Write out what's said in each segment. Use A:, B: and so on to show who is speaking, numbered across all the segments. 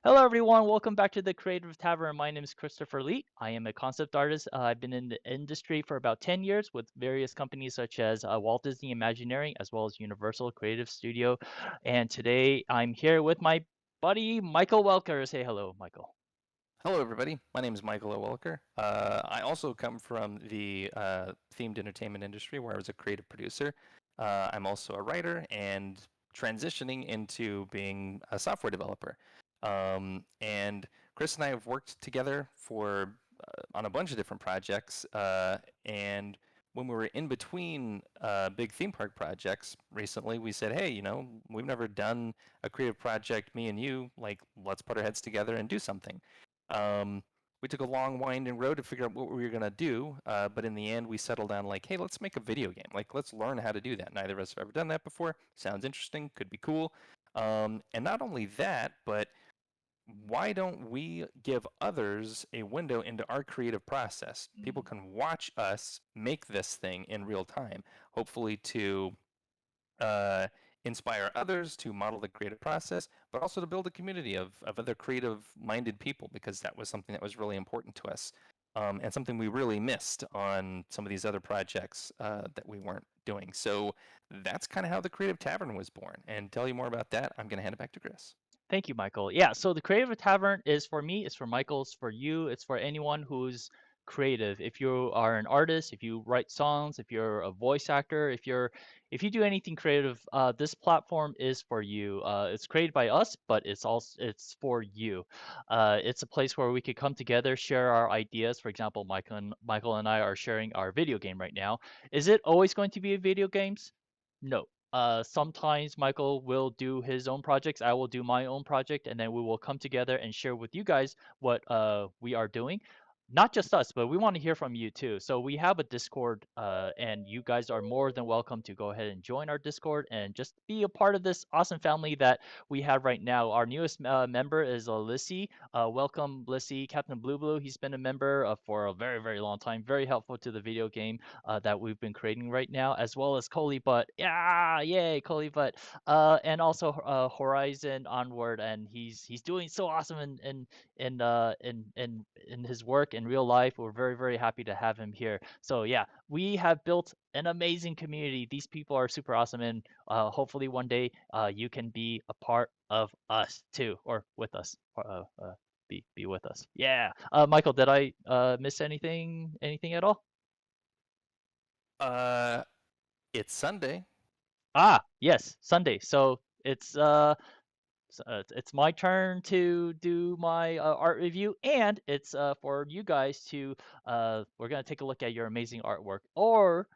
A: Hello, everyone. Welcome back to the Creative Tavern. My name is Christopher Lee. I am a concept artist. I've been in the industry for about 10 years with various companies such as Walt Disney Imagineering as well as Universal Creative Studio. And today I'm here with my buddy Michael Welker. Say hello, Michael.
B: Hello, everybody. My name is Michael Welker. I also come from the themed entertainment industry where I was a creative producer. I'm also a writer and transitioning into being a software developer. And Chris and I have worked together for on a bunch of different projects. And when we were in between big theme park projects recently, we said, hey, we've never done a creative project, me and you, like, let's put our heads together and do something. Um, we took a long winding road to figure out what we were going to do, but in the end, we settled on like, hey, let's make a video game. Like, let's learn how to do that. Neither of us have ever done that before. Sounds interesting. Could be cool. And not only that, but why don't we give others a window into our creative process? People can watch us make this thing in real time, hopefully to uh, inspire others to model the creative process, but also to build a community of other creative minded people because that was something that was really important to us. And something we really missed on some of these other projects that we weren't doing. So that's kind of how the Creative Tavern was born. And tell you more about that, I'm going to hand it back to Chris.
A: Thank you, Michael. Yeah, so the Creative Tavern is for me, it's for Michael, it's for you, it's for anyone who's creative. If you are an artist, if you write songs, if you're a voice actor, if you do anything creative, this platform is for you. It's created by us, but it's for you. It's a place where we could come together, share our ideas. For example, Michael and I are sharing our video game right now. Is it always going to be a video games? No. Sometimes Michael will do his own projects, I will do my own project, and then we will come together and share with you guys what we are doing. Not just us, but we want to hear from you too. So we have a Discord, and you guys are more than welcome to go ahead and join our Discord and just be a part of this awesome family that we have right now. Our newest member is Lissy. Welcome, Lissy. Captain Blue Blue, he's been a member for a very, very long time, very helpful to the video game that we've been creating right now, as well as Coley Butt. Yeah, yay, Coley Butt. And also Horizon Onward, and he's doing so awesome in his work in real life. We're very, very happy to have him here. So yeah, we have built an amazing community. These people are super awesome, and hopefully one day you can be a part of us too, or with us. Be with us. Yeah. Michael, did I miss anything at all?
B: Uh, it's Sunday.
A: Ah, yes, Sunday. So it's my turn to do my art review, and it's for you guys to we're gonna take a look at your amazing artwork, or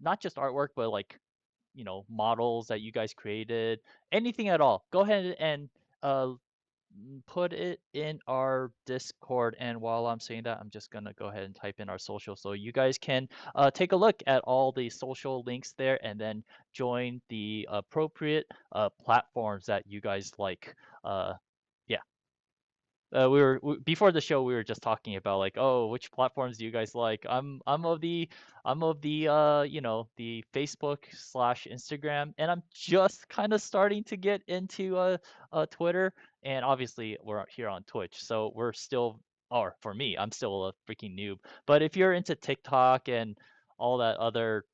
A: not just artwork, but like models that you guys created, anything at all. Go ahead and uh put it in our Discord. And while I'm saying that, I'm just gonna go ahead and type in our social so you guys can take a look at all the social links there and then join the appropriate platforms that you guys like. Yeah. Before the show we were just talking about like, oh, which platforms do you guys like? I'm of the the Facebook/Instagram, and I'm just kind of starting to get into Twitter, and obviously we're here on Twitch, so we're still, or for me, I'm still a freaking noob. But if you're into TikTok and all that other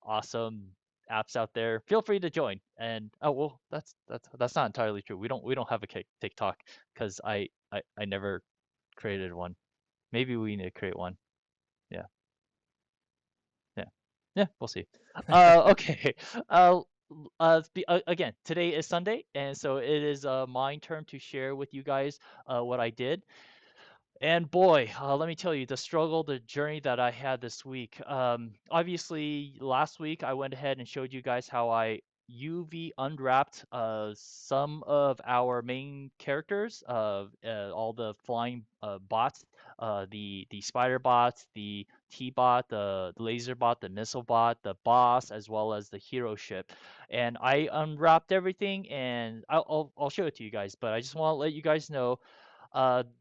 A: awesome apps out there, feel free to join. And oh well, that's not entirely true. We don't have a TikTok because I never created one. Maybe we need to create one. Yeah, yeah, yeah. We'll see. Okay. Uh, Again, today is Sunday, and so it is my turn to share with you guys what I did. And boy, let me tell you, the struggle, the journey that I had this week. Obviously, last week I went ahead and showed you guys how I UV unwrapped some of our main characters, all the flying bots, the spider bots, the T bot, the laser bot, the missile bot, the boss, as well as the hero ship. And I unwrapped everything, and I'll show it to you guys. But I just want to let you guys know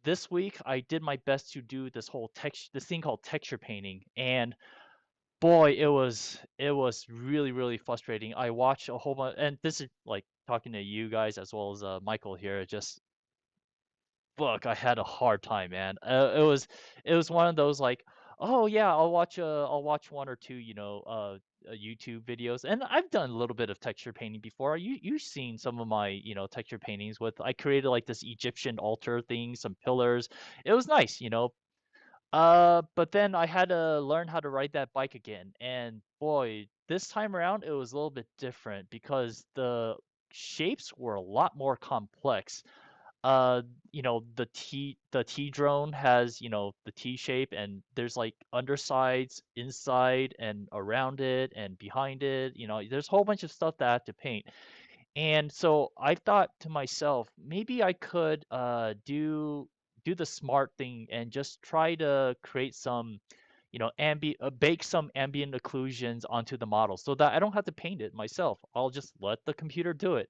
A: this week I did my best to do this thing called texture painting, and boy, it was really really frustrating. I watched a whole bunch, and this is like talking to you guys as well as Michael here. Just fuck, I had a hard time, man. It was one of those like, oh yeah, I'll watch one or two, YouTube videos, and I've done a little bit of texture painting before. You've seen some of my, texture paintings with I created like this Egyptian altar thing, some pillars. It was nice, but then I had to learn how to ride that bike again, and boy, this time around it was a little bit different because the shapes were a lot more complex. uh the T drone has, the T shape, and there's like undersides inside and around it and behind it. There's a whole bunch of stuff that I have to paint. And so I thought to myself, maybe I could do the smart thing and just try to create some, bake some ambient occlusions onto the model so that I don't have to paint it myself. I'll just let the computer do it.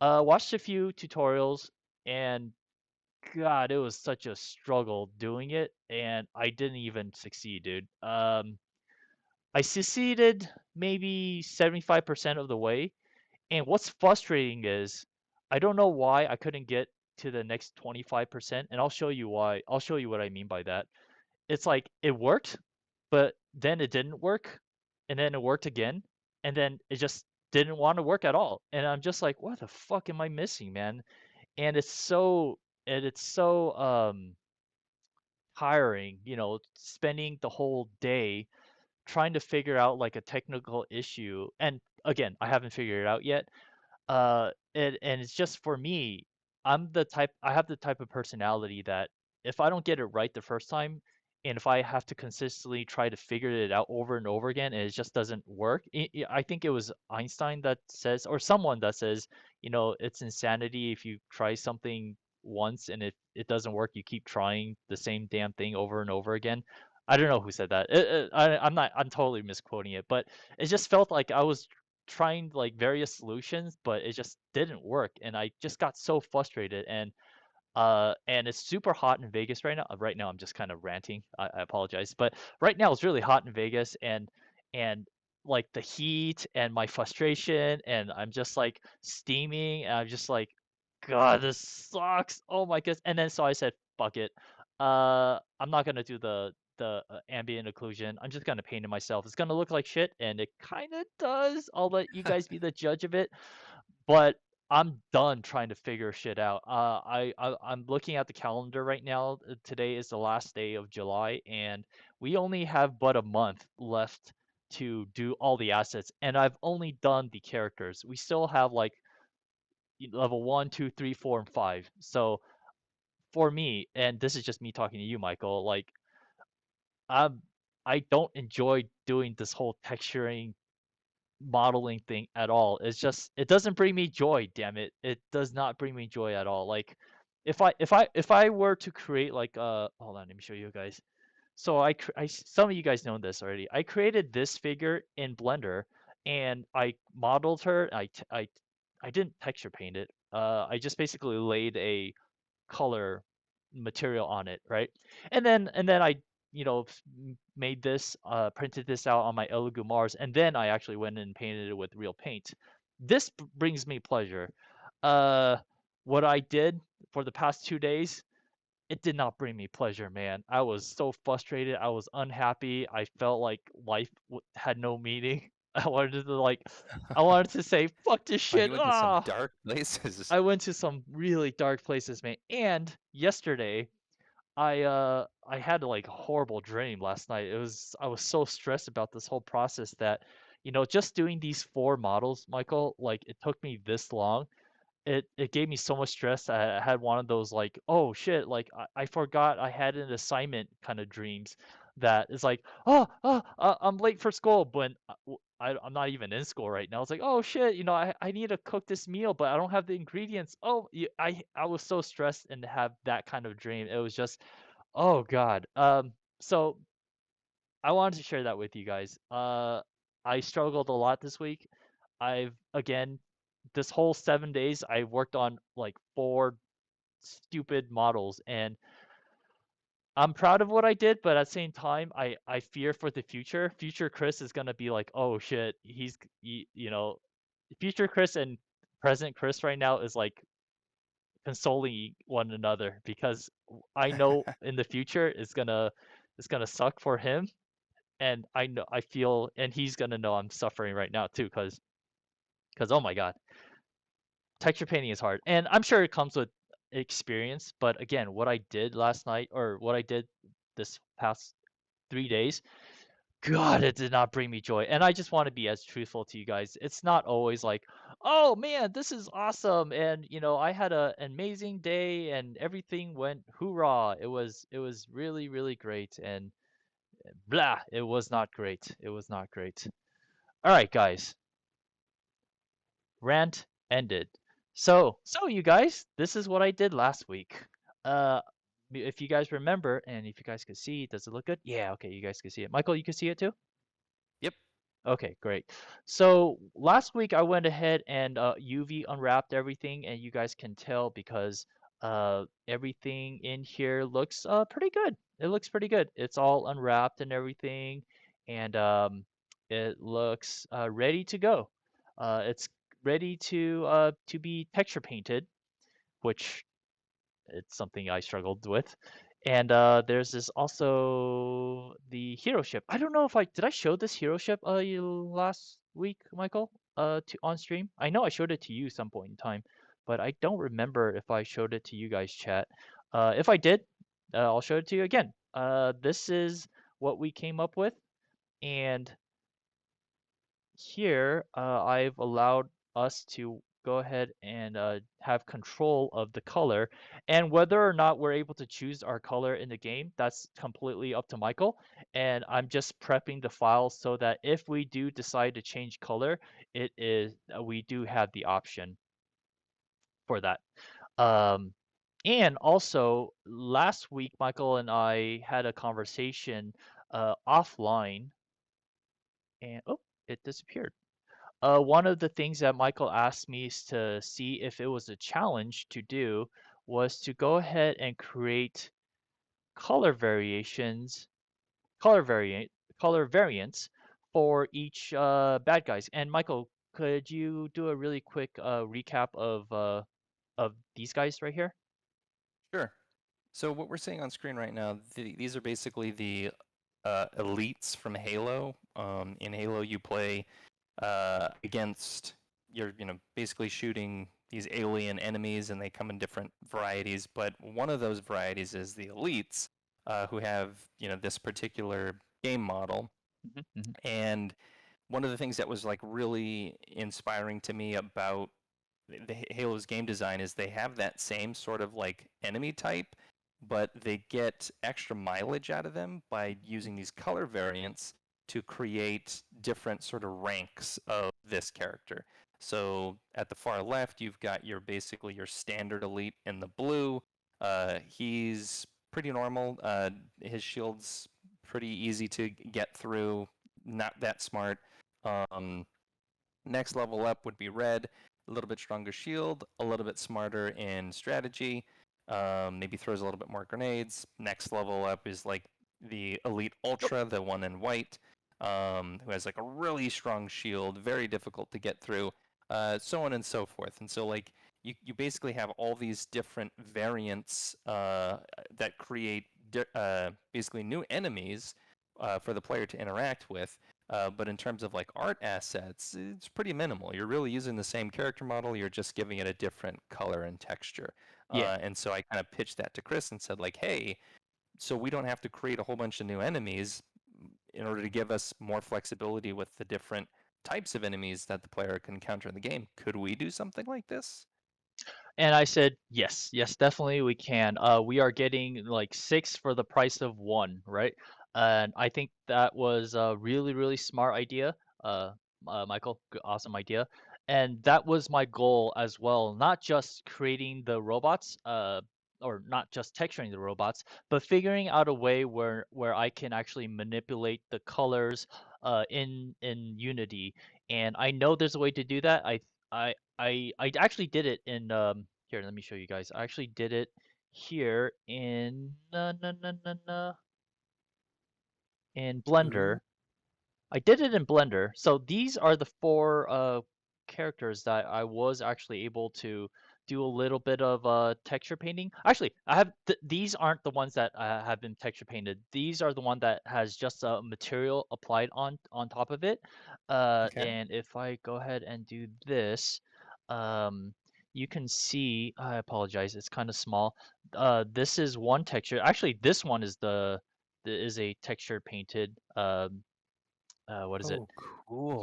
A: Watched a few tutorials, and God, it was such a struggle doing it, and I didn't even succeed, dude. I succeeded maybe 75% of the way, and what's frustrating is I don't know why I couldn't get to the next 25%, and I'll show you why. I'll show you what I mean by that. It's like it worked, but then it didn't work, and then it worked again, and then it just didn't want to work at all. And I'm just like, what the fuck am I missing, man? And it's so tiring, spending the whole day trying to figure out like a technical issue. And again, I haven't figured it out yet. And it's just for me, I have the type of personality that if I don't get it right the first time, and if I have to consistently try to figure it out over and over again, and it just doesn't work. I think it was Einstein that says, or someone that says, it's insanity if you try something once and it doesn't work, you keep trying the same damn thing over and over again. I don't know who said that. I'm totally misquoting it, but it just felt like I was trying like various solutions, but it just didn't work, and I just got so frustrated. And it's super hot in Vegas right now. Right now, I'm just kind of ranting. I apologize, but right now it's really hot in Vegas, and like the heat and my frustration, and I'm just like steaming, and I'm just like, God, this sucks. Oh my goodness. And then so I said, fuck it. I'm not gonna do the ambient occlusion. I'm just gonna paint it myself. It's gonna look like shit, and it kind of does. I'll let you guys be the judge of it. But I'm done trying to figure shit out. I'm looking at the calendar right now. Today is the last day of July, and we only have but a month left to do all the assets. And I've only done the characters. We still have like level one, two, three, four, and five. So for me, and this is just me talking to you, Michael, like I'm I don't enjoy doing this whole texturing modeling thing at all. It's just it doesn't bring me joy, damn it. It does not bring me joy at all. Like if I were to create like hold on, let me show you guys. So some of you guys know this already. I created this figure in Blender, and I modeled her. I didn't texture paint it. I just basically laid a color material on it, right? And then I, made this, printed this out on my Elegoo Mars, and then I actually went and painted it with real paint. This brings me pleasure. Uh, what I did for the past 2 days, it did not bring me pleasure, man. I was so frustrated. I was unhappy. I felt like life had no meaning. I wanted to like, I wanted to say, fuck this
B: Oh,
A: shit.
B: you went to some
A: Ah,
B: dark places.
A: I went to some really dark places, man. And yesterday, I had like a horrible dream last night. I was so stressed about this whole process that, just doing these four models, Michael, like it took me this long. It gave me so much stress. I had one of those like, oh shit, like I forgot I had an assignment kind of dreams that is like, I'm late for school, but I'm not even in school right now. It's like, oh shit, I need to cook this meal, but I don't have the ingredients. Oh, I was so stressed and to have that kind of dream. It was just, oh God. So I wanted to share that with you guys. I struggled a lot this week. Again, this whole 7 days, I worked on like four stupid models, and I'm proud of what I did, but at the same time, I fear for the future. Future Chris is gonna be like, oh shit, future Chris and present Chris right now is like consoling one another because I know in the future it's gonna suck for him, and I feel, and he's gonna know I'm suffering right now too, because oh my God, texture painting is hard, and I'm sure it comes with experience. But again, what I did last night, or what I did this past 3 days, God, it did not bring me joy. And I just want to be as truthful to you guys. It's not always like, oh man, this is awesome, and I had an amazing day and everything went hoorah. It was really really great, and blah, it was not great. It was not great. All right, guys, rant ended. So you guys, this is what I did last week. Uh, if you guys remember, and if you guys could see, does it look good? Yeah, okay, you guys can see it. Michael, you can see it too?
B: Yep.
A: Okay, great. So last week I went ahead and UV unwrapped everything, and you guys can tell because everything in here looks pretty good. It looks pretty good. It's all unwrapped and everything, and it looks ready to go. It's ready to be texture painted, which it's something I struggled with. And there's this also the hero ship. I don't know if I show this hero ship last week, Michael, to on stream. I know I showed it to you some point in time, but I don't remember if I showed it to you guys chat. If I did, I'll show it to you again. This is what we came up with, and here I've allowed us to go ahead and have control of the color, and whether or not we're able to choose our color in the game, that's completely up to Michael. And I'm just prepping the file so that if we do decide to change color, it is we do have the option for that. um, and also last week Michael and I had a conversation offline, and oh, it disappeared. One of the things that Michael asked me is to see if it was a challenge to do was to go ahead and create color variations, color variant, color variants for each bad guys. And Michael, could you do a really quick recap of these guys right here?
B: Sure. So what we're seeing on screen right now, these are basically the elites from Halo. In Halo, you play against you're basically shooting these alien enemies, and they come in different varieties. But one of those varieties is the elites, who have this particular game model.
A: Hmm. Hmm.
B: And one of the things that was like really inspiring to me about the Halo's game design is they have that same sort of like enemy type, but they get extra mileage out of them by using these color variants to create different sort of ranks of this character. So at the far left, you've got your basically your standard elite in the blue. He's pretty normal. His shield's pretty easy to get through. Not that smart. Um, Next level up would be red, a little bit stronger shield, a little bit smarter in strategy, maybe throws a little bit more grenades. Next level up is like the Elite Ultra, the one in white, who has like a really strong shield, very difficult to get through, so on and so forth. And so like you basically have all these different variants that create basically new enemies for the player to interact with. But in terms of like art assets, it's pretty minimal. You're really using the same character model. You're just giving it a different color and texture.
A: Yeah.
B: And so I kind of pitched that to Chris and said like, hey, so we don't have to create a whole bunch of new enemies in order to give us more flexibility with the different types of enemies that the player can encounter in the game. Could we do something like this?
A: And I said, yes, yes, definitely we can. We are getting like six for the price of one, right? And I think that was a really, really smart idea. Uh, Michael, awesome idea. And that was my goal as well, not just creating the robots, or not just texturing the robots, but figuring out a way where I can actually manipulate the colors in Unity. And I know there's a way to do that. I actually did it in here, let me show you guys. I actually did it here in in
B: Ooh.
A: Blender. I did it in Blender. So these are the four characters that I was actually able do a little bit of texture painting. Actually, I have these aren't the ones that have been texture painted. These are the one that has just a material applied on top of it.
B: Okay.
A: And if I go ahead and do this, um, you can see. I apologize, it's kind of small. This is one texture. Actually, this one is is a texture painted. What is it?
B: Oh,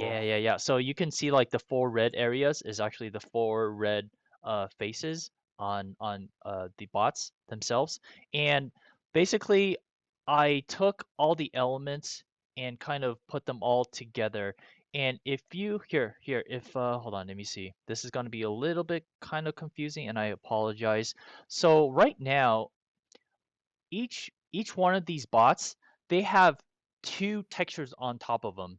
A: Yeah,
B: cool.
A: yeah, yeah. So you can see like the four red areas is actually the four red faces on the bots themselves. And basically I took all the elements and kind of put them all together. And if you if hold on, let me see. This is going to be a little bit kind of confusing and I apologize. So right now each one of these bots, they have two textures on top of them.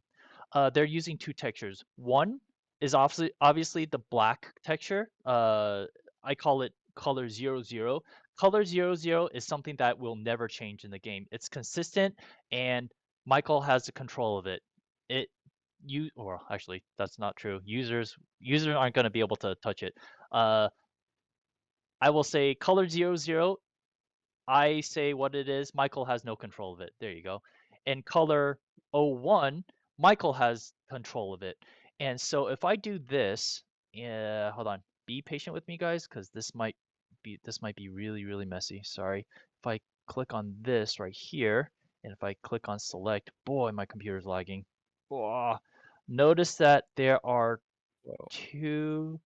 A: They're using two textures. One is obviously the black texture. I call it color 00. Color 00 is something that will never change in the game. It's consistent and Michael has the control of it. It you or actually that's not true. Users aren't going to be able to touch it. Uh, I will say color 00. I say what it is, Michael has no control of it. There you go. And color 01, Michael has control of it. And so if I do this, hold on, be patient with me, guys, because this might be really, really messy. Sorry. If I click on this right here, and if I click on select, boy, my computer's lagging. Oh, notice that there are
B: Whoa.
A: two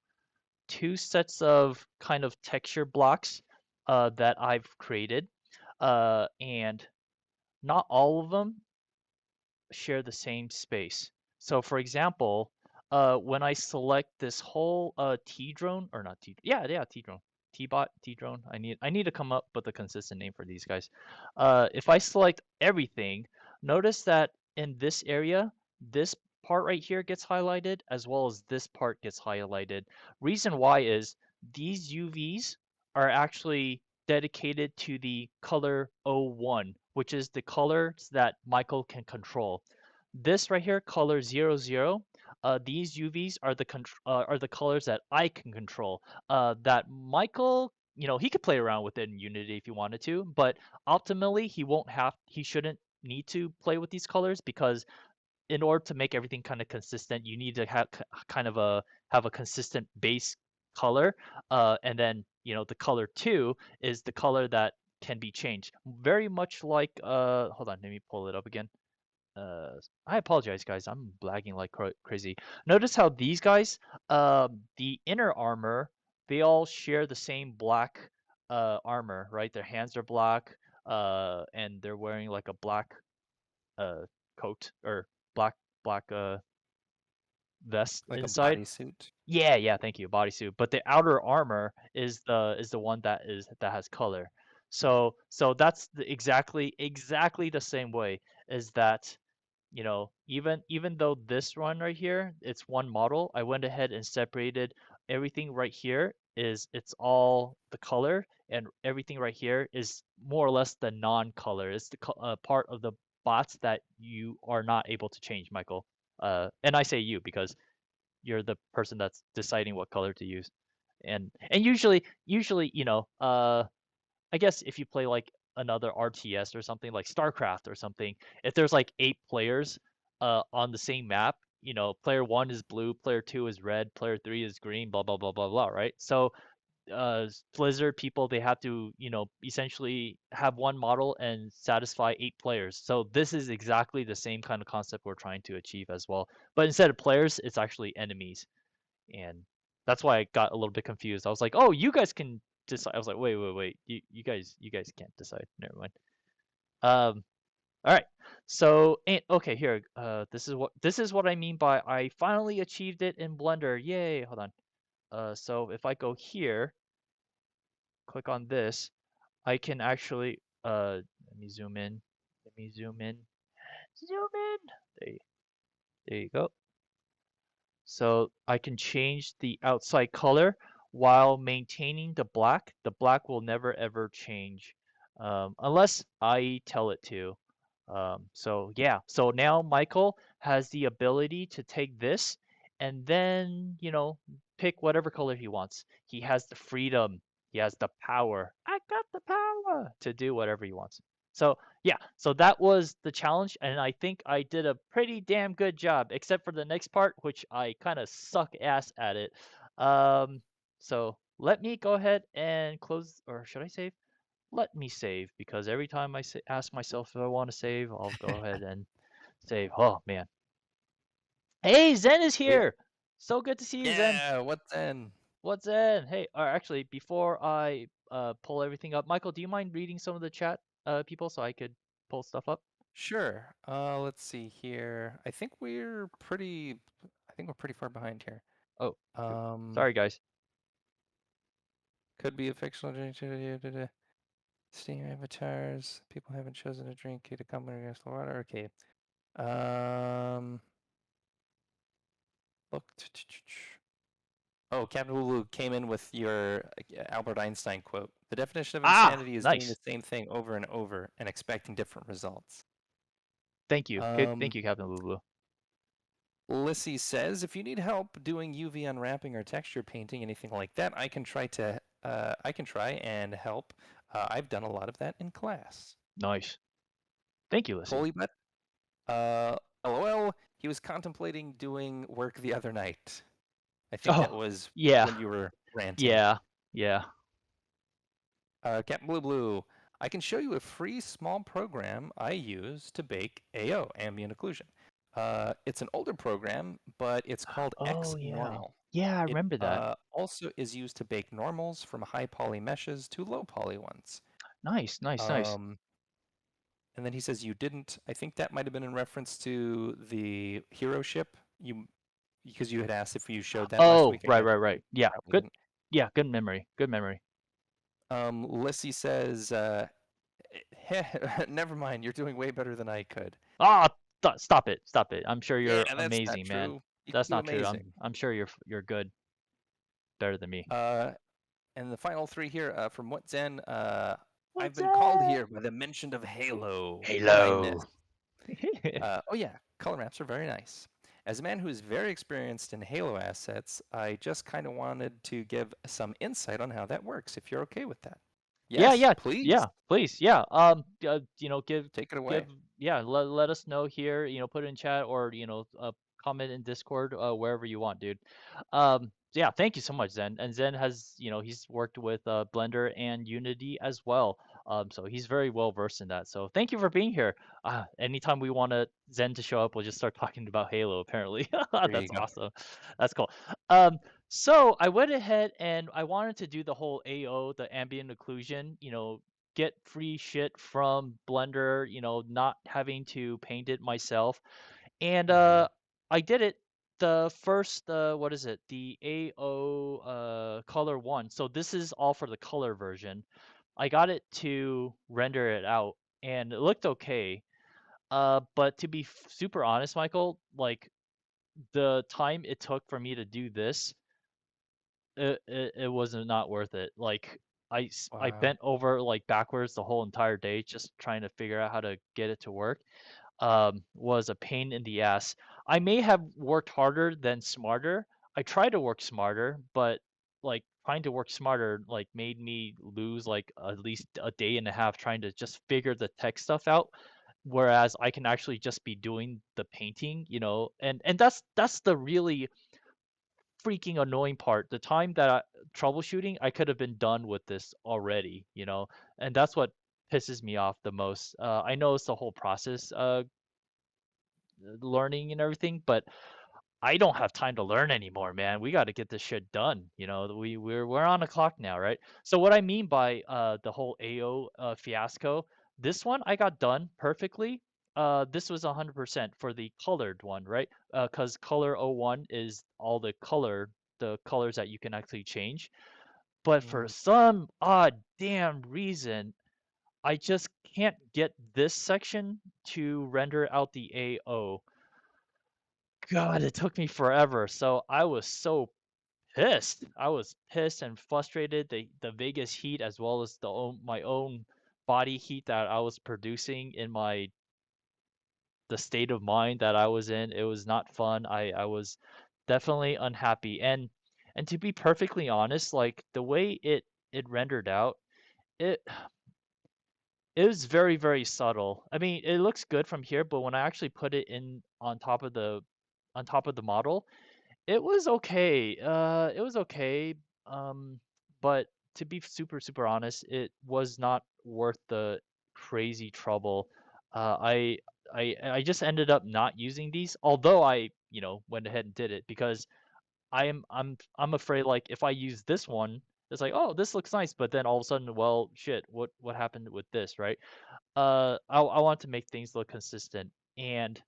A: two sets of kind of texture blocks that I've created, and not all of them share the same space. So for example, when I select this whole T drone or not T, yeah, T drone, T bot, T drone. I need to come up with a consistent name for these guys. If I select everything, notice that in this area, this part right here gets highlighted as well as this part gets highlighted. Reason why is these UVs are actually dedicated to the color 01, which is the colors that Michael can control. This right here, color 00, these UVs are the colors that I can control. That Michael, he could play around with it in Unity if he wanted to, but ultimately he shouldn't need to play with these colors because in order to make everything kind of consistent, you need to have a consistent base color, and then the color two is the color that can be changed. Very much like hold on, let me pull it up again. Uh, I apologize, guys. I'm blagging like crazy. Notice how these guys, the inner armor, they all share the same black armor, right? Their hands are black, and they're wearing like a black uh coat or black vest
B: Like a
A: inside.
B: bodysuit.
A: Yeah, yeah, thank you, bodysuit. But the outer armor is the one that has color. So that's exactly the same way is that even though this one right here, it's one model, I went ahead and separated everything right here it's all the color, and everything right here is more or less the non-color. It's the part of the bots that you are not able to change, Michael. And I say you because you're the person that's deciding what color to use. And usually, I guess if you play like another RTS or something like StarCraft or something, if there's like 8 players on the same map, player one is blue, player two is red, player three is green, blah blah blah blah blah, right? So Blizzard people, they have to essentially have one model and satisfy 8 players. So this is exactly the same kind of concept we're trying to achieve as well. But instead of players, it's actually enemies, and that's why I got a little bit confused. I was like, "Oh, you guys can decide." I was like, "Wait, you guys can't decide." Never mind. All right. So, and okay, here. This is what I mean by I finally achieved it in Blender. Yay! Hold on. So if I go here, click on this, I can actually let me zoom in. Let me zoom in. Zoom in. There, there you go. So I can change the outside color while maintaining the black. The black will never ever change unless I tell it to. So yeah, so now Michael has the ability to take this and then, pick whatever color he wants. He has the freedom. He has the power. I got the power to do whatever he wants. So yeah, so that was the challenge, and I think I did a pretty damn good job, except for the next part, which I kind of suck ass at it. Um, so let me go ahead and close, or should I save? Let me save, because every time I ask myself if I want to save, I'll go ahead and save. Oh man. Hey, Zen is
B: Yeah.
A: here. So good to see you, Zen.
B: Yeah. What's in?
A: What's Zen? Hey, actually, before I pull everything up, Michael, do you mind reading some of the chat people so I could pull stuff up?
B: Sure. Let's see here. I think we're pretty far behind here.
A: Oh, shoot.
B: Um,
A: Sorry, guys.
B: could be a fictional Steam avatars. People haven't chosen a drink to come against the water. Okay. Um, look. Oh, Captain Lulu came in with your Albert Einstein quote. The definition of
A: Ah,
B: insanity is doing the
A: nice.
B: same thing over and over and expecting different results.
A: Thank you. Good.
B: Um,
A: Thank you, Captain Lulu.
B: Lissy says, if you need help doing UV unwrapping or texture painting, anything like that, I can try and help. I've done a lot of that in class.
A: Nice. Thank you, Lissy.
B: Polybet, uh, LOL, he was contemplating doing work the other night. I think that
A: Oh,
B: was
A: yeah.
B: when you were ranting.
A: Yeah. Yeah.
B: Captain Blue Blue, I can show you a free small program I use to bake AO, ambient occlusion. It's an older program, but it's called
A: Oh, yeah.
B: XNormal.
A: Yeah, I
B: It
A: remember that.
B: also is used to bake normals from high poly meshes to low poly ones.
A: Nice, nice, nice.
B: Um, and then he says you didn't. I think that might have been in reference to the hero ship. Because you had asked if you showed that last
A: Oh,
B: week. I
A: right,
B: guess
A: right,
B: you
A: right. Yeah.
B: probably
A: Good.
B: didn't.
A: Yeah, good memory. Good memory.
B: Lissy says, never mind. You're doing way better than I could.
A: Ah, stop it. Stop it. I'm sure
B: Yeah,
A: you're
B: that's not
A: amazing, man.
B: true. You can
A: That's
B: do
A: not true. I'm
B: amazing.
A: I'm sure you're good, better than me.
B: Uh, and the final three here from What Zen. I've
A: What's
B: been called
A: that?
B: here by the mention of Halo. What I
A: Halo.
B: missed. Oh yeah, color maps are very nice. As a man who is very experienced in Halo assets, I just kind of wanted to give some insight on how that works, if you're okay with that.
A: Yeah,
B: Yes,
A: yeah,
B: please
A: yeah. Please, yeah.
B: take it
A: give,
B: away.
A: yeah. Let us know here. Put it in chat, or comment in Discord, wherever you want, dude. Yeah. Thank you so much, Zen. And Zen has, he's worked with Blender and Unity as well. So he's very well versed in that. So thank you for being here. Anytime we want Zen to show up, we'll just start talking about Halo. Apparently,
B: There you
A: that's
B: go.
A: awesome. That's cool. So I went ahead and I wanted to do the whole AO, the ambient occlusion, get free shit from Blender, not having to paint it myself. And
B: Hmm.
A: I did it the first what is it? The AO color one. So this is all for the color version. I got it to render it out and it looked okay. But to be super honest, Michael, like the time it took for me to do this, it was not worth it. Like I
B: Wow.
A: bent over like backwards the whole entire day just trying to figure out how to get it to work. Was a pain in the ass. I may have worked harder than smarter. I tried to work smarter, but like trying to work smarter like made me lose like at least a day and a half trying to just figure the tech stuff out. Whereas I can actually just be doing the painting, and that's the really freaking annoying part. The time that troubleshooting, I could have been done with this already, and that's what pisses me off the most. I know it's the whole process, learning and everything, but I don't have time to learn anymore, man. We got to get this shit done. We're on a clock now, right? So what I mean by the whole AO fiasco, this one I got done perfectly. This was 100% for the colored one, right? Because color O1 is all the colors that you can actually change. But for
B: Mm.
A: some odd damn reason, I just can't get this section to render out the AO. God, it took me forever. So I was so pissed. I was pissed and frustrated. The Vegas heat, as well as my own body heat that I was producing in the state of mind that I was in. It was not fun. I was definitely unhappy. And to be perfectly honest, like the way it rendered out, it it was very, very subtle. I mean, it looks good from here, but when I actually put it in on top of the model, it was okay. It was okay. Um, but to be super, super honest, it was not worth the crazy trouble. I just ended up not using these, although I, went ahead and did it because I'm afraid like if I use this one, it's like, oh, this looks nice, but then all of a sudden, well, shit, what happened with this, right? I want to make things look consistent and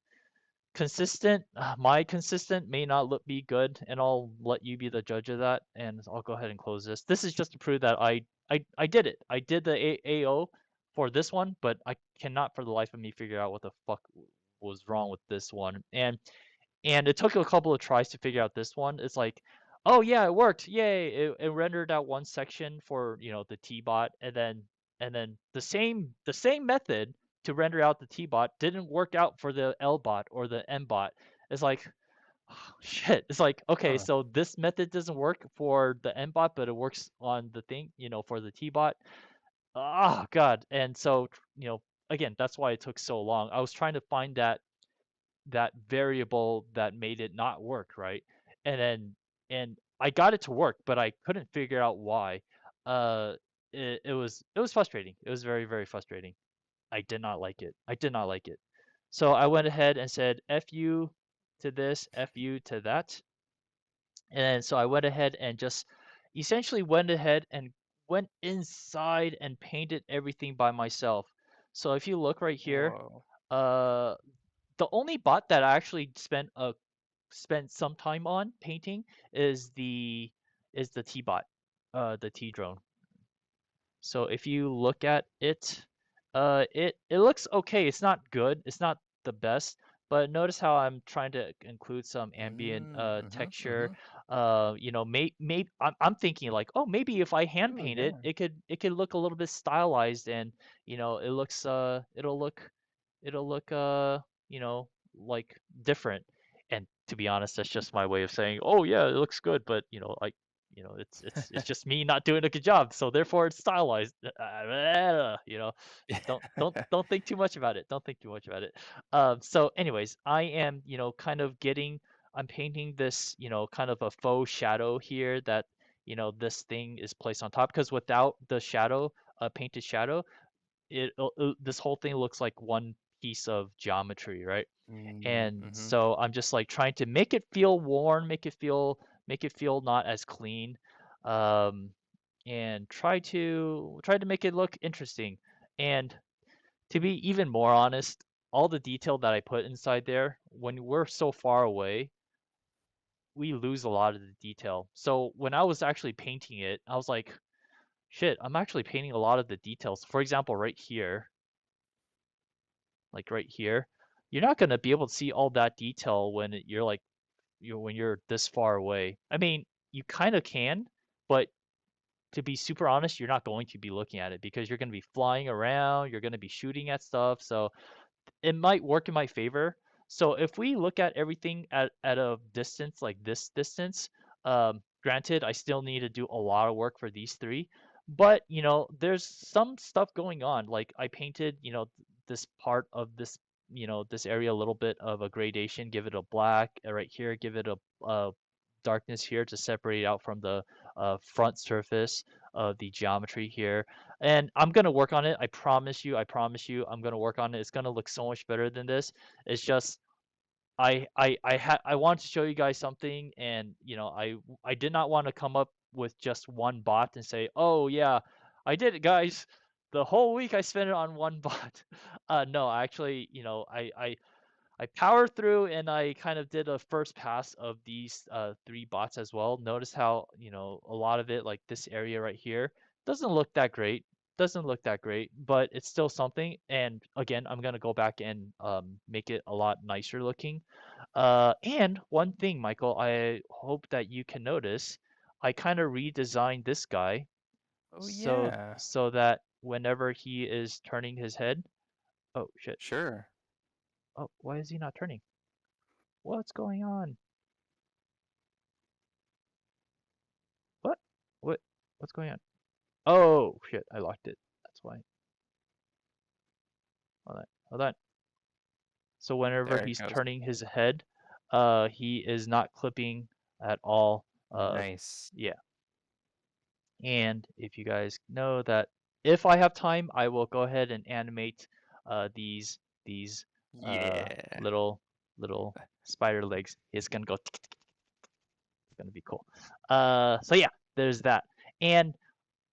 A: consistent. My consistent may not look be good, and I'll let you be the judge of that. And I'll go ahead and close this. This is just to prove that I did it. I did the AO for this one, but I cannot for the life of me figure out what the fuck was wrong with this one. And it took a couple of tries to figure out this one. It's like, oh yeah, it worked. Yay. It rendered out one section for, the T-bot and then the same method to render out the T-bot didn't work out for the L-bot or the M-bot. It's like, shit. It's like, okay,
B: Huh.
A: so this method doesn't work for the M-bot, but it works on the thing, for the T-bot. Oh God. And so, again, that's why it took so long. I was trying to find that variable that made it not work, right? And I got it to work, but I couldn't figure out why. Uh, it was frustrating. It was very, very frustrating. I did not like it. I did not like it. So I went ahead and said F you to this, F you to that. And so I went ahead and just essentially went ahead and went inside and painted everything by myself. So if you look right here,
B: Whoa.
A: uh, the only bot that I actually spent some time on painting is the T-bot, the T-drone. So if you look at it, it looks okay. It's not good. It's not the best, but notice how I'm trying to include some ambient
B: Mm-hmm.
A: texture.
B: Mm-hmm.
A: I'm thinking like, oh, maybe if I hand
B: Ooh,
A: paint it,
B: yeah.
A: it could look a little bit stylized and it'll look like different. And to be honest, that's just my way of saying, oh yeah, it looks good, but like it's just me not doing a good job, so therefore it's stylized. Don't think too much about it. Don't think too much about it. So anyways, I am kind of I'm painting this kind of a faux shadow here that this thing is placed on top because without the shadow, painted shadow, this whole thing looks like one piece of geometry, right? And
B: Mm-hmm.
A: so I'm just like trying to make it feel worn, make it feel not as clean, um, and try to make it look interesting. And to be even more honest, all the detail that I put inside there, when we're so far away, we lose a lot of the detail. So when I was actually painting it, I was like, shit, I'm actually painting a lot of the details. For example, right here, like right here, you're not gonna be able to see all that detail when you're like when you're this far away. I mean, you kind of can, but to be super honest, you're not going to be looking at it because you're going to be flying around, you're going to be shooting at stuff. So it might work in my favor. So if we look at everything at a distance like this distance, granted, I still need to do a lot of work for these three, but there's some stuff going on. Like I painted, this part of this area a little bit of a gradation, give it a black right here, give it a darkness here to separate out from the front surface of the geometry here. And I'm gonna work on it. I promise you. I promise you. I'm gonna work on it. It's gonna look so much better than this. It's just I wanted to show you guys something, and I did not want to come up with just one bot and say, oh yeah, I did it, guys. The whole week I spent it on one bot. No, actually, I powered through and I kind of did a first pass of these three bots as well. Notice how, a lot of it, like this area right here, doesn't look that great. Doesn't look that great, but it's still something. And again, I'm gonna go back and make it a lot nicer looking. And one thing, Michael, I hope that you can notice, I kind of redesigned this guy
B: Oh,
A: so
B: yeah.
A: so that whenever he is turning his head, oh shit,
B: Sure.
A: oh why is he not turning? What's going on? What's going on? Oh shit, I locked it. That's why. Hold on. Hold on. So whenever
B: There it
A: he's
B: goes.
A: turning his head, he is not clipping at all.
B: Nice.
A: Yeah. And if you guys know that if I have time, I will go ahead and animate these
B: Yeah.
A: little spider legs. It's gonna go. It's gonna be cool. So yeah, there's that. And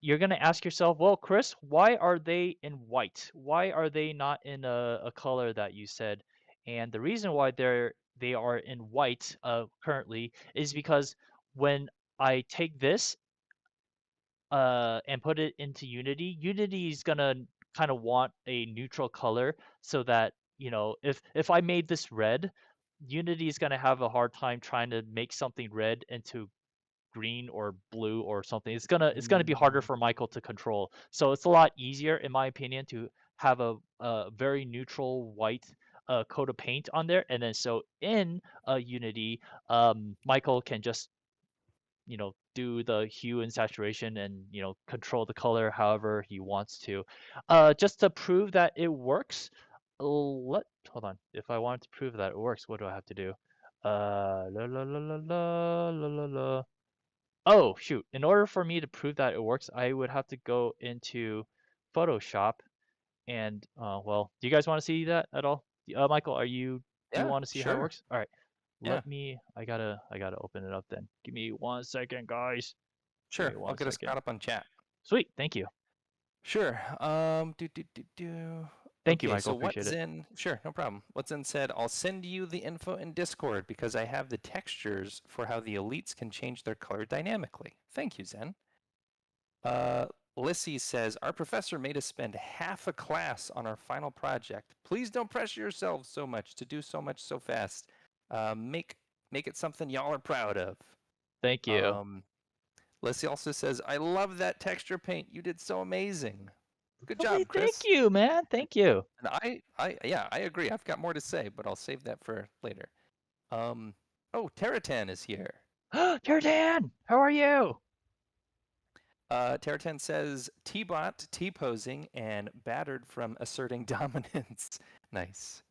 A: you're gonna ask yourself, well, Chris, why are they in white? Why are they not in a color that you said? And the reason why they are in white currently is because when I take this and put it into Unity, Unity is gonna kind of want a neutral color so that, if I made this red, Unity is gonna have a hard time trying to make something red into green or blue or something. It's gonna be harder
B: Mm,
A: for Michael to control. So it's a lot easier, in my opinion, to have a very neutral white coat of paint on there, and then so in Unity, Michael can just do the hue and saturation and control the color however he wants to. Just to prove that it works, hold on. If I wanted to prove that it works, what do I have to do? La la la la la la la la. Oh, shoot. In order for me to prove that it works, I would have to go into Photoshop and, well, do you guys want to see that at all? Michael, do you
B: yeah,
A: want to see how it
B: sure.
A: works? All right.
B: Yeah,
A: I gotta open it up then. Give me 1 second, guys. Give
B: sure.
A: me
B: I'll
A: one
B: get us
A: second.
B: caught up on chat.
A: Sweet. Thank you.
B: Sure. Do.
A: Thank you,
B: Okay,
A: Michael.
B: so what
A: Appreciate it.
B: Zen, sure, no problem. What Zen said, I'll send you the info in Discord because I have the textures for how the elites can change their color dynamically. Thank you, Zen. Uh, Lissy says, our professor made us spend half a class on our final project. Please don't pressure yourselves so much to do so much so fast. Make it something y'all are proud of.
A: Thank you.
B: Um, Lissy also says, I love that texture paint. You did so amazing. Good
A: Really,
B: job,
A: thank
B: Chris.
A: you, man. Thank you.
B: And yeah, I agree. I've got more to say, but I'll save that for later. Um, oh, Terratan is here.
A: Jordan, how are you?
B: Terratan says T-bot, T-posing, and battered from asserting dominance. Nice.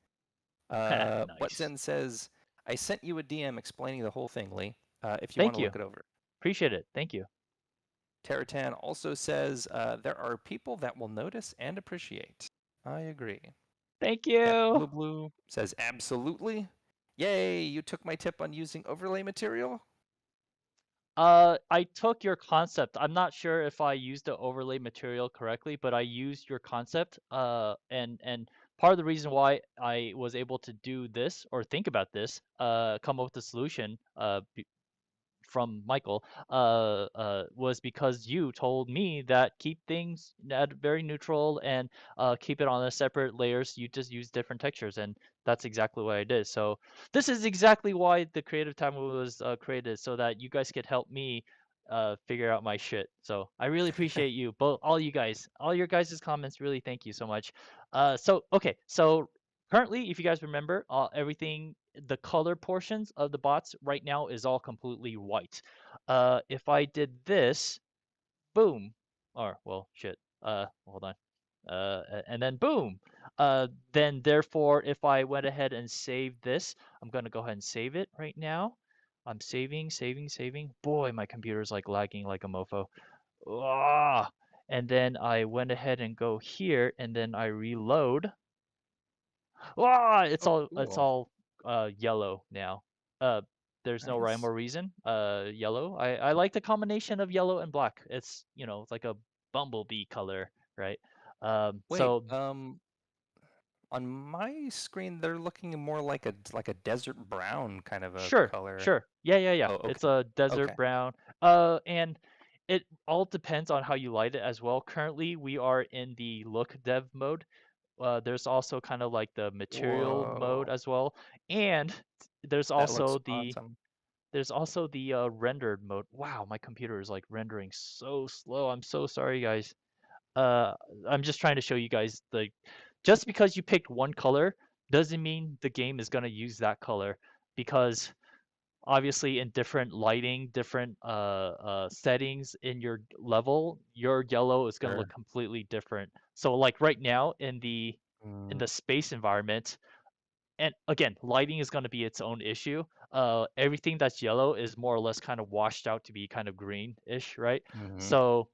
A: Nice.
B: Whatzen says, I sent you a DM explaining the whole thing, Lee, if you want
A: Thank
B: to
A: you.
B: look it over.
A: Appreciate it. Thank you.
B: Terratan also says, there are people that will notice and appreciate. I agree.
A: Thank
B: Captain
A: you.
B: Blue Blue says, absolutely. Yay, you took my tip on using overlay material?
A: I took your concept. I'm not sure if I used the overlay material correctly, but I used your concept. And part of the reason why I was able to do this or think about this, come up with a solution, from Michael, was because you told me that keep things at very neutral and keep it on a separate layers. You just use different textures, and that's exactly what I did. So this is exactly why the Creative Time was created, so that you guys could help me figure out my shit. So I really appreciate you, both, all you guys, all your guys' comments. Really, thank you so much. So okay, so currently, if you guys remember, everything, the color portions of the bots right now is all completely white. If I did this, boom, or well, shit. Hold on. And then boom. Then therefore, if I went ahead and saved this, I'm gonna go ahead and save it right now. I'm saving. Boy, my computer's like lagging like a mofo. Ah! And then I went ahead and go here, and then I reload. Ah, it's
B: Oh,
A: all
B: cool.
A: yellow now. Uh, there's no rhyme
B: Nice.
A: or reason. Yellow. I like the combination of yellow and black. It's like a bumblebee color, right?
B: Wait,
A: So
B: on my screen, they're looking more like a desert brown kind of a
A: sure,
B: color.
A: sure. Yeah.
B: Oh,
A: It's
B: okay.
A: a desert
B: Okay.
A: brown. And it all depends on how you light it as well. Currently, we are in the look dev mode. There's also kind of like the material mode
B: Whoa.
A: as well, and there's
B: That looks
A: also the
B: awesome.
A: There's also the rendered mode. Wow, my computer is like rendering so slow. I'm so sorry, guys. Uh, I'm just trying to show you guys just because you picked one color doesn't mean the game is gonna use that color because obviously in different lighting, different settings in your level, your yellow is going to look
B: Sure.
A: completely different. So like right now in
B: Mm,
A: the space environment, and again, lighting is going to be its own issue. Everything that's yellow is more or less kind of washed out to be kind of greenish, right?
B: hmm.
A: So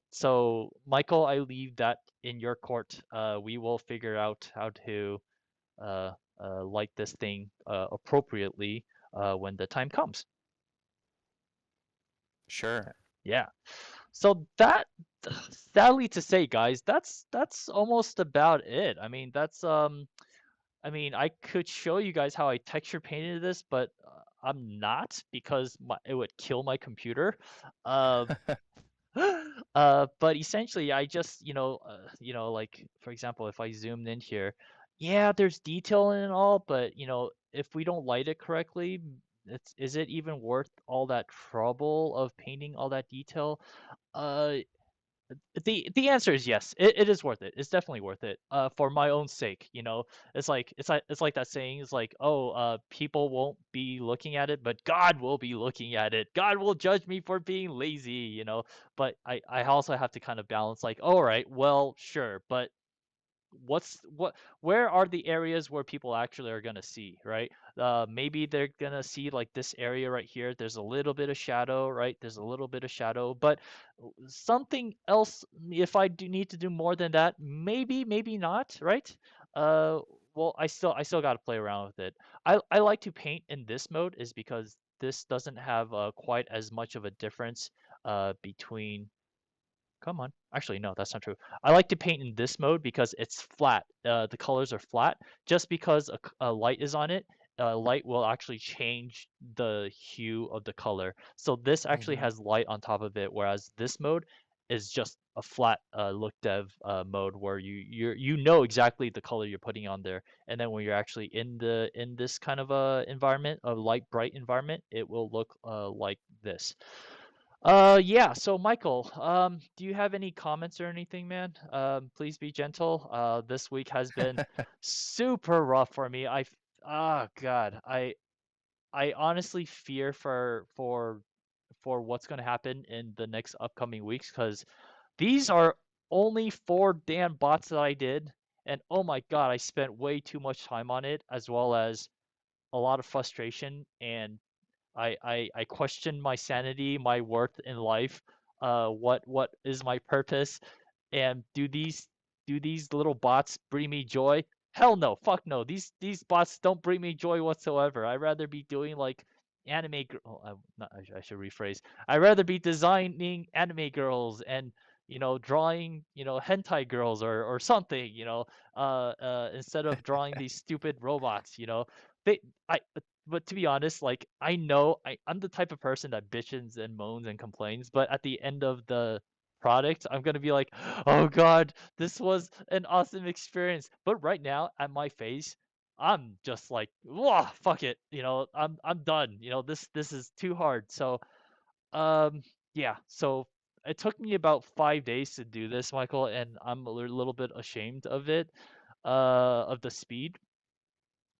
A: Michael, I leave that in your court. We will figure out how to uh, light this thing appropriately when the time comes.
B: Sure.
A: Yeah. So that, sadly to say, guys, that's almost about it. I mean, I mean, I could show you guys how I texture painted this, but I'm not because it would kill my computer. Uh, but essentially, I just, like for example, if I zoomed in here, yeah, there's detail in it all, but if we don't light it correctly, is it even worth all that trouble of painting all that detail? Uh, the answer is yes. It is worth it. It's definitely worth it. For my own sake, it's like that saying is like, oh, people won't be looking at it, but God will be looking at it. God will judge me for being lazy. But I also have to kind of balance like, all right, well, sure, but where are the areas where people actually are going to see, right? Maybe they're going to see like this area right here, there's a little bit of shadow, right? There's a little bit of shadow, but something else, if I do need to do more than that, maybe not, right? uh well, I still got to play around with it. I like to paint in this mode is because this doesn't have quite as much of a difference between. Come on. Actually, no, that's not true. I like to paint in this mode because it's flat. The colors are flat. Just because a light is on it, light will actually change the hue of the color. So this actually
B: Hmm.
A: has light on top of it, whereas this mode is just a flat look dev mode where you know exactly the color you're putting on there, and then when you're actually in this kind of a environment, a light bright environment, it will look like this. Yeah, so Michael, do you have any comments or anything, man? Please be gentle. This week has been super rough for me. Oh God, I honestly fear for what's going to happen in the next upcoming weeks because these are only 4 damn bots that I did, and oh my God, I spent way too much time on it, as well as a lot of frustration and I question my sanity, my worth in life. What is my purpose? And do these little bots bring me joy? Hell no, fuck no. These bots don't bring me joy whatsoever. I'd rather be doing like I should rephrase. I'd rather be designing anime girls and drawing hentai girls or something. Instead of drawing these stupid robots. They I but to be honest, like I know I'm the type of person that bitches and moans and complains, but at the end of the product, I'm gonna be like, oh God, this was an awesome experience. But right now, at my face, I'm just like, whoa, fuck it. I'm done. This is too hard. So um yeah, so it took me about 5 days to do this, Michael, and I'm a little bit ashamed of it, of the speed.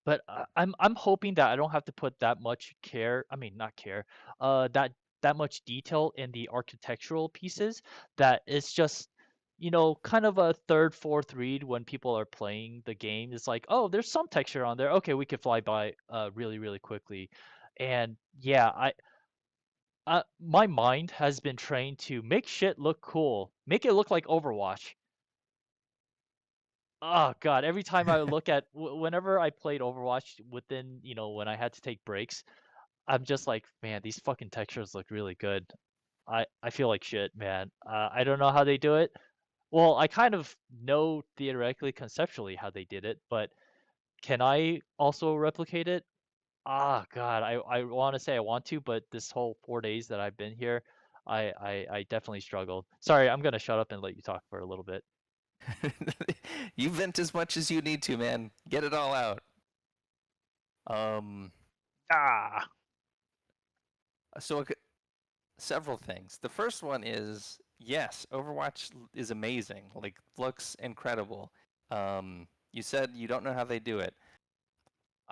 A: But I'm hoping that I don't have to put that much care, I mean not care, that much detail in the architectural pieces, that it's just, kind of a third, fourth read when people are playing the game. It's like, oh, there's some texture on there. Okay, we could fly by really, really quickly. And yeah, my mind has been trained to make shit look cool, make it look like Overwatch. Oh God, every time I look at whenever I played Overwatch within, when I had to take breaks, I'm just like, man, these fucking textures look really good. I feel like shit, man. I don't know how they do it. Well, I kind of know theoretically, conceptually how they did it, but can I also replicate it? Ah, God, I want to say I want to, but this whole 4 days that I've been here, I definitely struggled. Sorry, I'm gonna shut up and let you talk for a little bit.
B: You vent as much as you need to, man. Get it all out. Um,
A: Ah,
B: so several things. The first one is yes, Overwatch is amazing. Like looks incredible. You said you don't know how they do it.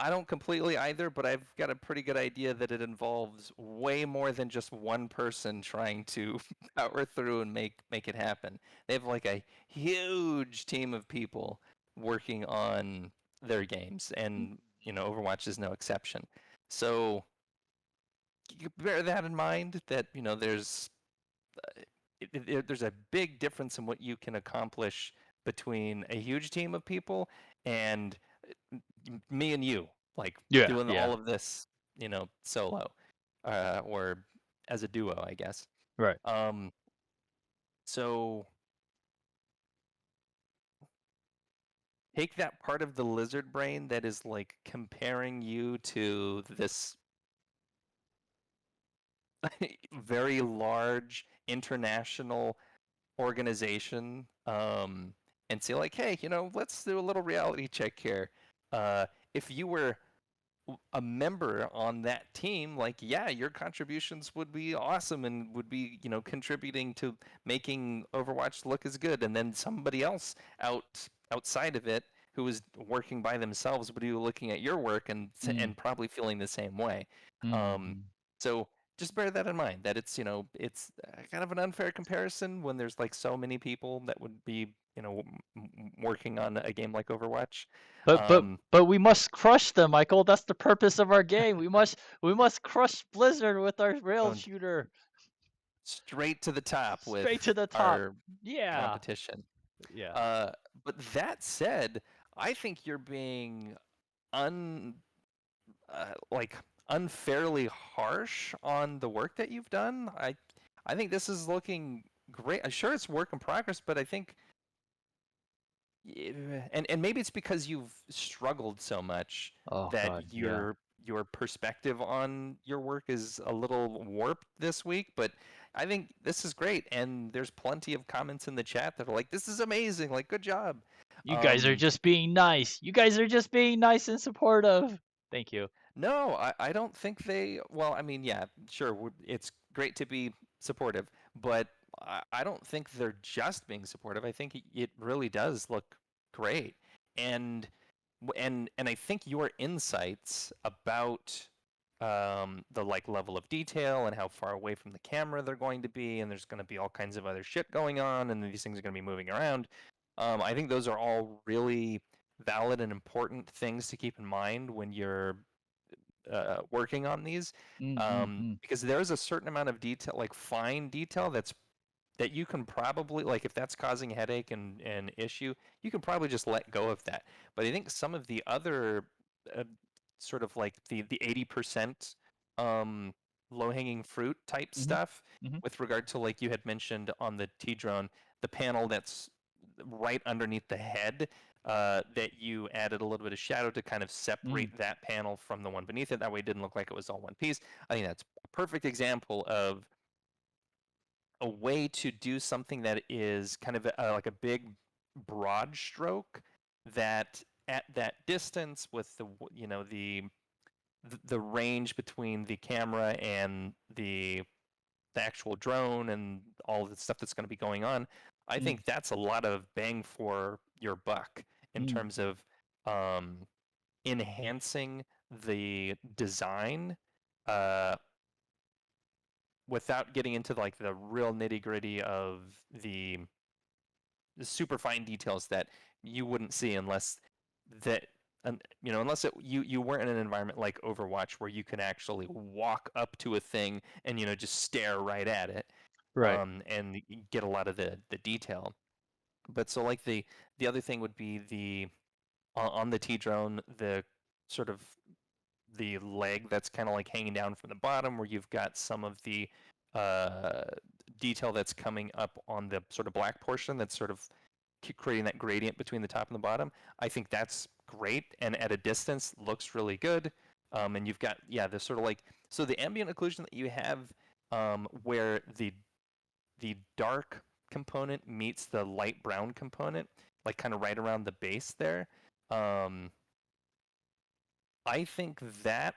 B: I don't completely either, but I've got a pretty good idea that it involves way more than just one person trying to power through and make it happen. They have like a huge team of people working on their games, and Overwatch is no exception. So you bear that in mind that there's a big difference in what you can accomplish between a huge team of people and me and you, like
A: Yeah,
B: doing
A: yeah,
B: all of this, solo, or as a duo, I guess.
A: right.
B: Um, so take that part of the lizard brain that is like comparing you to this very large international organization, and say like, hey, let's do a little reality check here. If you were a member on that team, like, yeah, your contributions would be awesome and would be, contributing to making Overwatch look as good. And then somebody else outside of it who is working by themselves would be looking at your work
A: Mm,
B: and probably feeling the same way. Um,
A: mm.
B: so just bear that in mind that it's kind of an unfair comparison when there's like so many people that would be, working on a game like Overwatch.
A: But but
B: Um,
A: but we must crush them, Michael. That's the purpose of our game. We must crush Blizzard with our rail
B: going
A: shooter
B: straight to the top with
A: straight to the top.
B: our
A: Yeah.
B: competition.
A: Yeah.
B: Uh, but that said, I think you're being un like unfairly harsh on the work that you've done. I think this is looking great. Sure, it's work in progress, but I think and maybe it's because you've struggled so much
A: Oh
B: that
A: God. Yeah.
B: your perspective on your work is a little warped this week, but I think this is great, and there's plenty of comments in the chat that are like, this is amazing, like, good job.
A: You guys are
B: um
A: just being nice. You guys are just being nice and supportive. Thank you.
B: no, I don't think they, well, I mean, yeah, sure, it's great to be supportive, but I don't think they're just being supportive. I think it really does look great. And and I think your insights about the like level of detail and how far away from the camera they're going to be, and there's going to be all kinds of other shit going on, and these things are going to be moving around. I think those are all really valid and important things to keep in mind when you're working on these,
A: Mm.
B: because there's a certain amount of detail, like fine detail, that you can probably, like, if that's causing a headache and an issue, you can probably just let go of that. But I think some of the other uh, sort of like the 80% um, low-hanging fruit type
A: Mhm.
B: stuff,
A: Mhm.
B: with regard to, like you had mentioned on the T-drone, the panel that's right underneath the head, that you added a little bit of shadow to kind of
A: Mm.
B: separate that panel from the one beneath it. That way it didn't look like it was all one piece. I think that's a perfect example of a way to do something that is kind of like a big broad stroke, that at that distance with the range between the camera and the actual drone and all of the stuff that's going to be going on, I
A: Mm.
B: think that's a lot of bang for your buck in
A: Mm.
B: terms of um, enhancing the design, uh, without getting into like the real nitty gritty of the super fine details that you wouldn't see unless that unless you weren't in an environment like Overwatch where you can actually walk up to a thing and just stare right at it,
A: Right.
B: and get a lot of the detail. But so like the other thing would be the on the T drone, the sort of the leg that's kind of like hanging down from the bottom, where you've got some of the uh, detail that's coming up on the sort of black portion that's sort of creating that gradient between the top and the bottom. I think that's great, and at a distance looks really good. And you've got, yeah, this sort of like, so the ambient occlusion that you have, where the dark component meets the light brown component, like kind of right around the base there. Um, I think that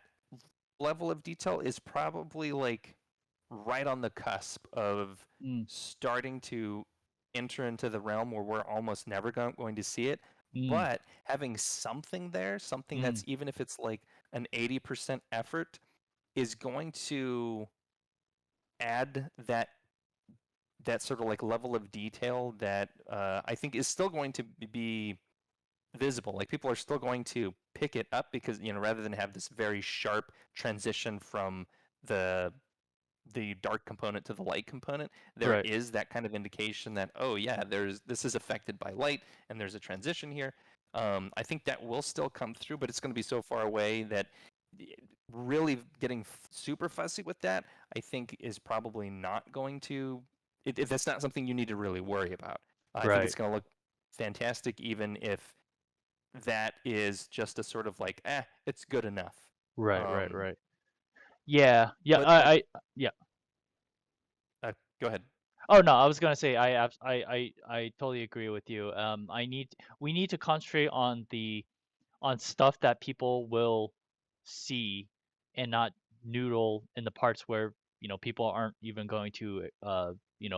B: level of detail is probably like right on the cusp of
A: Mm.
B: starting to enter into the realm where we're almost never going to see it,
A: Mm,
B: but having something there, something
A: mm,
B: that's even if it's like an 80% effort, is going to add that sort of like level of detail that I think is still going to be visible. Like people are still going to pick it up because rather than have this very sharp transition from the the dark component to the light component, there
A: right,
B: is that kind of indication that, oh yeah, this is affected by light and there's a transition here. I think that will still come through, but it's going to be so far away that really getting super fussy with that, I think, is probably not going to. If that's not something you need to really worry about. I think
A: right,
B: it's going to look fantastic, even if that is just a sort of like, it's good enough.
A: right, right,
B: Um,
A: right. Yeah, yeah,
B: but like,
A: yeah.
B: go ahead.
A: Oh no, I was gonna say I totally agree with you. We need to concentrate on the on stuff that people will see and not noodle in the parts where, people aren't even going to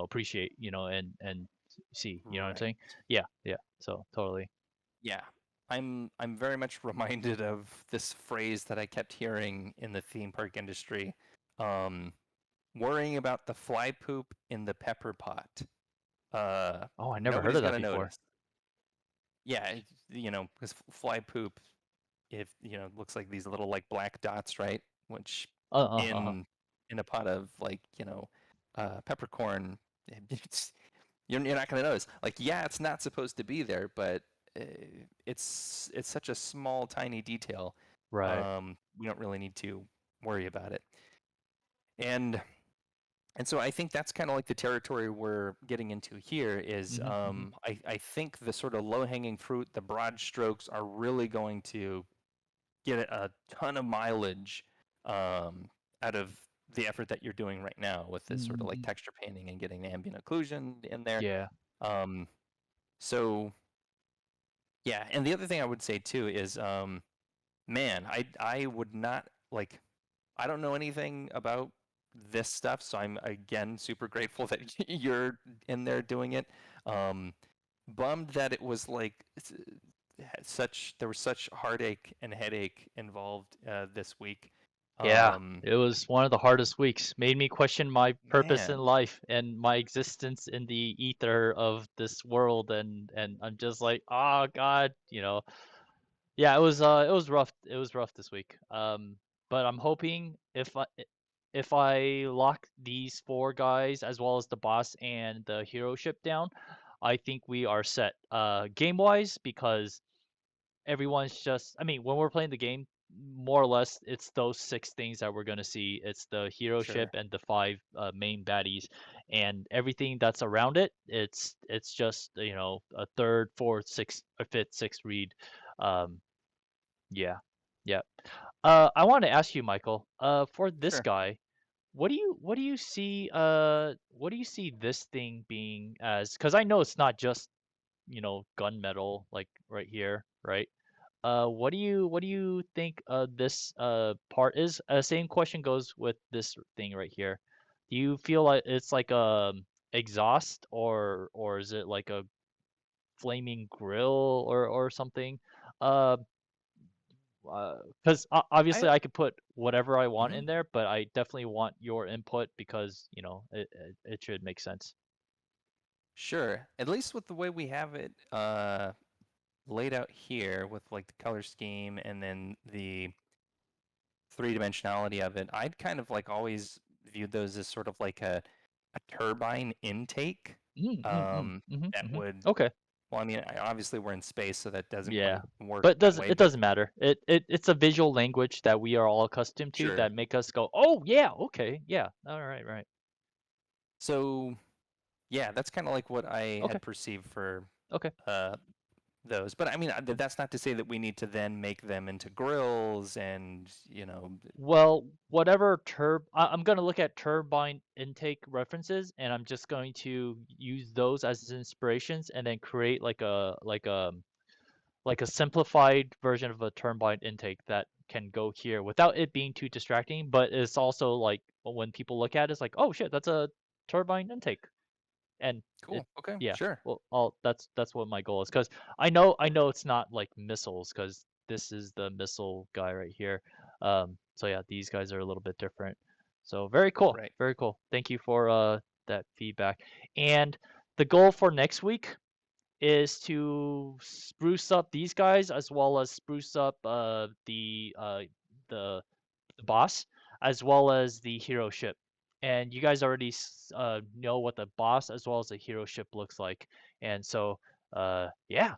A: appreciate, and see, you know what I'm saying?
B: Right.
A: Yeah, yeah. So totally.
B: Yeah. I'm very much reminded of this phrase that I kept hearing in the theme park industry. Um, Worrying about the fly poop in the pepper pot.
A: Oh, I never heard
B: Nobody's
A: of that
B: gonna
A: before.
B: notice. Yeah, because fly poop, if looks like these little like black dots, right? Which
A: Uh-huh.
B: in a pot of like peppercorn, it's, you're not gonna notice. Like, yeah, it's not supposed to be there, but uh, it's such a small, tiny detail.
A: Right.
B: We don't really need to worry about it. And and so I think that's kind of like the territory we're getting into here is
A: Hmm, hmm.
B: I think the sort of low-hanging fruit, the broad strokes are really going to get a ton of mileage out of the effort that you're doing right now with this sort of like
A: Hmm.
B: texture painting and getting the ambient occlusion in there.
A: Yeah.
B: Um, so yeah, and the other thing I would say too is man, I would not like I don't know anything about this stuff, so I'm again super grateful that you're in there doing it. Um, Bummed that it was like there was such heartache and headache involved this week.
A: Yeah,
B: Um,
A: it was one of the hardest weeks. Made me question my purpose in
B: Man,
A: life and my existence in the ether of this world, and I'm just like, oh God, Yeah, it was rough. It was rough this week. But I'm hoping if I lock these four guys as well as the boss and the hero ship down, I think we are set. Game wise, because everyone's just, I mean, when we're playing the game, more or less it's those six things that we're going to see. It's the hero ship
B: sure.
A: and the five main baddies, and everything that's around it. It's just, a third, fourth, sixth, or fifth, sixth read. um yeah, yeah. I want to ask you, Michael, for this
B: Sure.
A: guy, what do you see this thing being as? Because I know it's not just, gunmetal like right here, right? What do you think this part is? Same question goes with this thing right here. Do you feel like it's like a exhaust, or is it like a flaming grill or something? Uh, because
B: I
A: obviously I could put whatever I want
B: mhm.
A: in there, but I definitely want your input because, it should make sense.
B: Sure. At least with the way we have it laid out here with like the color scheme and then the three-dimensionality of it, I'd kind of like always viewed those as sort of like a turbine intake.
A: Mm, mm, mm, mm-hmm,
B: That
A: mm-hmm.
B: would
A: Okay.
B: Well, I mean, obviously we're in space, so that doesn't
A: Yeah.
B: quite work
A: But
B: that way,
A: it
B: but
A: doesn't matter. It's a visual language that we are all accustomed to
B: sure.
A: that make us go, "Oh, yeah, okay. Yeah. All right, right."
B: So, yeah, that's kind of like what I
A: Okay.
B: had perceived for
A: Okay.
B: uh, those. But I mean, that's not to say that we need to then make them into grills and,
A: Well, whatever I'm going to look at turbine intake references, and I'm just going to use those as inspirations and then create like a simplified version of a turbine intake that can go here without it being too distracting, but it's also like when people look at it, it's like, oh shit, that's a turbine intake. And it,
B: Cool. Okay.
A: yeah,
B: Sure.
A: well, that's what my goal is, because I know it's not like missiles, because this is the missile guy right here. So yeah, these guys are a little bit different. So very cool,
B: Right.
A: very cool. Thank you for that feedback. And the goal for next week is to spruce up these guys, as well as spruce up the boss, as well as the hero ship. And you guys already know what the boss as well as the hero ship looks like. And so, yeah,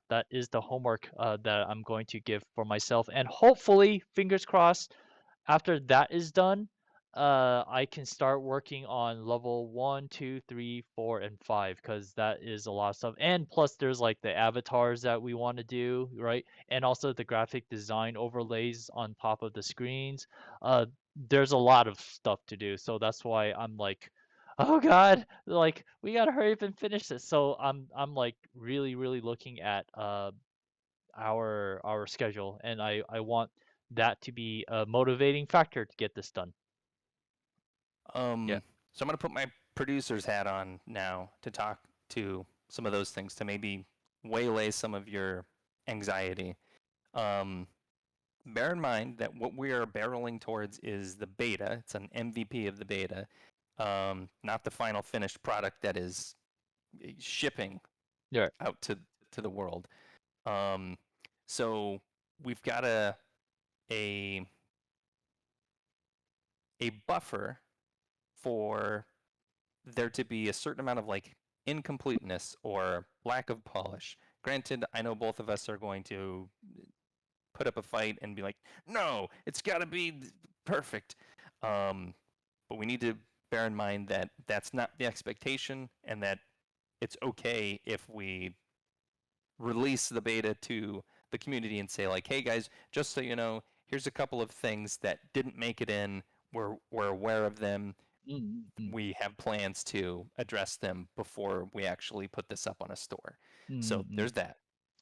A: that is the homework that I'm going to give for myself. And hopefully, fingers crossed, after that is done, I can start working on level 1, 2, 3, 4, and 5, because that is a lot of stuff. And plus, there's like the avatars that we want to do, right? And also the graphic design overlays on top of the screens. Uh, there's a lot of stuff to do, so that's why I'm like, oh God, like we gotta hurry up and finish this. So I'm like really looking at our schedule, and I want that to be a motivating factor to get this done. Yeah.
B: So I'm gonna put my producer's hat on now to talk to some of those things to maybe waylay some of your anxiety. Um, Bear in mind that what we are barreling towards is the beta. It's an MVP of the beta, not the final finished product that is shipping
A: Yeah.
B: out to the world. Um, so we've got a a buffer for there to be a certain amount of like incompleteness or lack of polish. Granted, I know both of us are going to put up a fight and be like, no, it's got to be perfect. Um, but we need to bear in mind that that's not the expectation, and that it's okay if we release the beta to the community and say like, hey guys, just so you know, here's a couple of things that didn't make it in. We're aware of them.
A: Mm-hmm.
B: We have plans to address them before we actually put this up on a store. So
A: Mm-hmm.
B: there's that.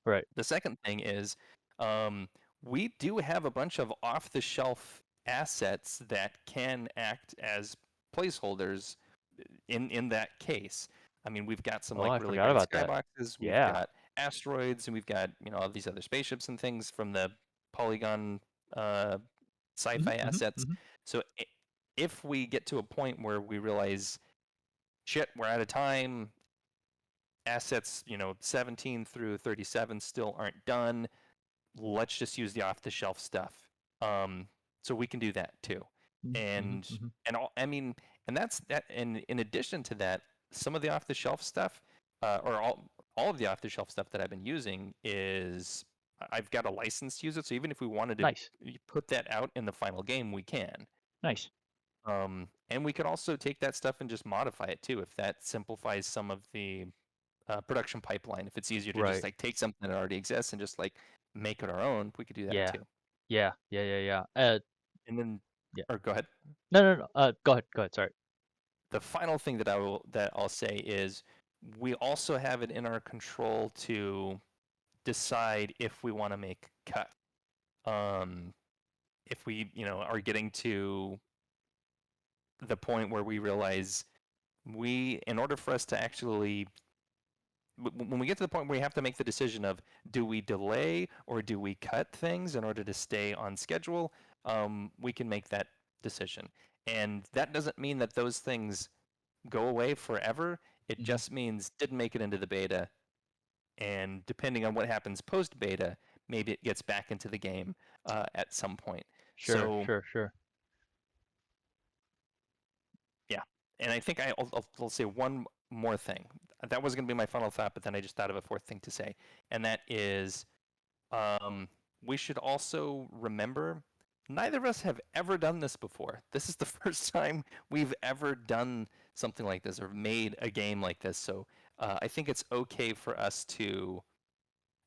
A: Right.
B: The second thing is, um, we do have a bunch of off the shelf assets that can act as placeholders in that case. I mean, we've got some
A: Oh,
B: like
A: I
B: really
A: forgot
B: great
A: about that.
B: skyboxes, we've
A: Yeah.
B: got asteroids, and we've got, you know, all these other spaceships and things from the Polygon uh,
A: Mm-hmm.
B: sci-fi
A: Mm-hmm.
B: assets.
A: Mm-hmm.
B: So if we get to a point where we realize, shit, we're out of time, assets, you know, 17 through 37 still aren't done, let's just use the off-the-shelf stuff. So we can do that too.
A: Mm-hmm.
B: And
A: Mm-hmm.
B: I mean, and that's that. And in addition to that, some of the off-the-shelf stuff, or all of the off-the-shelf stuff that I've been using is I've got a license to use it. So even if we wanted to
A: Nice.
B: put that out in the final game, we can.
A: Nice.
B: And we could also take that stuff and just modify it too, if that simplifies some of the production pipeline. If it's easier to just
A: Right.
B: like take something that already exists and just like make it our own, we could do that
A: Yeah.
B: too.
A: Yeah.
B: And then,
A: Yeah.
B: or go ahead.
A: No. Go ahead. Go ahead. Sorry.
B: The final thing that I'll say is we also have it in our control to decide if we want to make cut. Um, if we, you know, are getting to the point where we realize in order for us to actually, when we get to the point where we have to make the decision of do we delay or do we cut things in order to stay on schedule, we can make that decision. And that doesn't mean that those things go away forever. It
A: Mm-hmm.
B: just means didn't make it into the beta. And depending on what happens post beta, maybe it gets back into the game at some point.
A: Sure.
B: So
A: Sure.
B: yeah, and I think I'll say one more thing. That was going to be my final thought, but then I just thought of a fourth thing to say, and that is, um, we should also remember neither of us have ever done this before. This is the first time we've ever done something like this or made a game like this. So I think it's okay for us to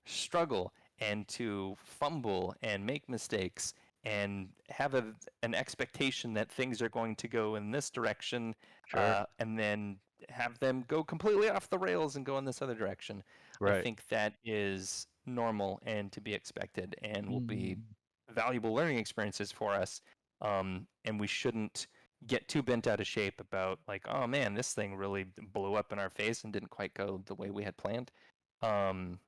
B: struggle and to fumble and make mistakes and have an expectation that things are going to go in this direction,
A: Sure.
B: and then have them go completely off the rails and go in this other direction. I
A: Right.
B: think that is normal and to be expected and will be
A: Mm-hmm.
B: valuable learning experiences for us. And we shouldn't get too bent out of shape about like, oh man, this thing really blew up in our face and didn't quite go the way we had planned. Um,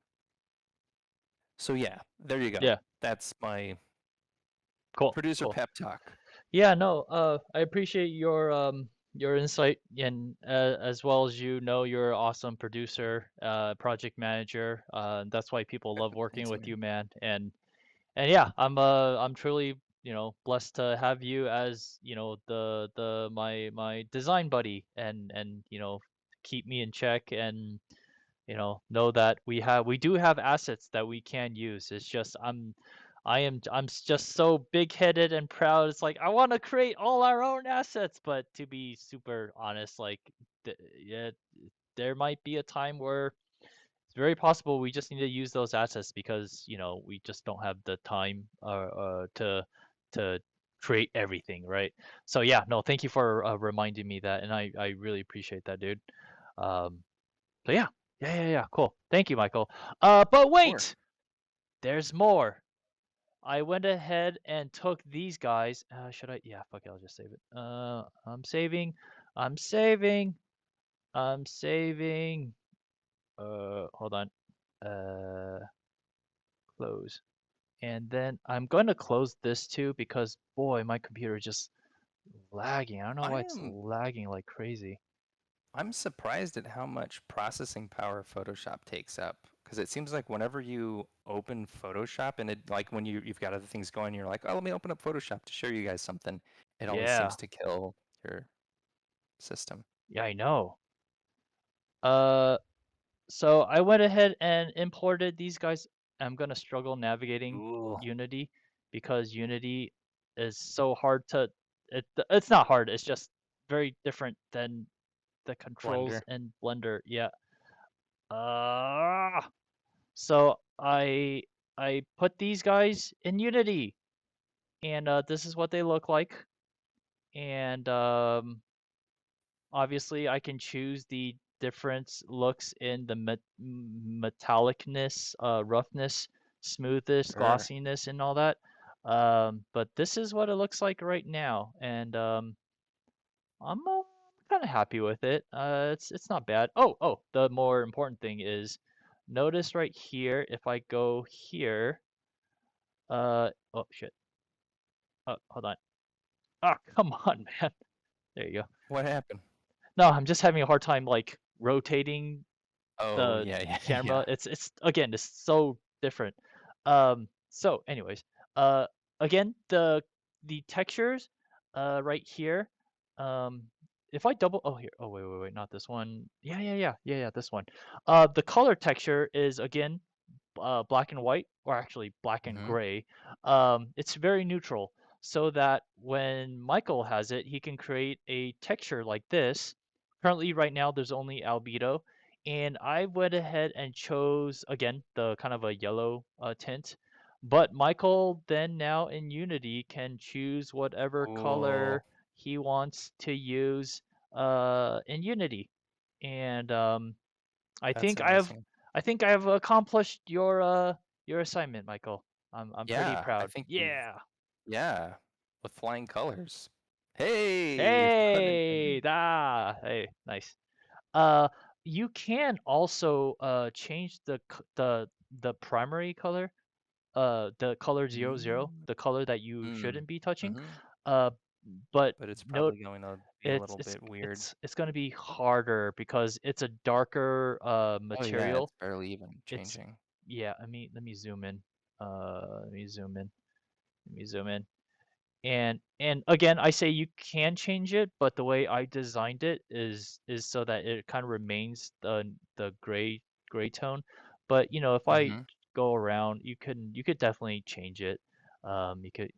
B: so yeah, there you go.
A: Yeah,
B: That's my
A: cool,
B: producer
A: cool.
B: pep talk.
A: Yeah, no, I appreciate your insight and as well as you're an awesome producer, project manager. That's why people love working
B: Thanks,
A: with
B: man.
A: you, man. And yeah, I'm truly, blessed to have you as, the my design buddy and keep me in check and know that we do have assets that we can use. It's just just so big-headed and proud. It's like I want to create all our own assets, but to be super honest, like yeah, there might be a time where it's very possible we just need to use those assets because we just don't have the time to create everything, right? So yeah, no, thank you for reminding me that, and I really appreciate that, dude. Um, so yeah, yeah, cool. Thank you, Michael. But
B: Sure.
A: wait, there's more. I went ahead and took these guys. Should I? Yeah, fuck it, I'll just save it. I'm saving. I'm saving. I'm saving. Hold on. Uh, close. And then I'm going to close this too because boy, my computer is just lagging. I don't know
B: I
A: why it's
B: am
A: lagging like crazy.
B: I'm surprised at how much processing power Photoshop takes up because it seems like whenever you open Photoshop and it like when you've got other things going, you're like, oh, let me open up Photoshop to show you guys something. It always
A: Yeah,
B: seems to kill your system.
A: yeah, I know. Uh, So I went ahead and imported these guys. I'm gonna struggle navigating
B: Ooh,
A: Unity because Unity is so hard to it's not hard, it's just very different than the controls
B: Blender.
A: in Blender. Yeah. Uh, so I put these guys in Unity and this is what they look like. And obviously, I can choose the different looks in the metallicness, roughness, smoothness,
B: Sure.
A: glossiness, and all that. But this is what it looks like right now, and I'm kind of happy with it. It's not bad. Oh, the more important thing is, notice right here, if I go here, oh shit. Oh, hold on. Oh, come on, man. There you go.
B: What happened?
A: No, I'm just having a hard time like rotating
B: Oh,
A: the
B: yeah, yeah, yeah.
A: camera. It's again, it's so different. So anyways, again, the textures, right here, um, if I double, oh here, oh wait, not this one. Yeah, this one. The color texture is again, black and white, or actually black and
B: Mm-hmm.
A: gray. It's very neutral, so that when Michael has it, he can create a texture like this. Currently, right now, there's only albedo, and I went ahead and chose again the kind of a yellow tint. But Michael then now in Unity can choose whatever
B: Cool.
A: color he wants to use in Unity, and I
B: That's
A: think I have
B: amazing.
A: I think I have accomplished your assignment, Michael. I'm pretty
B: Yeah, I
A: proud.
B: think you've,
A: Yeah.
B: yeah, with flying colors. Hey, pun
A: Hey,
B: intended.
A: hey, nice. Uh, you can also change the primary color, the color 00,
B: Mm,
A: the color that you
B: mm,
A: shouldn't be touching.
B: mm-hmm.
A: Uh, but
B: But it's
A: note
B: probably going to be a
A: it's
B: little
A: it's
B: bit weird.
A: it's going to be harder because it's a darker
B: Oh yeah, it's
A: material.
B: barely even
A: It's
B: changing.
A: Yeah, let me zoom in. Let me zoom in. Let me zoom in. And again, I say you can change it, but the way I designed it is so that it kind of remains the gray tone. But if I
B: Mm-hmm.
A: go around, you could definitely change it. You could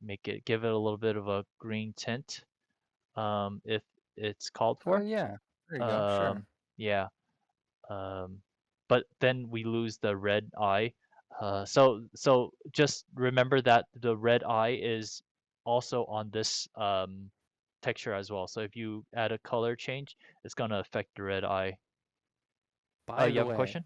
A: give it a little bit of a green tint, if it's called
B: Oh
A: for.
B: yeah, there you go. Sure.
A: Um, yeah. Um, but then we lose the red eye. So just remember that the red eye is also on this texture as well. So if you add a color change, it's gonna affect the red eye.
B: By
A: You
B: the
A: have a
B: way,
A: question?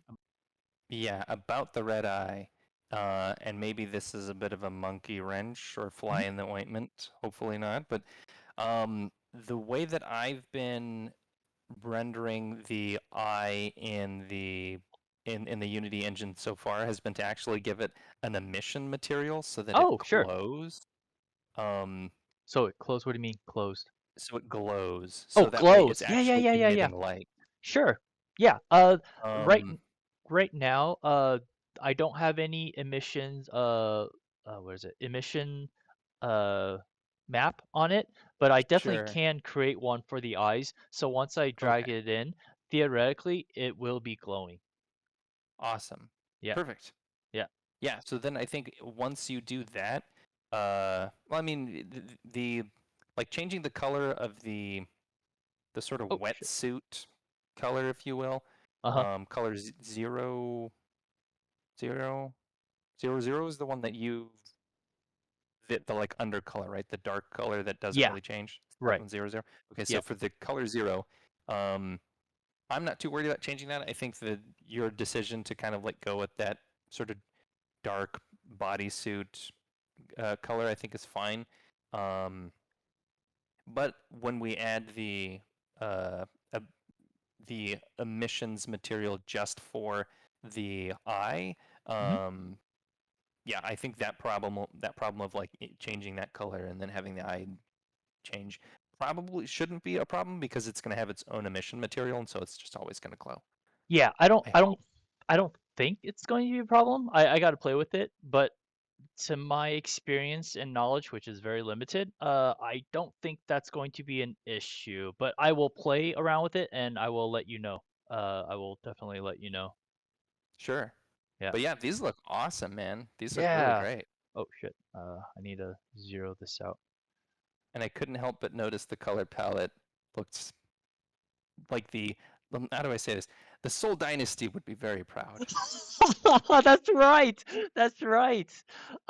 B: yeah, about the red eye, and maybe this is a bit of a monkey wrench or fly
A: Hmm.
B: in the ointment. Hopefully not, but um, the way that I've been rendering the eye in the Unity engine so far has been to actually give it an emission material so that it
A: Oh, sure.
B: glows. Um,
A: So it closed. What do you mean closed?
B: so it glows.
A: Oh,
B: So that way it's
A: glows. Yeah, yeah,
B: actually
A: yeah, yeah, yeah.
B: emitting light.
A: Sure. Yeah. Right.
B: Um,
A: Right now, I don't have any emissions. What is it? Emission, uh, map on it, but I definitely
B: sure.
A: can create one for the eyes. So once I
B: Okay.
A: drag it in, theoretically, it will be glowing.
B: Awesome.
A: Yeah.
B: Perfect.
A: Yeah.
B: Yeah, so then I think once you do that, well, I mean, like changing the color of the sort of
A: Oh, shit.
B: wetsuit color, if you will,
A: Uh-huh.
B: color zero, zero, zero is the one that you the like undercolor, right? The dark color that doesn't
A: Yeah.
B: really change. That
A: Right.
B: one's zero, zero. Okay, so
A: Yeah.
B: for the color zero, um, I'm not too worried about changing that. I think that your decision to kind of like go with that sort of dark bodysuit color, I think is fine. Um, but when we add uh, uh, the emissions material just for the eye,
A: Hmm.
B: um, yeah, I think that problem of like changing that color and then having the eye change probably shouldn't be a problem because it's going to have its own emission material, and so it's just always going to glow.
A: Yeah. I don't.
B: I
A: I don't.
B: hope.
A: I don't think it's going to be a problem. I got to play with it, but to my experience and knowledge, which is very limited, I don't think that's going to be an issue. But I will play around with it and I will let you know. I will definitely let you know.
B: Sure.
A: Yeah.
B: But yeah, these look awesome, man. These look really
A: Yeah.
B: great.
A: Oh shit. I need to zero this out.
B: And I couldn't help but notice the color palette looks like how do I say this? The Soul Dynasty would be very proud.
A: That's right. That's right.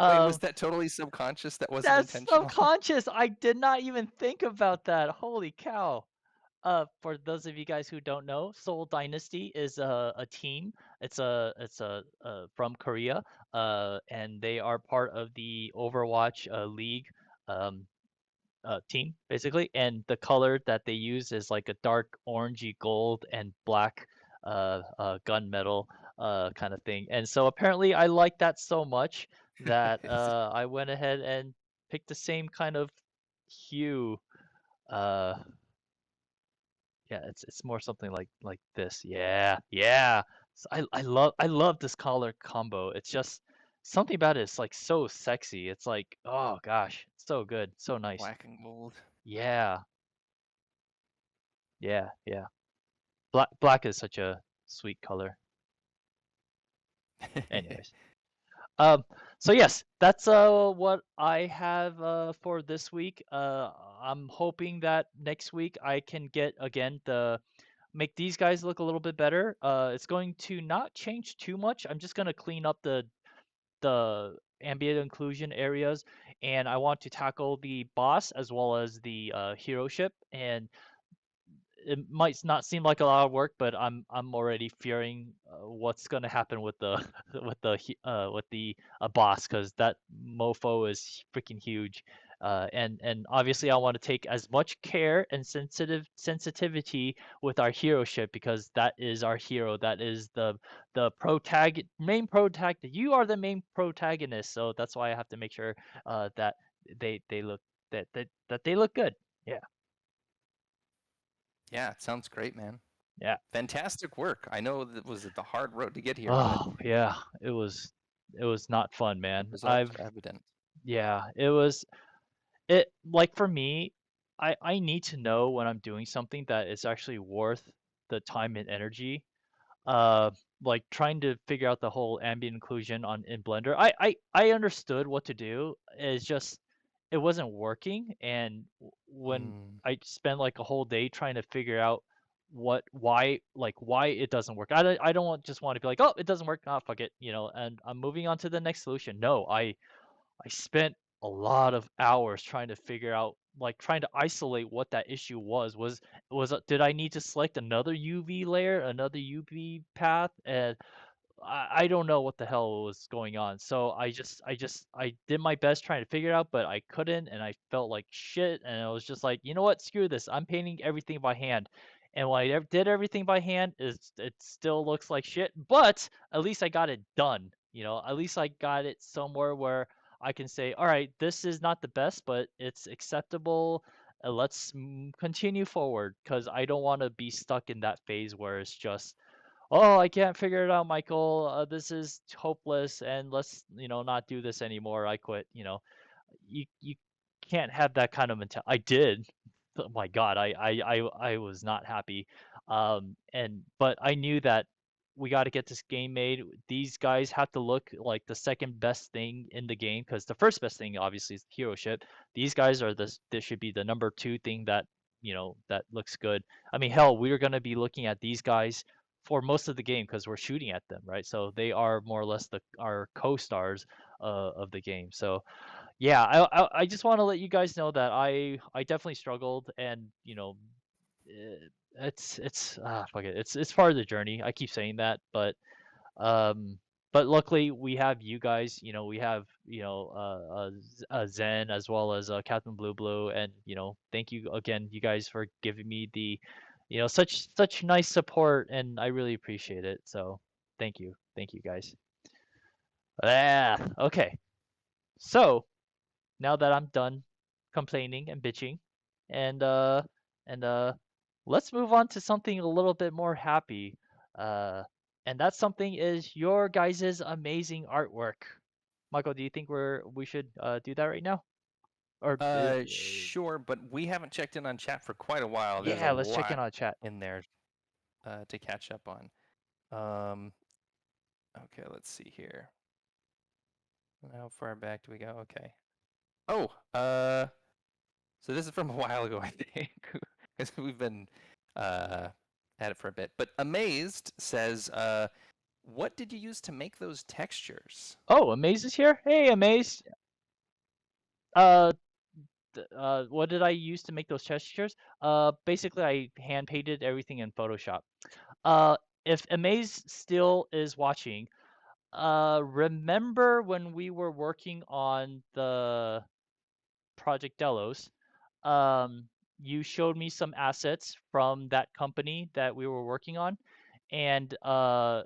B: Wait, was
A: Um,
B: that totally subconscious? That wasn't
A: that's
B: intentional?
A: subconscious. I did not even think about that. Holy cow. For those of you guys who don't know, Seoul Dynasty is a team. It's from Korea, and they are part of the Overwatch League um, team basically. And the color that they use is like a dark orangey gold and black gunmetal kind of thing. And so apparently I like that so much that I went ahead and picked the same kind of hue. Uh, yeah, it's more something like this. Yeah, yeah. So I love this color combo. It's just something about it is like so sexy. It's like, oh gosh, it's so good, so nice.
B: Black and gold.
A: Yeah, yeah, yeah. Black is such a sweet color. Anyways. Um, so yes, that's what I have for this week. I'm hoping that next week I can get again make these guys look a little bit better. It's going to not change too much. I'm just gonna clean up the ambient occlusion areas, and I want to tackle the boss as well as the hero ship. And it might not seem like a lot of work, but I'm already fearing what's gonna happen with the with the boss because that mofo is freaking huge, and obviously I want to take as much care and sensitivity with our hero ship because that is our hero. That is the main protagonist. You are the main protagonist, so that's why I have to make sure that they look that they look good. Yeah,
B: Yeah, it sounds great, man.
A: yeah.
B: Fantastic work. I know that was the hard road to get here, but
A: Oh, yeah, it was not fun,
B: the
A: man.
B: results are evident.
A: Yeah, it like for me, I need to know when I'm doing something that is actually worth the time and energy. Uh, like trying to figure out the whole ambient occlusion on in Blender. I understood what to do. It's just it wasn't working, and when
B: Mm,
A: I spent like a whole day trying to figure out why it doesn't work. I don't just want to be like, oh, it doesn't work. Ah, fuck it, and I'm moving on to the next solution. No, I spent a lot of hours trying to figure out, like trying to isolate what that issue was did I need to select another UV layer, another UV path? I don't know what the hell was going on. So I did my best trying to figure it out, but I couldn't, and I felt like shit. And I was just like, you know what? Screw this. I'm painting everything by hand. And when did everything by hand, it still looks like shit. But at least I got it done. At least I got it somewhere where I can say, all right, this is not the best, but it's acceptable. Let's continue forward because I don't want to be stuck in that phase where it's just, oh, I can't figure it out, Michael. This is hopeless, and let's, not do this anymore. I quit. You can't have that kind of mentality. I did. Oh my God, I was not happy. But I knew that we got to get this game made. These guys have to look like the second best thing in the game because the first best thing obviously is the hero ship. These guys are this should be the number two thing that that looks good. I mean, hell, we're gonna be looking at these guys for most of the game because we're shooting at them, right? So they are more or less our co-stars of the game. So yeah, I just want to let you guys know that I definitely struggled, and eh, it's fuck it, it's part of the journey. I keep saying that, um but luckily we have you guys. We have Zen as well as Captain Blue Blue, and thank you again, you guys, for giving me the such nice support, and I really appreciate it. So thank you guys. Yeah, okay. So now that I'm done complaining and bitching, and and let's move on to something a little bit more happy. Uh, and that something is your guys' amazing artwork. Michael, do you think we should do that right now? Or
B: Sure, but we haven't checked in on chat for quite a while. There's a
A: yeah, let's check in
B: lot
A: on chat.
B: in there to catch up on. Um, okay, let's see here. How far back do we go? Okay. Oh, so this is from a while ago, I think, because we've been uh, at it for a bit. But Amazed says, what did you use to make those textures?
A: Oh, Amaze is here. Hey, Amaze. Uh, what did I use to make those textures? Basically, I hand painted everything in Photoshop. Uh, if Amaze still is watching, remember when we were working on the Project Delos, you showed me some assets from that company that we were working on, and that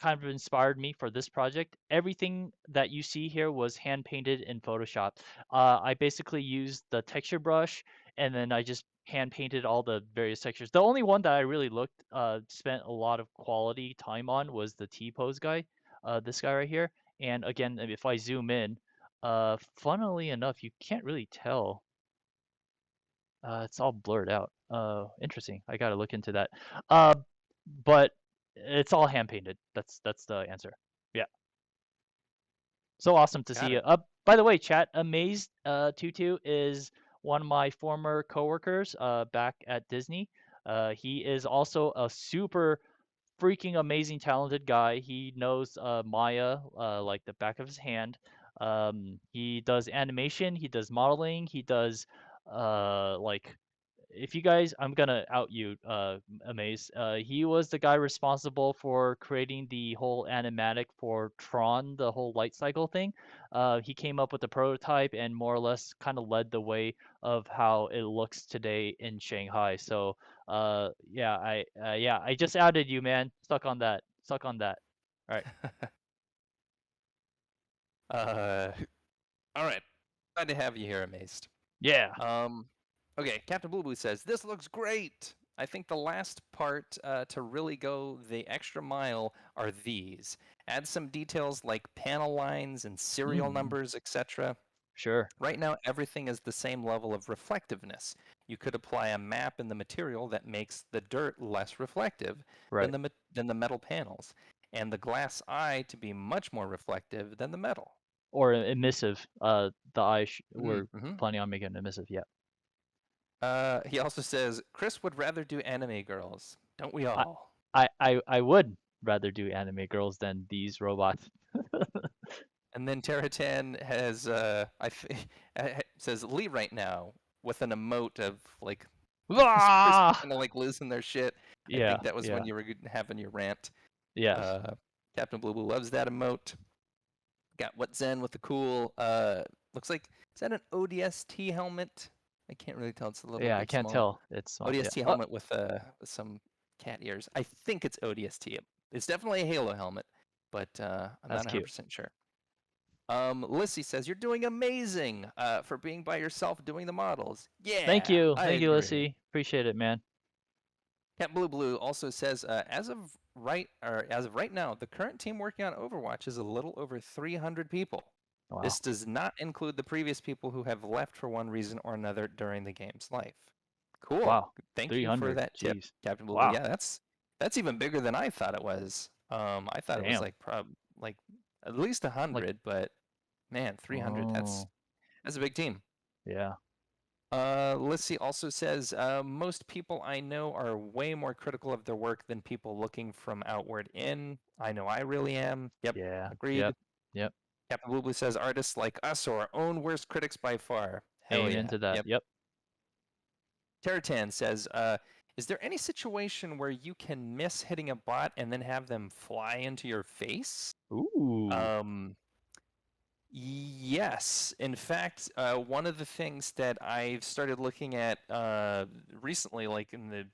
A: kind of inspired me for this project. Everything that you see here was hand painted in Photoshop. I basically used the texture brush, and then I just hand painted all the various textures. The only one that I really spent a lot of quality time on was the T-pose guy, this guy right here. And again, if I zoom in, funnily enough, you can't really tell. It's all blurred out. Interesting. I gotta look into that. Uh, but it's all hand painted. That's the answer. Yeah. So awesome to see
B: Got
A: you.
B: it.
A: By the way, chat, Amazed Tutu is one of my former coworkers back at Disney. He is also a super freaking amazing talented guy. He knows Maya like the back of his hand. He does animation, he does modeling, he does like, if you guys, I'm gonna out you, Amaze. He was the guy responsible for creating the whole animatic for Tron, the whole light cycle thing. He came up with the prototype and more or less kind of led the way of how it looks today in Shanghai. So, yeah, I just outed you, man. Stuck on that. Stuck on that. All right.
B: uh, all right. Glad to have you here, Amazed.
A: Yeah.
B: Um, okay, Captain Blue Blue says, this looks great. I think the last part to really go the extra mile are these. Add some details like panel lines and serial
A: Mm,
B: numbers, etc.
A: sure.
B: Right now, everything is the same level of reflectiveness. You could apply a map in the material that makes the dirt less reflective
A: Right.
B: than the metal panels, and the glass eye to be much more reflective than the metal.
A: Or emissive. We're
B: Mm-hmm.
A: planning on making it emissive. Yeah.
B: He also says, Chris would rather do anime girls. Don't we
A: I,
B: all?
A: I would rather do anime girls than these robots.
B: And then Terratan has, says, Lee right now with an emote of like this person
A: Ah!
B: kind of like losing their shit. I
A: Yeah,
B: think that was when
A: yeah,
B: you were having your rant.
A: Yes.
B: Captain Blue Blue loves that emote. Got What Zen with the cool, looks like, is that an ODST helmet? I can't really tell. It's a little
A: Yeah, I
B: bit
A: can't
B: small.
A: tell. It's small. Yeah.
B: ODST
A: Oh,
B: helmet with some cat ears. I think it's ODST. It's definitely a Halo helmet, but I'm not
A: that's cute.
B: 100% sure. Lissy says, you're doing amazing for being by yourself doing the models.
A: Thank
B: Yeah,
A: you.
B: I
A: Thank you,
B: agree.
A: Lissy. Appreciate it, man.
B: Cat Blue Blue also says, as of right now, the current team working on Overwatch is a little over 300 people.
A: Wow.
B: This does not include the previous people who have left for one reason or another during the game's life. Cool.
A: Wow.
B: Thank you for
A: 300.
B: that tip,
A: Jeez.
B: Captain Blue Blue.
A: Wow.
B: Yeah, that's even bigger than I thought it was. I thought it was
A: Damn.
B: like at least
A: Like,
B: 100, but man, 300.
A: oh,
B: That's a big team.
A: yeah.
B: Lissy also says, most people I know are way more critical of their work than people looking from outward in. I know I really am. Yep,
A: Yeah.
B: agreed.
A: Yep. Yep.
B: Captain Blue Blue says, artists like us are our own worst critics by far. Hell
A: Amen
B: yeah.
A: to that.
B: Yep.
A: Yep.
B: Terratan says, is there any situation where you can miss hitting a bot and then have them fly into your face?
A: Ooh.
B: Um, Yes. In fact, one of the things that I've started looking at recently, like in the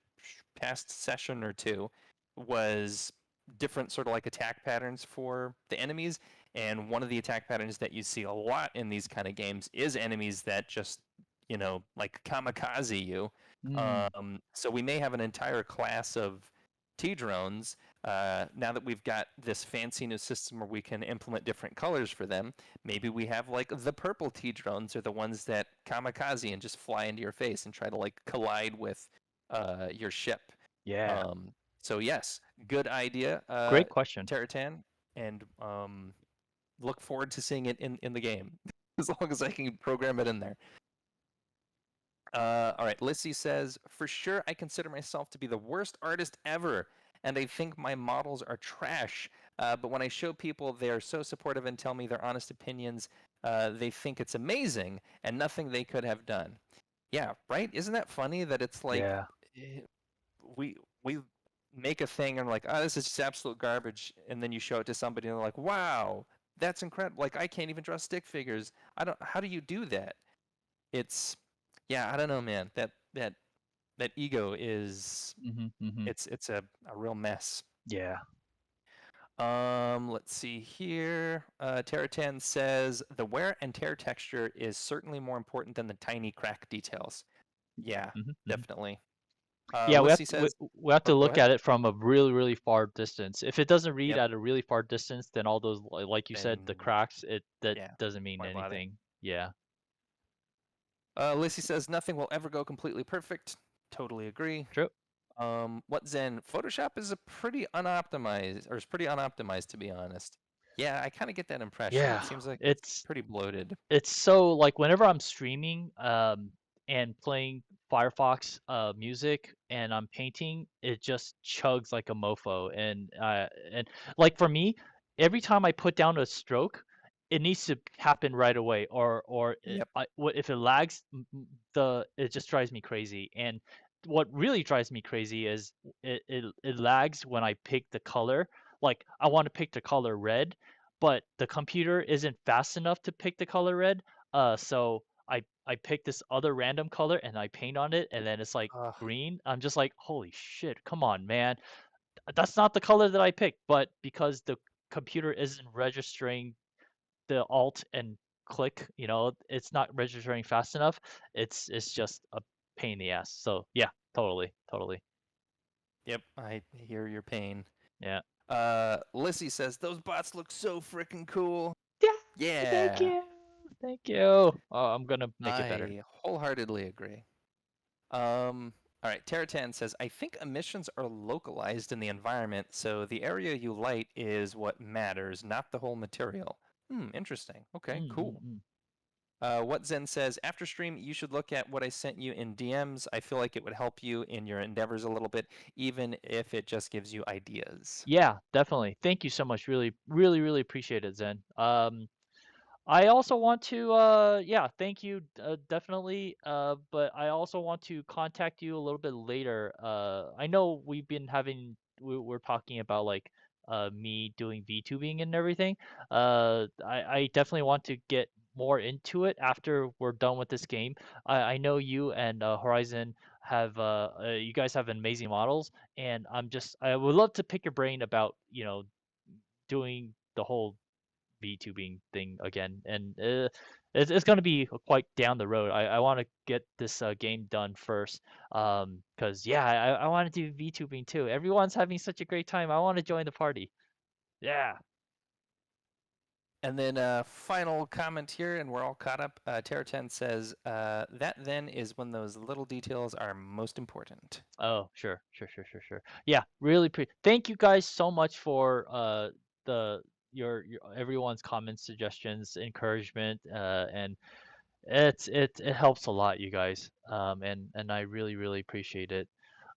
B: past session or two, was different sort of like attack patterns for the enemies. And one of the attack patterns that you see a lot in these kind of games is enemies that just, like kamikaze you.
A: Mm.
B: So we may have an entire class of T-drones now that we've got this fancy new system where we can implement different colors for them. Maybe we have like the purple T-drones are the ones that kamikaze and just fly into your face and try to like collide with your ship.
A: Yeah.
B: Um, so yes, good idea,
A: Great question.
B: Terratan, and look forward to seeing it in the game as long as I can program it in there. All right, Lissy says, for sure, I consider myself to be the worst artist ever, and I think my models are trash. But when I show people, they are so supportive and tell me their honest opinions. They think it's amazing and nothing they could have done. Yeah, right? Isn't that funny that it's like
A: Yeah.
B: eh, we make a thing and we're like, oh, this is just absolute garbage, and then you show it to somebody and they're like, wow, that's incredible. Like I can't even draw stick figures. I don't. How do you do that? It's yeah, I don't know, man. That ego is
A: Mhm. Mhm.
B: it's a real mess.
A: Yeah.
B: Let's see here. Terratan says the wear and tear texture is certainly more important than the tiny crack details. Yeah,
A: Mhm. Mhm.
B: definitely.
A: Yeah, we have
B: Lissy
A: to, we,
B: says,
A: we have
B: oh,
A: to
B: go
A: look
B: ahead.
A: at it from a really, really far distance. If it doesn't read
B: Yep.
A: at a really far distance, then all those, like you said, the
B: Then
A: cracks, that
B: yeah,
A: doesn't mean
B: why bother?
A: anything. Yeah.
B: Lissy says nothing will ever go completely perfect. Totally agree.
A: True.
B: What Zen? Photoshop is a pretty unoptimized, or is pretty unoptimized to be honest. Yeah, I kind of get that impression.
A: Yeah.
B: It seems like it's
A: It's
B: pretty bloated.
A: it's so like whenever I'm streaming and playing Firefox music and I'm painting, it just chugs like a mofo. And like for me, every time I put down a stroke, it needs to happen right away, or
B: Yep.
A: if it lags, the it just drives me crazy. And what really drives me crazy is it lags when I pick the color. Like I want to pick the color red, but the computer isn't fast enough to pick the color red. So I pick this other random color and I paint on it, and then it's like
B: Uh,
A: green. I'm just like, holy shit, come on, man. That's not the color that I picked, but because the computer isn't registering the alt and click, it's not registering fast enough. It's just a pain in the ass. So yeah, totally, totally.
B: yep. I hear your pain.
A: Yeah.
B: Lissy says those bots look so freaking cool.
A: Yeah. Thank
B: Yeah,
A: you. Thank you. I'm gonna make it better.
B: I wholeheartedly agree. All right, Terratan says, I think emissions are localized in the environment, so the area you light is what matters, not the whole material. Interesting. Okay,
A: Mm, mm,
B: cool.
A: mm.
B: What Zen says, after stream, you should look at what I sent you in DMs. I feel like it would help you in your endeavors a little bit, even if it just gives you ideas.
A: Yeah, definitely. Thank you so much. Really, really, really appreciate it, Zen. I also want to, yeah, thank you, definitely. But I also want to contact you a little bit later. I know we're talking about like me doing VTubing and everything. I definitely want to get more into it after we're done with this game. I know you and Horizon have you guys have amazing models, and I would love to pick your brain about doing the whole VTubing thing again, and it's going to be quite down the road. I want to get this game done first, because yeah, I want to do VTubing too. Everyone's having such a great time. I want to join the party. Yeah.
B: And then final comment here, and we're all caught up. Terra10 says, that then is when those little details are most important.
A: Oh, sure, sure, sure, sure, sure. Yeah, really thank you guys so much for the your everyone's comments, suggestions, encouragement, and it helps a lot, you guys. And I really, really appreciate it.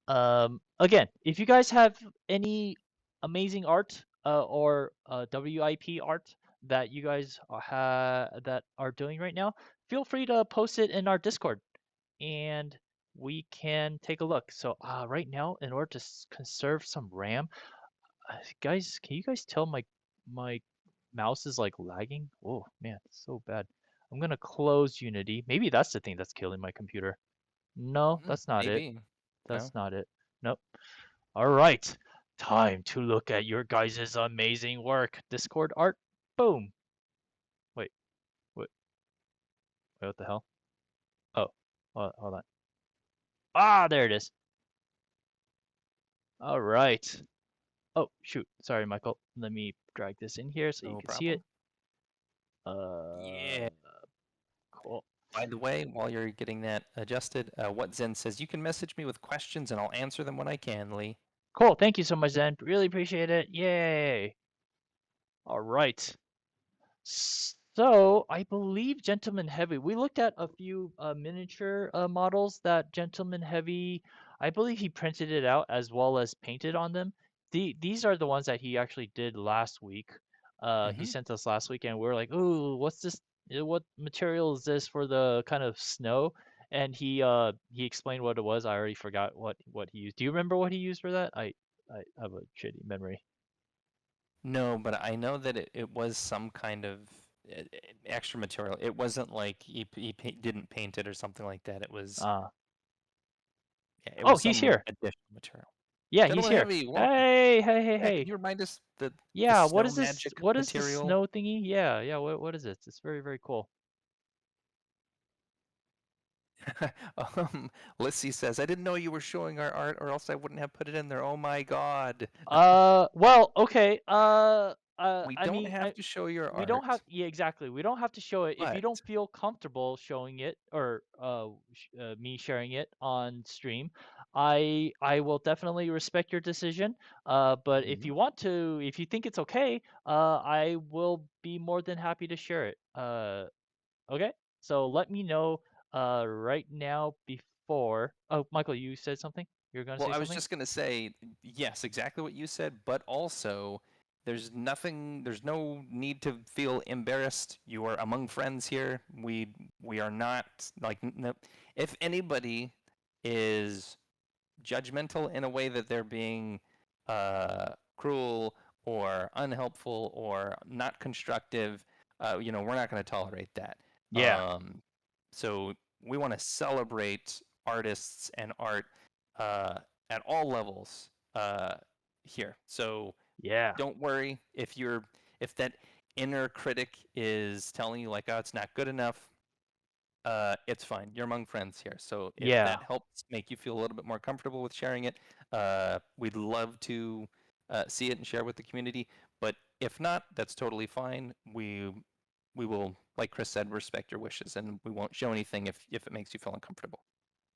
A: Again, if you guys have any amazing art or WIP art that you guys that are doing right now, feel free to post it in our Discord, and we can take a look. So right now, in order to conserve some RAM, guys, can you guys tell my mouse is like lagging? Oh man, it's so bad. I'm gonna close Unity. Maybe that's the thing that's killing my computer. No, that's not it.
B: Maybe.
A: That's
B: No?
A: not it. Nope. All right. Time to look at your guys' amazing work. Discord art. Boom. Wait, wait, what the hell? Oh, hold on. Ah, there it is. All right. Oh, shoot. Sorry, Michael. Let me drag this in here so you
B: No
A: can see it.
B: problem. Yeah.
A: Cool.
B: By the way, while you're getting that adjusted, What Zen says, you can message me with questions and I'll answer them when I can, Lee.
A: Cool. Thank you so much, Zen. Really appreciate it. Yay. All right. So I believe Gentleman Heavy. We looked at a few miniature models that Gentleman Heavy. I believe he printed it out as well as painted on them. These are the ones that he actually did last week. He
B: Mm-hmm.
A: sent us last week, and we are like, "Ooh, what's this? What material is this for the kind of snow?" And he explained what it was. I already forgot what he used. Do you remember what he used for that? I have a shitty memory.
B: No, but I know that it was some kind of extra material. It wasn't like didn't paint it or something like that. It was,
A: Uh,
B: yeah, it
A: oh,
B: was
A: he's
B: some
A: here.
B: additional material.
A: Yeah, he's
B: Gentlemen
A: here.
B: Heavy, welcome.
A: Hey, hey, hey,
B: Yeah, can
A: hey.
B: you remind us the
A: Yeah, what
B: snow
A: is this?
B: magic
A: What is the
B: material?
A: snow thingy? Yeah, yeah. What is it? It's very, very cool.
B: Lissy says, I didn't know you were showing our art, or else I wouldn't have put it in there. Oh my God.
A: Well, okay.
B: We
A: I
B: don't
A: mean,
B: have to show your
A: we don't have,
B: art,
A: yeah, exactly. We don't have to show it if you
B: but
A: don't feel comfortable showing it or me sharing it on stream. I will definitely respect your decision. But if
B: Mhm.
A: you want to, if you think it's okay, I will be more than happy to share it. Okay. So let me know right now before. Oh, Michael, you said something? You're gonna
B: Well,
A: say
B: I was
A: something?
B: just going to say, yes, exactly what you said, but also there's no need to feel embarrassed. You are among friends here. We are not like, no, if anybody is judgmental in a way that they're being cruel or unhelpful or not constructive, we're not going to tolerate that.
A: Yeah.
B: Um, so we want to celebrate artists and art uh, at all levels here. So
A: Yeah.
B: don't worry if that inner critic is telling you like, oh, it's not good enough. It's fine. You're among friends here. So if
A: Yeah.
B: that helps make you feel a little bit more comfortable with sharing it, we'd love to see it and share with the community. But if not, that's totally fine. We will, like Chris said, respect your wishes, and we won't show anything if it makes you feel uncomfortable.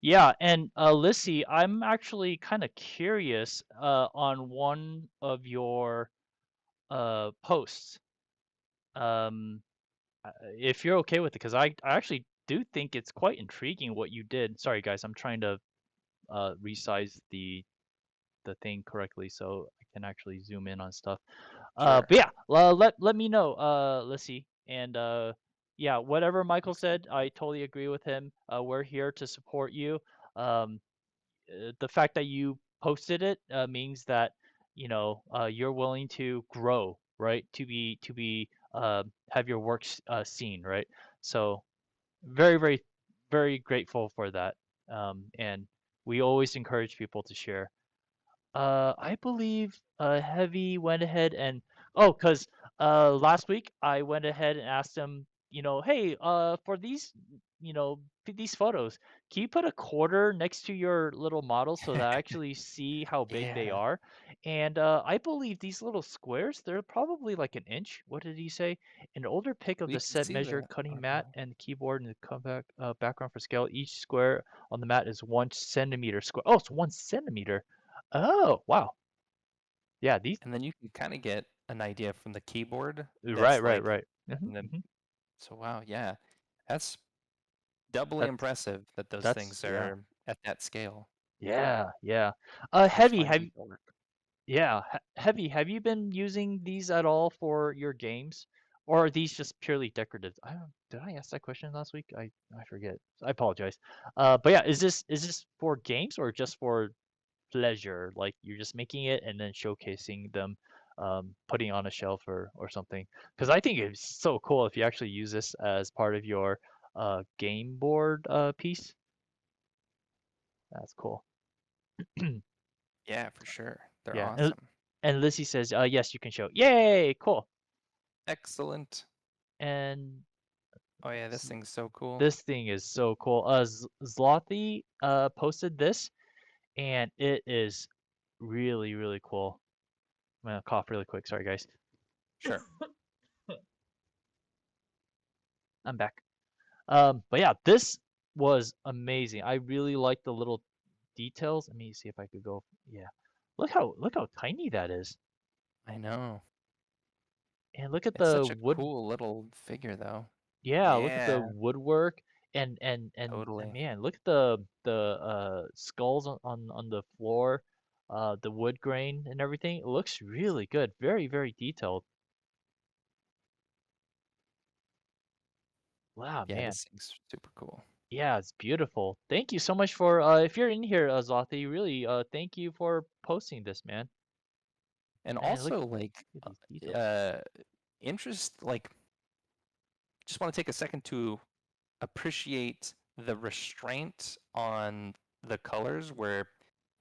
A: Yeah, and Lissy, I'm actually kind of curious on one of your posts. Um, if you're okay with it, because I actually do think it's quite intriguing what you did. Sorry, guys, I'm trying to resize the thing correctly so I can actually zoom in on stuff.
B: Sure.
A: But yeah, let me know, Lissy, and yeah, whatever Michael said, I totally agree with him. We're here to support you. Um, the fact that you posted it means that you're willing to grow, right? To be have your work seen, right? So very, very, very grateful for that. And we always encourage people to share. I believe Heavy went ahead and cause last week I went ahead and asked him, hey, for these, these photos, can you put a quarter next to your little model so that I actually see how big they
B: Yeah,
A: are? And I believe these little squares, they're probably like an inch. What did he say? An older pic of
B: we
A: the
B: can
A: set
B: see
A: measure
B: that.
A: cutting
B: On,
A: mat and the keyboard and the background for scale. Each square on the mat is 1 centimeter square. Oh, it's 1 centimeter. Oh, wow. Yeah, these
B: and then you can kind of get an idea from the keyboard.
A: right,
B: That's
A: right,
B: like,
A: right.
B: and then
A: Hmm.
B: so wow, yeah, that's doubly
A: That's
B: impressive that those
A: that's
B: things
A: yeah.
B: are at that scale.
A: Yeah, yeah.
B: Such
A: Heavy,
B: fine
A: have
B: detail work.
A: Heavy, have you been using these at all for your games? Or are these just purely decorative? I don't, did I ask that question last week? I forget. I apologize. But yeah, is this for games or just for pleasure? Like you're just making it and then showcasing them, putting on a shelf or something. Because I think it's so cool if you actually use this as part of your game board piece. That's cool.
B: Yeah, for sure. They're
A: Yeah. And,
B: awesome.
A: and Lizzie says, yes, you can show. Yay, cool.
B: Excellent.
A: And
B: Oh yeah, this
A: s-
B: thing's so cool.
A: this thing is so cool. Zlothy posted this, and it is really, really cool. I'm gonna cough really quick. Sorry, guys.
B: Sure.
A: I'm back. But yeah, this was amazing. I really like the little details. Let me see if I could go. Yeah, look how tiny that is,
B: I know.
A: and look at
B: It's
A: the
B: such a
A: wood.
B: cool little figure though.
A: Yeah, look at the
B: Yeah,
A: woodwork, and
B: totally.
A: man, look at the skulls on the floor, the wood grain and everything. It looks really good. Very, very detailed. Wow,
B: Yeah,
A: man.
B: this thing's super cool.
A: Yeah, it's beautiful. Thank you so much for if you're in here, Zothy, really thank you for posting this, man.
B: And
A: Man,
B: also like
A: look at these details.
B: uh interest like just want to take a second to appreciate the restraint on the colors where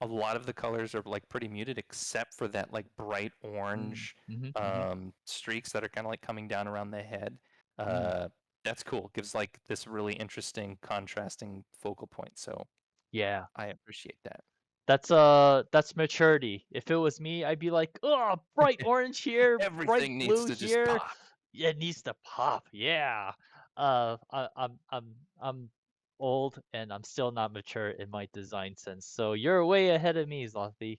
B: a lot of the colors are like pretty muted except for that like bright
A: Mm,
B: orange
A: mm-hmm.
B: streaks that are kind of like coming down around the head.
A: Mm.
B: Uh, that's cool. Gives like this really interesting contrasting focal point. So
A: Yeah.
B: I appreciate that.
A: That's maturity. If it was me, I'd be like, "Oh, bright orange here, bright
B: Everything needs
A: blue
B: to just
A: here.
B: pop.
A: Yeah, it needs to pop." Yeah. I'm old and I'm still not mature in my design sense. So you're way ahead of me, Zlathy.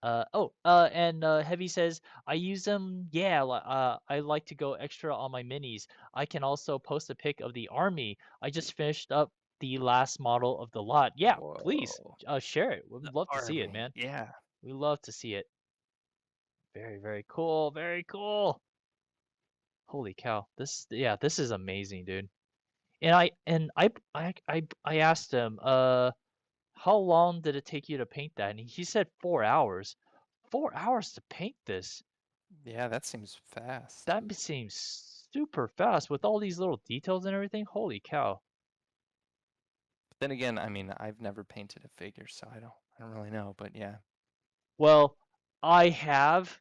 A: And Heavy says, I use them. Yeah, I like to go extra on my minis. I can also post a pic of the army. I just finished up the last model of the lot. Yeah, please,
B: Whoa.
A: share it. We'd
B: The
A: love to see it,
B: army.
A: man.
B: Yeah.
A: We love to see it. Very, very cool. Very cool. Holy cow. This is amazing, dude. And I asked him, how long did it take you to paint that? And he said 4 hours. 4 hours to paint this.
B: Yeah, that seems fast.
A: That seems super fast with all these little details and everything. Holy cow.
B: But then again, I mean, I've never painted a figure, so I don't really know, but yeah.
A: Well, I have,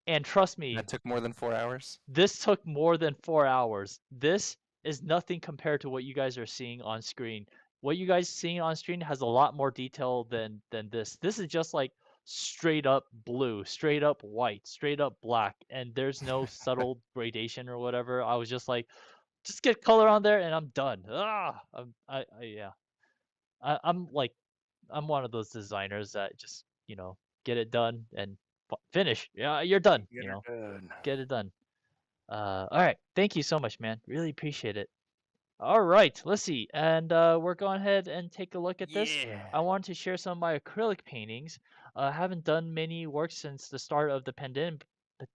A: and trust me,
B: That took more than 4 hours?
A: this took more than 4 hours. This is nothing compared to what you guys are seeing on screen. What you guys seeing on screen has a lot more detail than this. This is just like straight up blue, straight up white, straight up black, and there's no subtle gradation or whatever. I was just like, just get color on there and I'm done. Yeah. I'm like I'm one of those designers that just, get it done and finish. Yeah, you're done,
B: Get her done.
A: get it done. All right. Thank you so much, man. Really appreciate it. All right, let's see. And we're going ahead and take a look at this.
B: Yeah.
A: I wanted to share some of my acrylic paintings. I haven't done many work since the start of the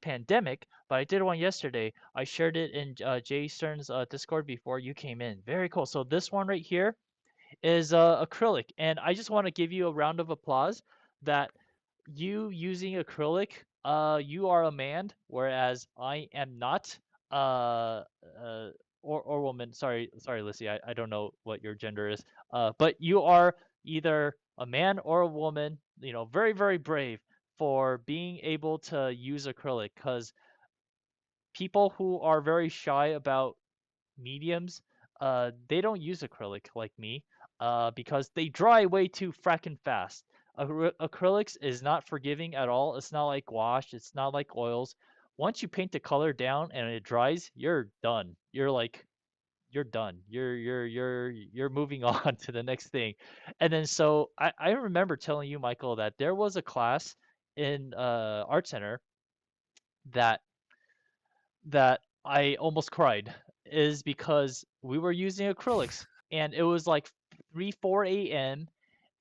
A: pandemic, but I did one yesterday. I shared it in Jay Stern's Discord before you came in. Very cool. So this one right here is acrylic, and I just want to give you a round of applause that you using acrylic, you are a man, whereas I am not. Uh, uh, or woman. Sorry, Lissy. I don't know what your gender is. But you are either a man or a woman. You know, very very brave for being able to use acrylic, because people who are very shy about mediums, they don't use acrylic like me, because they dry way too frackin' fast. Acrylics is not forgiving at all. It's not like wash. It's not like oils. Once you paint the color down and it dries, you're done. You're done. You're moving on to the next thing. And then so I remember telling you, Michael, that there was a class in Art Center that I almost cried, is because we were using acrylics and it was like 3, 4 a.m.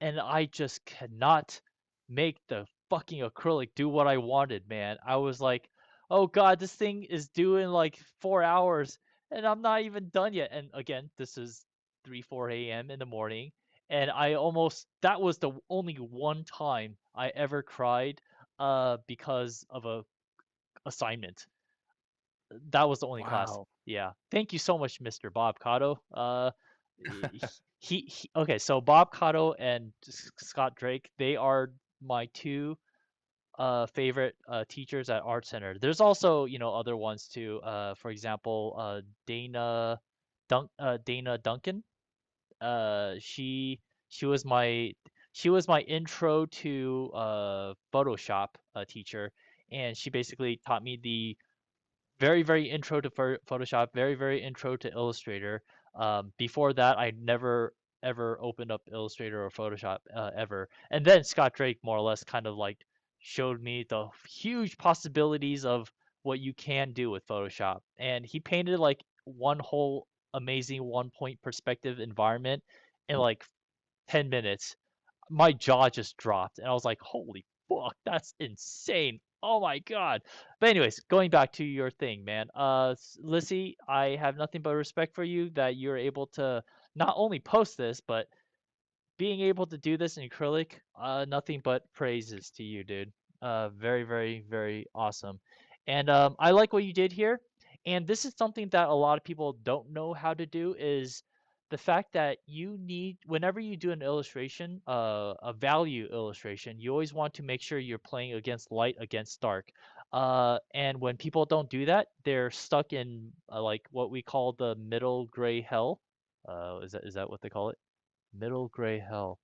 A: and I just cannot make the fucking acrylic do what I wanted, man. I was like, oh God, this thing is due in like 4 hours and I'm not even done yet. And again, this is 3, 4 a.m. in the morning. And that was the only one time I ever cried because of a assignment. That was the only class.
B: Wow.
A: Yeah. Thank you so much, Mr. Bob Cotto. Okay, so Bob Cotto and Scott Drake, they are my two favorite teachers at Art Center. There's also, other ones too. For example, Dana Duncan. Uh, she she was my she was my intro to Photoshop teacher, and she basically taught me the very very intro to Photoshop, very very intro to Illustrator. Before that, I never ever opened up Illustrator or Photoshop ever. And then Scott Drake more or less kind of like showed me the huge possibilities of what you can do with Photoshop. And he painted like one whole amazing 1 point perspective environment in like 10 minutes. My jaw just dropped and I was like, holy fuck, that's insane. Oh my god. But anyways, going back to your thing, man. Lissy, I have nothing but respect for you that you're able to not only post this, but being able to do this in acrylic, nothing but praises to you, dude. Very, very, very awesome. And I like what you did here. And this is something that a lot of people don't know how to do, is the fact that you need, whenever you do an illustration, a value illustration, you always want to make sure you're playing against light against dark. And when people don't do that, they're stuck in like what we call the middle gray hell. Is that what they call it? Middle gray hell.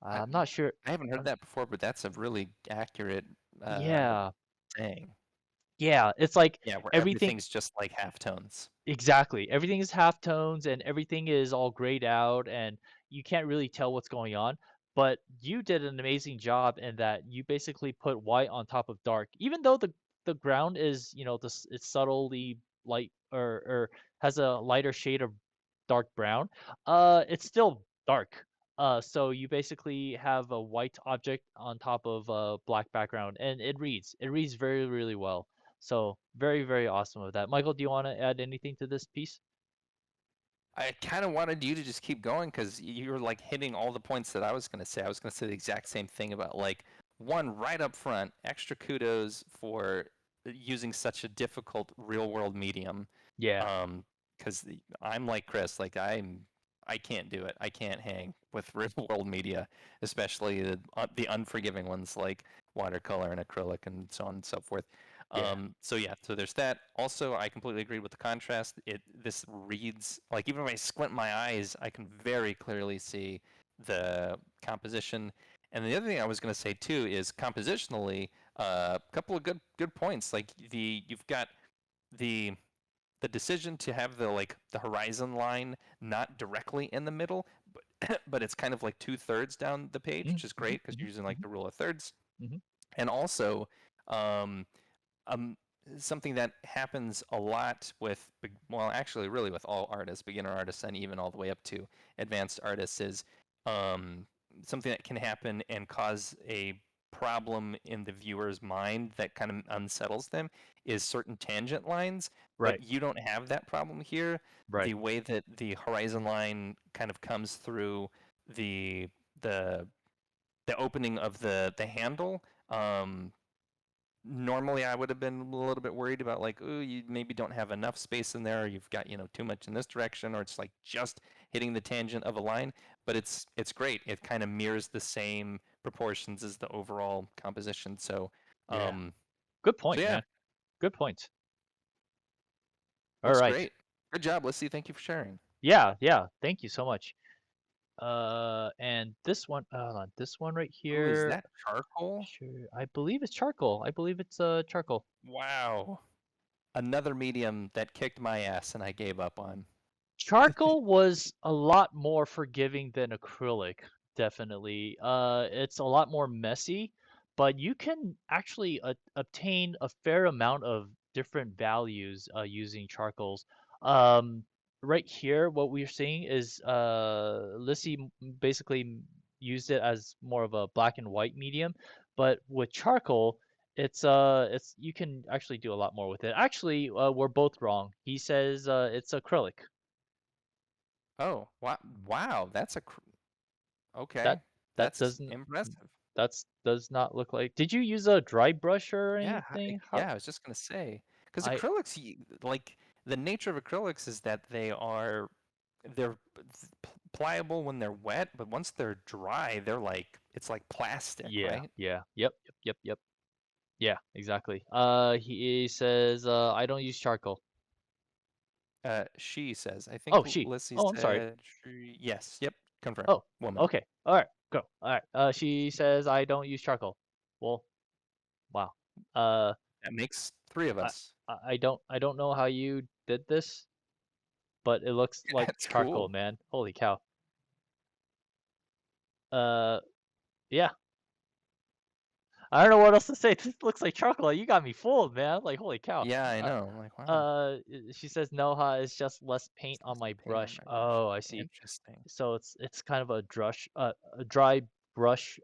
B: I,
A: I'm not sure.
B: I haven't heard
A: I'm,
B: that before, but that's a really accurate uh,
A: yeah,
B: saying.
A: yeah. It's like
B: Yeah, where
A: everything.
B: everything's just like halftones.
A: Exactly. Everything is halftones and everything is all grayed out and you can't really tell what's going on. But you did an amazing job in that you basically put white on top of dark. Even though the ground is, it's subtly light, or has a lighter shade of dark brown, it's still dark. So you basically have a white object on top of a black background and it reads very really well. So very, very awesome of that. Michael, do you want to add anything to this piece?
B: I kind of wanted you to just keep going because you were like hitting all the points that I was going to say. I was going to say the exact same thing about like one right up front, extra kudos for using such a difficult real world medium.
A: Yeah.
B: Because I'm like Chris, like I can't do it. I can't hang with real world media, especially the unforgiving ones like watercolor and acrylic and so on and so forth.
A: Yeah.
B: So yeah, so there's that. Also, I completely agree with the contrast. This reads like even if I squint my eyes, I can very clearly see the composition. And the other thing I was going to say too is compositionally, a couple of good points. Like you've got the the decision to have the horizon line not directly in the middle, but but it's kind of like 2/3 down the page, which is
A: Mm-hmm,
B: great because
A: hmm
B: you're using like
A: hmm
B: the rule of thirds.
A: hmm
B: And also, um, um, something that happens a lot with, well, actually, really with all artists, beginner artists, and even all the way up to advanced artists, is um, something that can happen and cause a problem in the viewer's mind that kind of unsettles them is certain tangent lines, but
A: Right.
B: you don't have that problem here.
A: Right.
B: The way that the horizon line kind of comes through the the the opening of the handle. Normally I would have been a little bit worried about like, oh, you maybe don't have enough space in there, or you've got, too much in this direction, or it's like just hitting the tangent of a line. But it's great. It kind of mirrors the same proportions as the overall composition. So,
A: Yeah.
B: um,
A: Good
B: so
A: point,
B: yeah,
A: man. Good point. All
B: looks
A: right.
B: great. Good job, Lissy. Thank you for sharing.
A: Yeah, yeah. Thank you so much. And this one, hold on, this one right
B: Oh, is
A: here.
B: that charcoal?
A: Sure, I believe it's charcoal. I believe it's charcoal.
B: Wow. Another medium that kicked my ass and I gave up on.
A: Charcoal was a lot more forgiving than acrylic, definitely. It's a lot more messy, but you can actually obtain a fair amount of different values using charcoals. Um, right here, what we're seeing is Lissy basically used it as more of a black and white medium, but with charcoal, it's you can actually do a lot more with it. Actually, we're both wrong. He says it's acrylic.
B: Oh, wow. Wow, okay.
A: That that
B: That's
A: doesn't
B: impressive.
A: does not look like. Did you use a dry brush or
B: Yeah,
A: anything? How
B: yeah, I was just gonna say, because
A: I
B: acrylics, like the nature of acrylics is that they're pliable when they're wet, but once they're dry, it's like plastic,
A: yeah,
B: right?
A: yeah. Yep. Yeah, exactly. He says I don't use charcoal.
B: She says. I think
A: Oh, she.
B: Lissy
A: Oh, I'm sorry.
B: said yes. Yep, confirm.
A: Oh,
B: Woman.
A: okay. All right. Go. All right. She says I don't use charcoal. Well, wow. Uh,
B: That makes three of
A: I
B: us.
A: I don't know how you did this, but it looks like
B: That's
A: charcoal,
B: cool.
A: man. Holy cow. Uh, yeah. I don't know what else to say. This looks like charcoal. You got me fooled, man. Like, holy cow.
B: Yeah, I
A: Uh,
B: know. I'm like, wow,
A: she says Noha is just less paint
B: it's
A: on
B: just
A: my
B: paint on
A: brush.
B: my brush.
A: Oh, I see.
B: Interesting.
A: So it's kind of a dry brush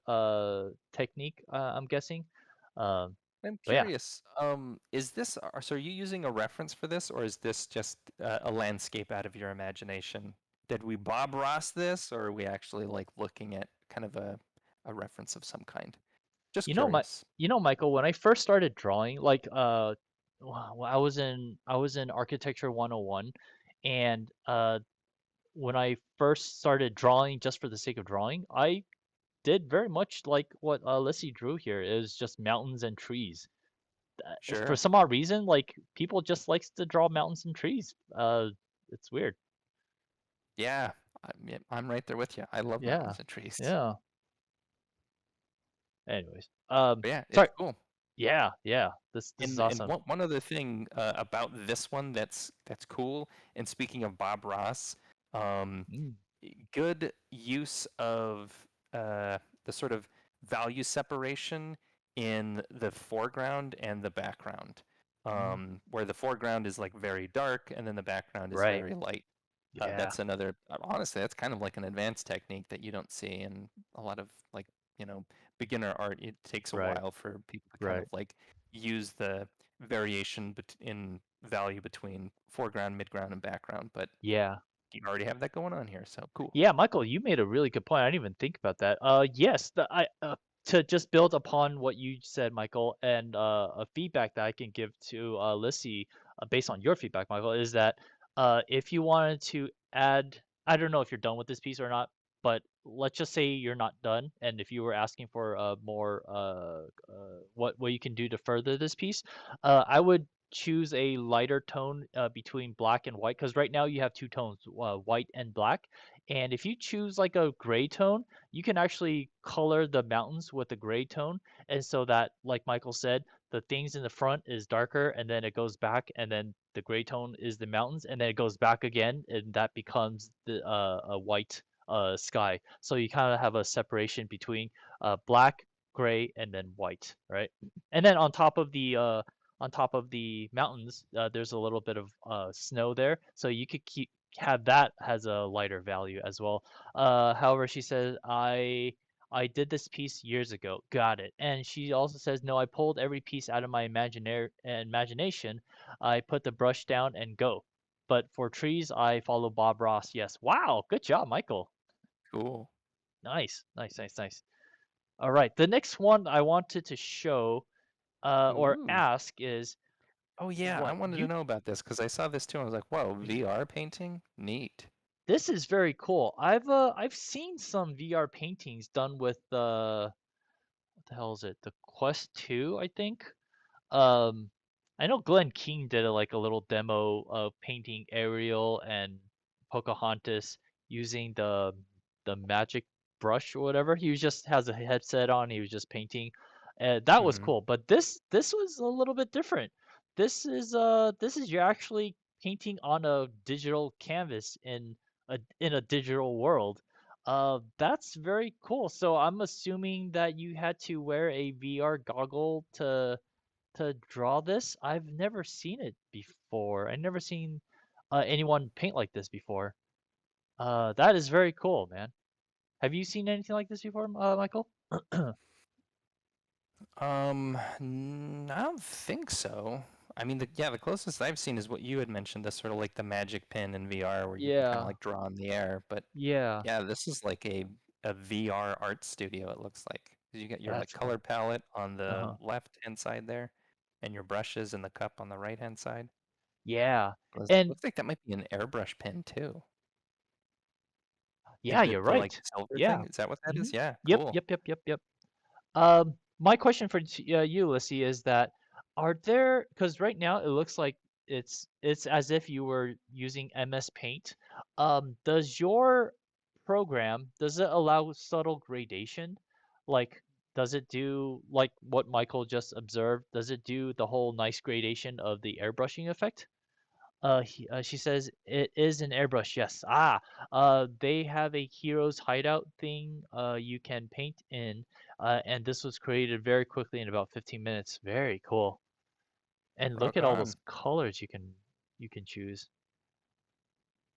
A: technique. I'm guessing. Um,
B: I'm
A: but yeah,
B: curious. So are you using a reference for this, or is this just a landscape out of your imagination? Did we Bob Ross this, or are we actually like looking at kind of a reference of some kind? Just
A: you know my
B: curious.
A: Michael, when I first started drawing, like I was in architecture 101, and when I first started drawing just for the sake of drawing, I did very much like what Lissy drew here. It was just mountains and trees. For
B: Sure.
A: some odd reason, like people just likes to draw mountains and trees. It's weird.
B: Yeah, I'm right there with you. I love
A: Yeah,
B: mountains and trees.
A: yeah. Anyways,
B: But yeah, it's
A: sorry.
B: cool.
A: Yeah. This is
B: And
A: awesome.
B: one other thing about this one that's cool. And speaking of Bob Ross, um,
A: Mm,
B: good use of the sort of value separation in the foreground and the background,
A: mm.
B: where the foreground is like very dark and then the background is
A: Right.
B: very light.
A: Yeah.
B: That's another, honestly, that's kind of like an advanced technique that you don't see in a lot of like, you know, beginner art. It takes a
A: Right.
B: while for people to kind
A: Right.
B: of like use the variation in value between foreground, midground, and background, but
A: Yeah.
B: you already have that going on here, so cool.
A: Yeah, Michael, you made a really good point. I didn't even think about that. Yes, to just build upon what you said, Michael, and a feedback that I can give to Lissy, based on your feedback, Michael, is that if you wanted to add, I don't know if you're done with this piece or not, but let's just say you're not done, and if you were asking for more, what you can do to further this piece, I would choose a lighter tone between black and white, because right now you have two tones, white and black. And if you choose like a gray tone, you can actually color the mountains with a gray tone. And so that, like Michael said, the things in the front is darker and then it goes back, and then the gray tone is the mountains, and then it goes back again, and that becomes the a white sky. So you kind of have a separation between black, gray, and then white, right? And then on top of the mountains, there's a little bit of snow there, so you could keep have that has a lighter value as well. However, she says I did this piece years ago. Got it. And she also says, no, I pulled every piece out of my imagination. I put the brush down and go. But for trees, I follow Bob Ross. Yes. Wow. Good job, Michael.
B: Cool.
A: Nice. All right. The next one I wanted to show or
B: Ooh.
A: ask is
B: Oh yeah, I
A: what
B: wanted to
A: you
B: know about this because I saw this too and I was like, whoa, VR painting? Neat.
A: this is very cool. I've seen some VR paintings done with what the hell is it? The Quest 2, I think. Um, I know Glenn King did like a little demo of painting Ariel and Pocahontas using the magic brush or whatever. He was just has a headset on. He was just painting. That was
B: Hmm.
A: cool. But this was a little bit different. This is you're actually painting on a digital canvas in a digital world. That's very cool. So I'm assuming that you had to wear a VR goggle to draw this. I've never seen it before. I've never seen anyone paint like this before. That is very cool, man. Have you seen anything like this before, Michael?
B: I don't think so. I mean, the closest I've seen is what you had mentioned, this sort of like the magic pen in VR where you can kind of
A: Yeah,
B: like draw in the air. But
A: yeah,
B: yeah, this is like a VR art studio, it looks like. 'Cause you get your like
A: that's
B: color
A: cool.
B: palette on the
A: Uh-huh.
B: left hand side there, and your brushes and the cup on the right hand side.
A: Yeah, and
B: Looks like that might be an airbrush pen too.
A: yeah,
B: Like
A: you're
B: the like
A: right.
B: silver
A: Yeah.
B: thing. Is that what that
A: Hmm.
B: is? Yeah,
A: Yep,
B: cool.
A: yep, yep, yep, yep. My question for you, Lissy, is that are there, because right now it looks like it's as if you were using MS Paint. Does your program, does it allow subtle gradation? Like, does it do like what Michael just observed? Does it do the whole nice gradation of the airbrushing effect? She says it is an airbrush. Yes. They have a hero's hideout thing you can paint in, and this was created very quickly in about 15 minutes. Very cool. And look
B: Rock
A: at all
B: on.
A: those colors you can choose.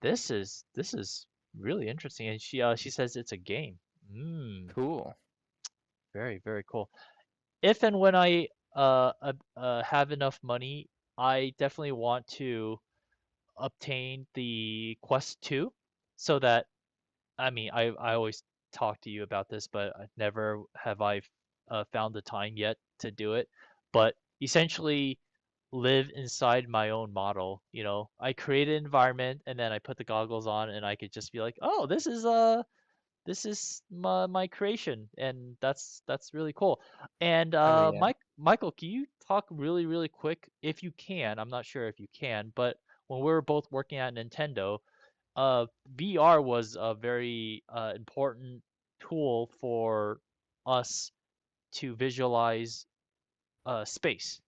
A: This is really interesting. And she says it's a game.
B: Cool.
A: Very very cool. If and when I have enough money, I definitely want to obtain the Quest 2 so that I mean I always talk to you about this, but I never have I found the time yet to do it. But essentially live inside my own model, you know. I create an environment and then I put the goggles on and I could just be like, "Oh, this is my creation," and that's really cool. And
B: Oh yeah.
A: Michael, can you talk really really quick if you can? I'm not sure if you can, but when we were both working at Nintendo, VR was a very important tool for us to visualize space.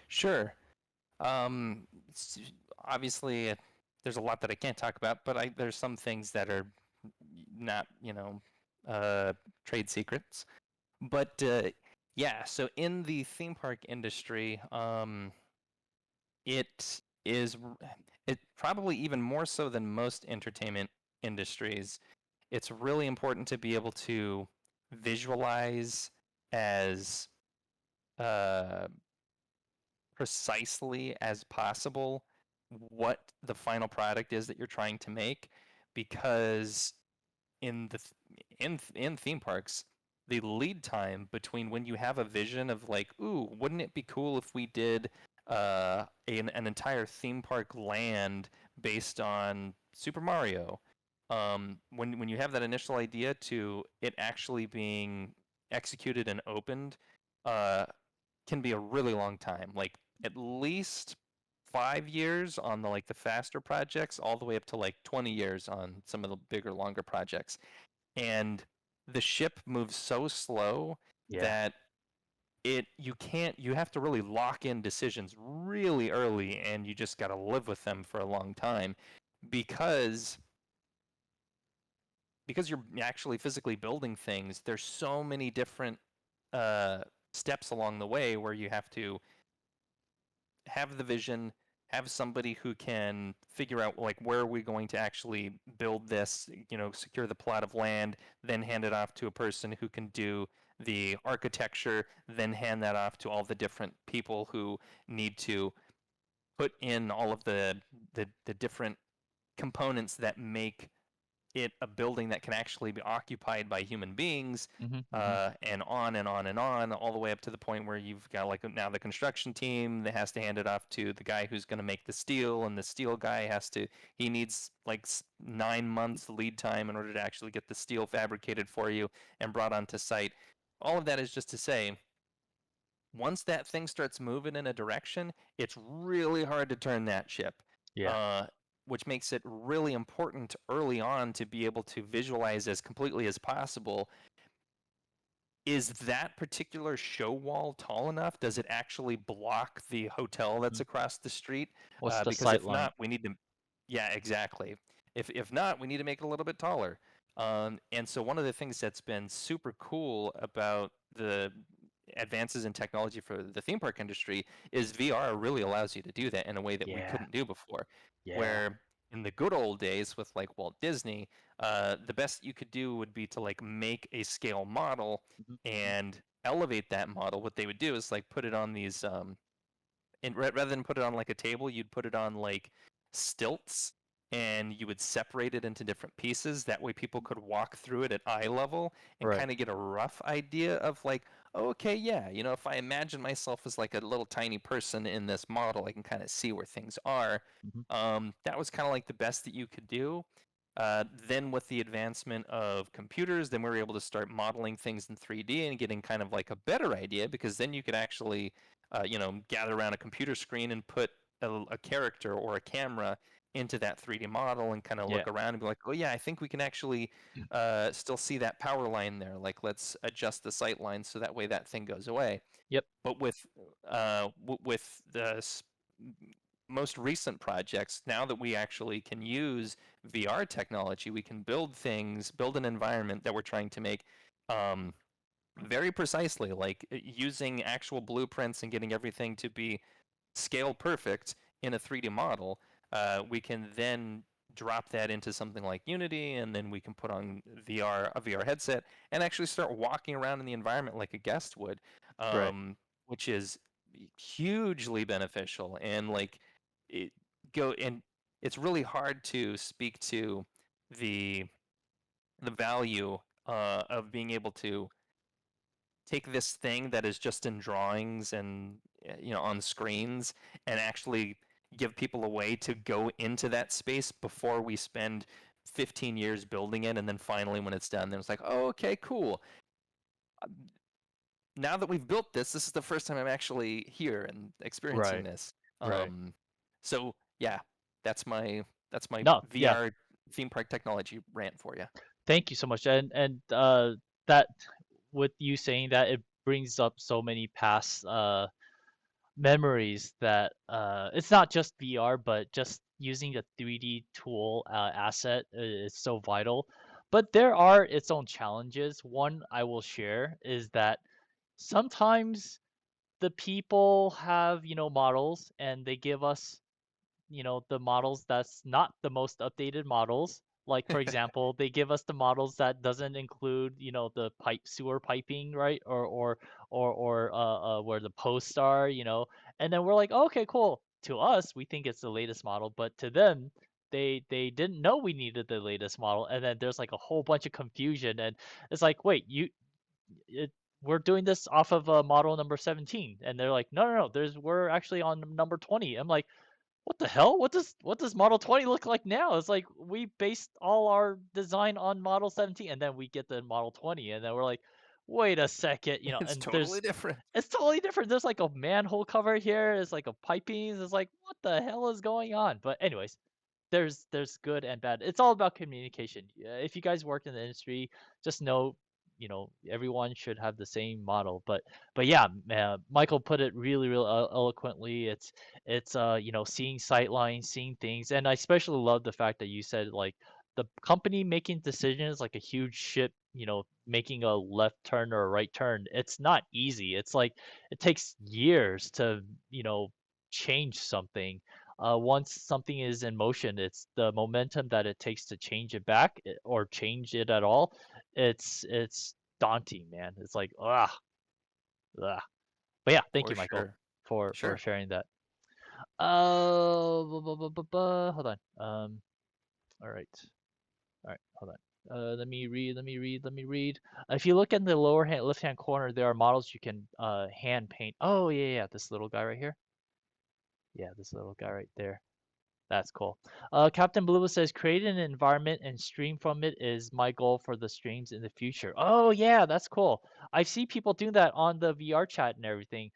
B: Sure. S- Obviously, there's a lot that I can't talk about, but there's some things that are not, uh, trade secrets. But yeah, so in the theme park industry, it is it probably even more so than most entertainment industries. It's really important to be able to visualize as uh, precisely as possible what the final product is that you're trying to make, because in the in theme parks, the lead time between when you have a vision of like, ooh, wouldn't it be cool if we did an entire theme park land based on Super Mario, when you have that initial idea to it actually being executed and opened, uh, can be a really long time. Like at least 5 years on the like the faster projects, all the way up to like 20 years on some of the bigger, longer projects. And the ship moves so slow
A: Yeah.
B: that you have to really lock in decisions really early, and you just got to live with them for a long time, because you're actually physically building things. There's so many different uh, steps along the way where you have to have the vision, have somebody who can figure out like where are we going to actually build this, secure the plot of land, then hand it off to a person who can do the architecture, then hand that off to all the different people who need to put in all of the different components that make it a building that can actually be occupied by human beings,
A: Mhm. Mhm.
B: and on and on and on, all the way up to the point where you've got like now the construction team that has to hand it off to the guy who's going to make the steel, and the steel guy he needs like 9 months lead time in order to actually get the steel fabricated for you and brought onto site. All of that is just to say, once that thing starts moving in a direction, it's really hard to turn that ship.
A: Yeah.
B: Uh, which makes it really important early on to be able to visualize as completely as possible. Is that particular show wall tall enough? Does it actually block the hotel that's
A: Mhm.
B: across the street?
A: What's the
B: Because
A: sight
B: if
A: line?
B: not, we need to, yeah, exactly. If not, we need to make it a little bit taller. And so one of the things that's been super cool about the advances in technology for the theme park industry is VR really allows you to do that in a way that we
A: Yeah.
B: couldn't do before.
A: Yeah.
B: Where in the good old days with like Walt Disney, the best you could do would be to like make a scale model
A: Mhm. Mhm.
B: and elevate that model. What they would do is like put it on these and rather than put it on like a table, you'd put it on like stilts, and you would separate it into different pieces. That way people could walk through it at eye level and
A: Right.
B: kind of get a rough idea of like, oh, okay, yeah, if I imagine myself as like a little tiny person in this model, I can kind of see where things are.
A: Mhm.
B: That was kind of like the best that you could do. Then with the advancement of computers, then we were able to start modeling things in 3D and getting kind of like a better idea, because then you could actually gather around a computer screen and put a character or a camera into that 3D model and kind of
A: Yeah.
B: look around and be like, oh yeah, I think we can actually still see that power line there. Like, let's adjust the sight line so that way that thing goes away.
A: Yep.
B: But with the most recent projects, now that we actually can use VR technology, we can build things, build an environment that we're trying to make um, very precisely, like using actual blueprints and getting everything to be scale perfect in a 3D model. We can then drop that into something like Unity, and then we can put on a VR headset, and actually start walking around in the environment like a guest would,
A: Right.
B: which is hugely beneficial. And like it go and it's really hard to speak to the the value of being able to take this thing that is just in drawings and on screens, and actually give people a way to go into that space before we spend 15 years building it, and then finally when it's done, then it's like, oh, okay, cool. Now that we've built this is the first time I'm actually here and experiencing
A: Right.
B: this.
A: Right.
B: So yeah, that's my
A: No. Yeah.
B: VR theme park technology rant for you.
A: Thank you so much. And that with you saying that, it brings up so many past memories that it's not just VR, but just using the 3D tool asset is so vital. But there are its own challenges. One I will share is that sometimes the people have, models, and they give us, the models that's not the most updated models. Like for example, they give us the models that doesn't include, the sewer piping, right? Or where the posts are, and then we're like, "Oh, okay, cool." To us, we think it's the latest model, but to them, they didn't know we needed the latest model, and then there's like a whole bunch of confusion, and it's like, wait, it, we're doing this off of model number 17, and they're like, no, no, no, we're actually on number 20. I'm like, what the hell? What does Model 20 look like now? It's like we based all our design on Model 17, and then we get the Model 20, and then we're like, wait a second,
B: It's
A: and
B: totally different.
A: it's totally different. There's like a manhole cover here. It's like a piping. It's like, what the hell is going on? But anyways, there's good and bad. It's all about communication. If you guys work in the industry, just know, everyone should have the same model. But yeah, Michael put it really, really eloquently. It's seeing sight lines, seeing things, and I especially love the fact that you said like the company making decisions like a huge ship, making a left turn or a right turn. It's not easy. It's like it takes years to, change something. Once something is in motion, it's the momentum that it takes to change it back, or change it at all. It's daunting, man. It's like, ugh. But yeah, thank
B: For
A: you, Michael,
B: sure.
A: for
B: Sure.
A: sharing that. Hold on. All right. All right, hold on. Let me read. Let me read. Let me read. If you look in the lower hand, left-hand corner, there are models you can hand paint. Oh yeah, yeah, this little guy right here. Yeah, this little guy right there. That's cool. Captain Blue says, create an environment and stream from it is my goal for the streams in the future. Oh yeah, that's cool. I see people doing that on the VR chat and everything.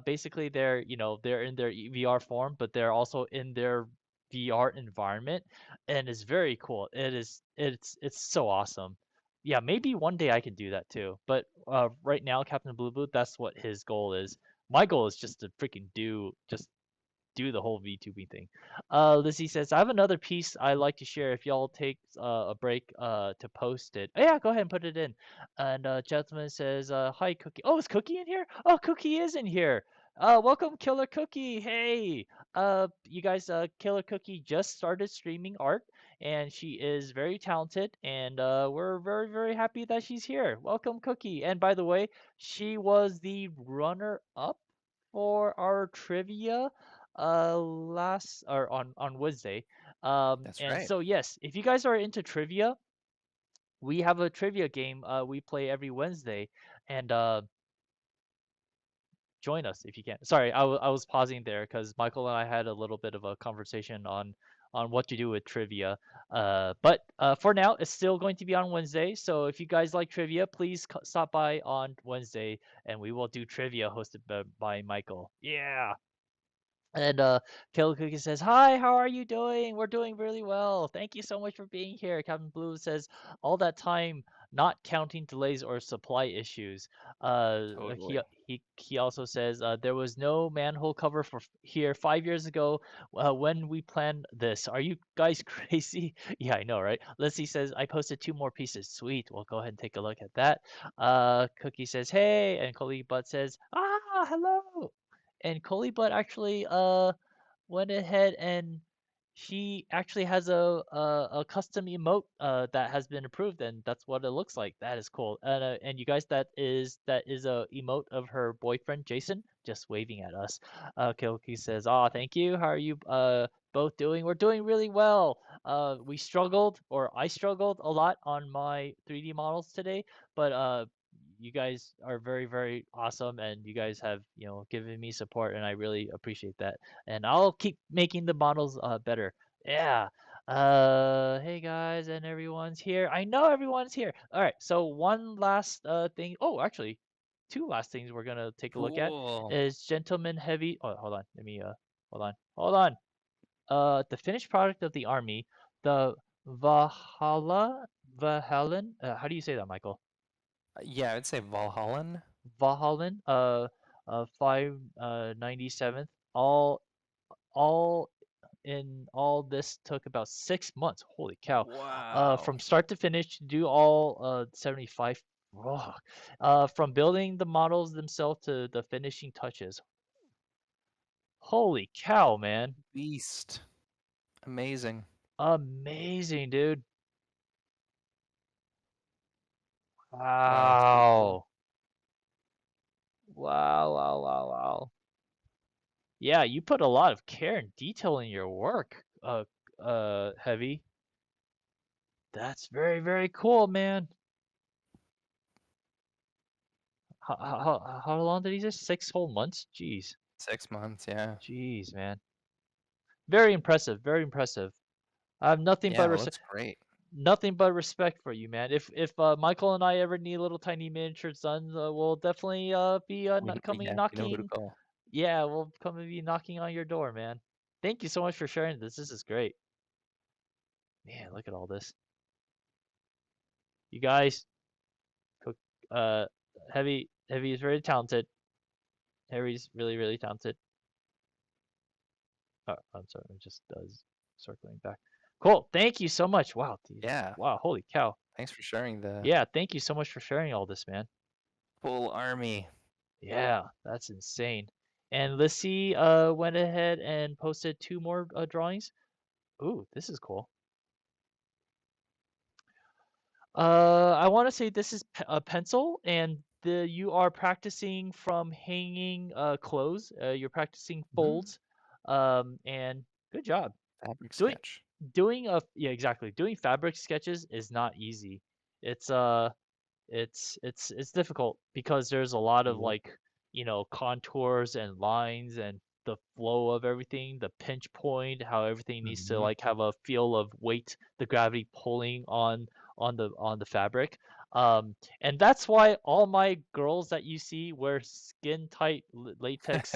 A: Basically, they're they're in their VR form, but they're also in their VR environment, and it's very cool. It's so awesome. Yeah, maybe one day I can do that too. But right now, Captain Blue, that's what his goal is. My goal is just to freaking do the whole VTubing thing. Lizzie says, I have another piece I like to share if y'all take a break to post it. Oh, yeah, go ahead and put it in. And Gentleman says, hi, Cookie. Oh, is Cookie in here? Oh, Cookie is in here. Welcome, Killer Cookie. Hey, you guys, Killer Cookie just started streaming art, and she is very talented, and we're very, very happy that she's here. Welcome, Cookie. And by the way, she was the runner-up for our trivia last or on Wednesday.
B: That's
A: And
B: right.
A: so yes, if you guys are into trivia, we have a trivia game we play every Wednesday, and join us if you can. Sorry, I was pausing there because Michael and I had a little bit of a conversation on what to do with trivia. But for now, it's still going to be on Wednesday. So if you guys like trivia, please stop by on Wednesday, and we will do trivia hosted by Michael. Yeah. And Killer Cookie says, "Hi, how are you doing? We're doing really well. Thank you so much for being here." Captain Blue says, "All that time, not counting delays or supply issues." He
B: Totally.
A: he also says, "There was no manhole cover for here 5 years ago when we planned this. Are you guys crazy?" Yeah, I know, right? Leslie says, "I posted two more pieces. Sweet. We'll go ahead and take a look at that." Cookie says, "Hey," and Coley Butt says, "Ah, hello." And Coley Butt actually went ahead and she actually has a custom emote that has been approved, and that's what it looks like. That is cool. And you guys, that is a emote of her boyfriend Jason just waving at us. Koki says, "Oh, thank you. How are you both doing? We're doing really well. We struggled, or I struggled a lot on my 3D models today, but you guys are very, very awesome, and you guys have, given me support, and I really appreciate that. And I'll keep making the models better. Yeah. Hey guys, and everyone's here. I know everyone's here. All right. So one last thing. Oh, actually, two last things we're gonna take a look at
B: Cool.
A: is Gentleman Heavy. Oh, hold on. Let me hold on. Hold on. The finished product of the army, the Valhallan. How do you say that, Michael?
B: Yeah, I'd say Valhallan.
A: Valhallan, 597th. All all this took about 6 months. Holy cow!
B: Wow.
A: From start to finish, to do all 75. Ugh. From building the models themselves to the finishing touches. Holy cow, man!
B: Beast. Amazing.
A: Amazing, dude.
B: Wow, that's pretty cool.
A: Wow. Wow, wow, wow, wow. Yeah, you put a lot of care and detail in your work, Heavy. That's very, very cool, man. How long did he say? 6 whole months? Jeez.
B: 6 months, yeah.
A: Jeez, man. Very impressive, very impressive. I have
B: Yeah, it looks great.
A: nothing but respect for you, man. If Michael and I ever need little tiny miniatures done, we'll definitely be coming
B: Yeah, you know who to
A: knocking.
B: call.
A: Yeah, we'll come and be knocking on your door, man. Thank you so much for sharing this. This is great. Man, look at all this. You guys, cook, uh, Heavy is very talented. Heavy's really, really talented. Oh, I'm sorry, I'm just circling back. Cool. Thank you so much. Wow, dude.
B: Yeah,
A: Wow, holy cow.
B: thanks for sharing the
A: Yeah, thank you so much for sharing all this, man.
B: full army.
A: Yeah, that's insane. And Lissy went ahead and posted two more drawings. Ooh, this is cool. I want to say this is a pencil, and you are practicing from hanging clothes. You're practicing
B: Mhm.
A: folds. And good job.
B: Fabric
A: Doing
B: sketch.
A: yeah, exactly. Doing fabric sketches is not easy. It's it's difficult because there's a lot of
B: Yep.
A: like, contours and lines and the flow of everything, the pinch point, how everything needs to
B: Hmm.
A: like have a feel of weight, the gravity pulling on the fabric. And that's why all my girls that you see wear skin tight latex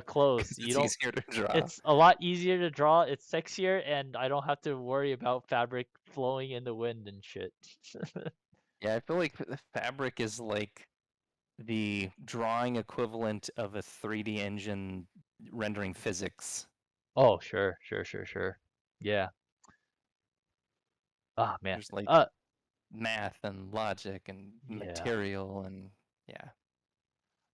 A: clothes.
B: Because
A: You
B: it's
A: don't
B: easier to draw.
A: It's a lot easier to draw, it's sexier, and I don't have to worry about fabric flowing in the wind and shit.
B: Yeah, I feel like the fabric is like the drawing equivalent of a 3D engine rendering physics.
A: Oh, sure, sure, sure, sure. Yeah. Ah, man.
B: There's like math and logic and
A: Yeah.
B: material and yeah.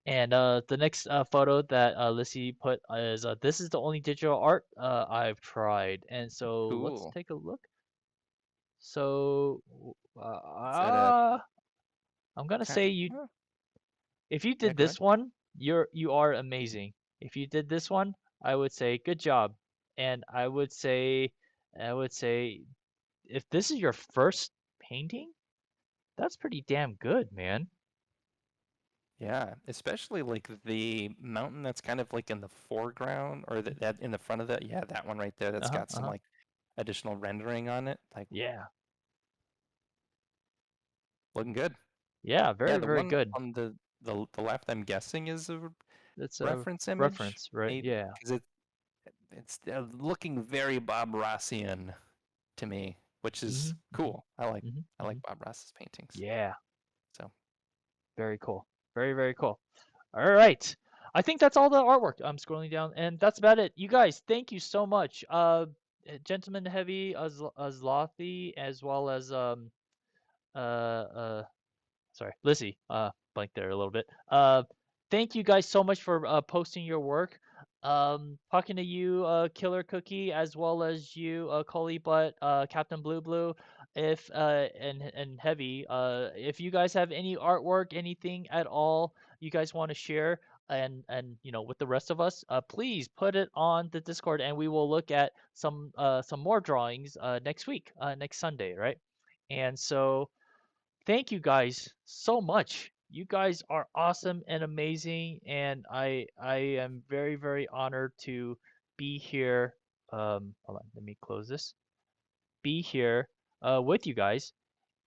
A: And the next photo that Lissy put is this is the only digital art I've tried. And so let's
B: Cool.
A: take a look. So
B: Is that a
A: I'm gonna
B: kind?
A: say you
B: Huh?
A: if you
B: Yeah,
A: did
B: go ahead.
A: this one, you are amazing. If you did this one, I would say good job. And I would say if this is your first painting, that's pretty damn good, man.
B: Yeah, especially like the mountain that's kind of like in the foreground or that in the front of that. Yeah, that one right there that's
A: Uh-huh,
B: got some
A: uh-huh.
B: like additional rendering on it. Like
A: Yeah.
B: looking good.
A: Yeah,
B: Yeah,
A: very,
B: the
A: very
B: one
A: good.
B: on the left I'm guessing is a
A: That's a
B: reference image.
A: reference, right?
B: Maybe
A: Yeah.
B: because it's looking very Bob Rossian to me, which is
A: Mhm. Mhm.
B: cool. I like
A: Mhm.
B: I like
A: Mhm.
B: Bob Ross's paintings.
A: Yeah,
B: So
A: very cool. Very, very cool. All right. I think that's all the artwork. I'm scrolling down, and that's about it. You guys, thank you so much. Gentleman Heavy, Azlathi, as well as uh sorry, Lizzie, blanked there a little bit. Thank you guys so much for posting your work. Talking to you, Killer Cookie, as well as you, Coley Butt, Captain Blue Blue, if and Heavy. If you guys have any artwork, anything at all you guys want to share, and with the rest of us, please put it on the Discord, and we will look at some more drawings next week, next Sunday, right? And so. Thank you guys so much. You guys are awesome and amazing, and I am very, very honored to be here. Hold on, let me close this. Be here with you guys.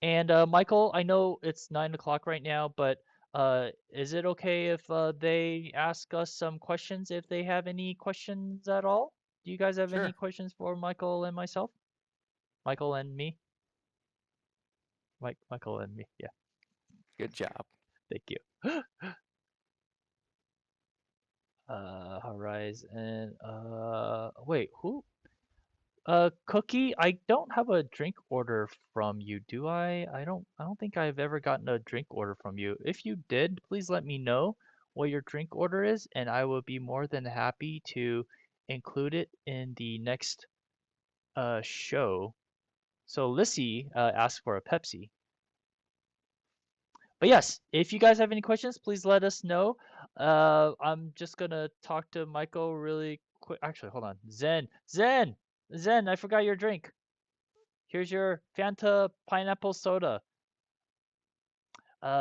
A: And Michael, I know it's 9 o'clock right now, but is it okay if they ask us some questions if they have any questions at all? Do you guys have any
B: sure,
A: questions for Michael and myself? Michael and me? Michael and me. Yeah,
B: good job.
A: thank you. Horizon. Wait, who? Cookie, I don't have a drink order from you, do I? I don't think I've ever gotten a drink order from you. If you did, please let me know what your drink order is, and I will be more than happy to include it in the next show. So Lissy asked for a Pepsi. But yes, if you guys have any questions, please let us know. I'm just gonna talk to Michael really quick. Actually, hold on. Zen, I forgot your drink. Here's your Fanta pineapple soda.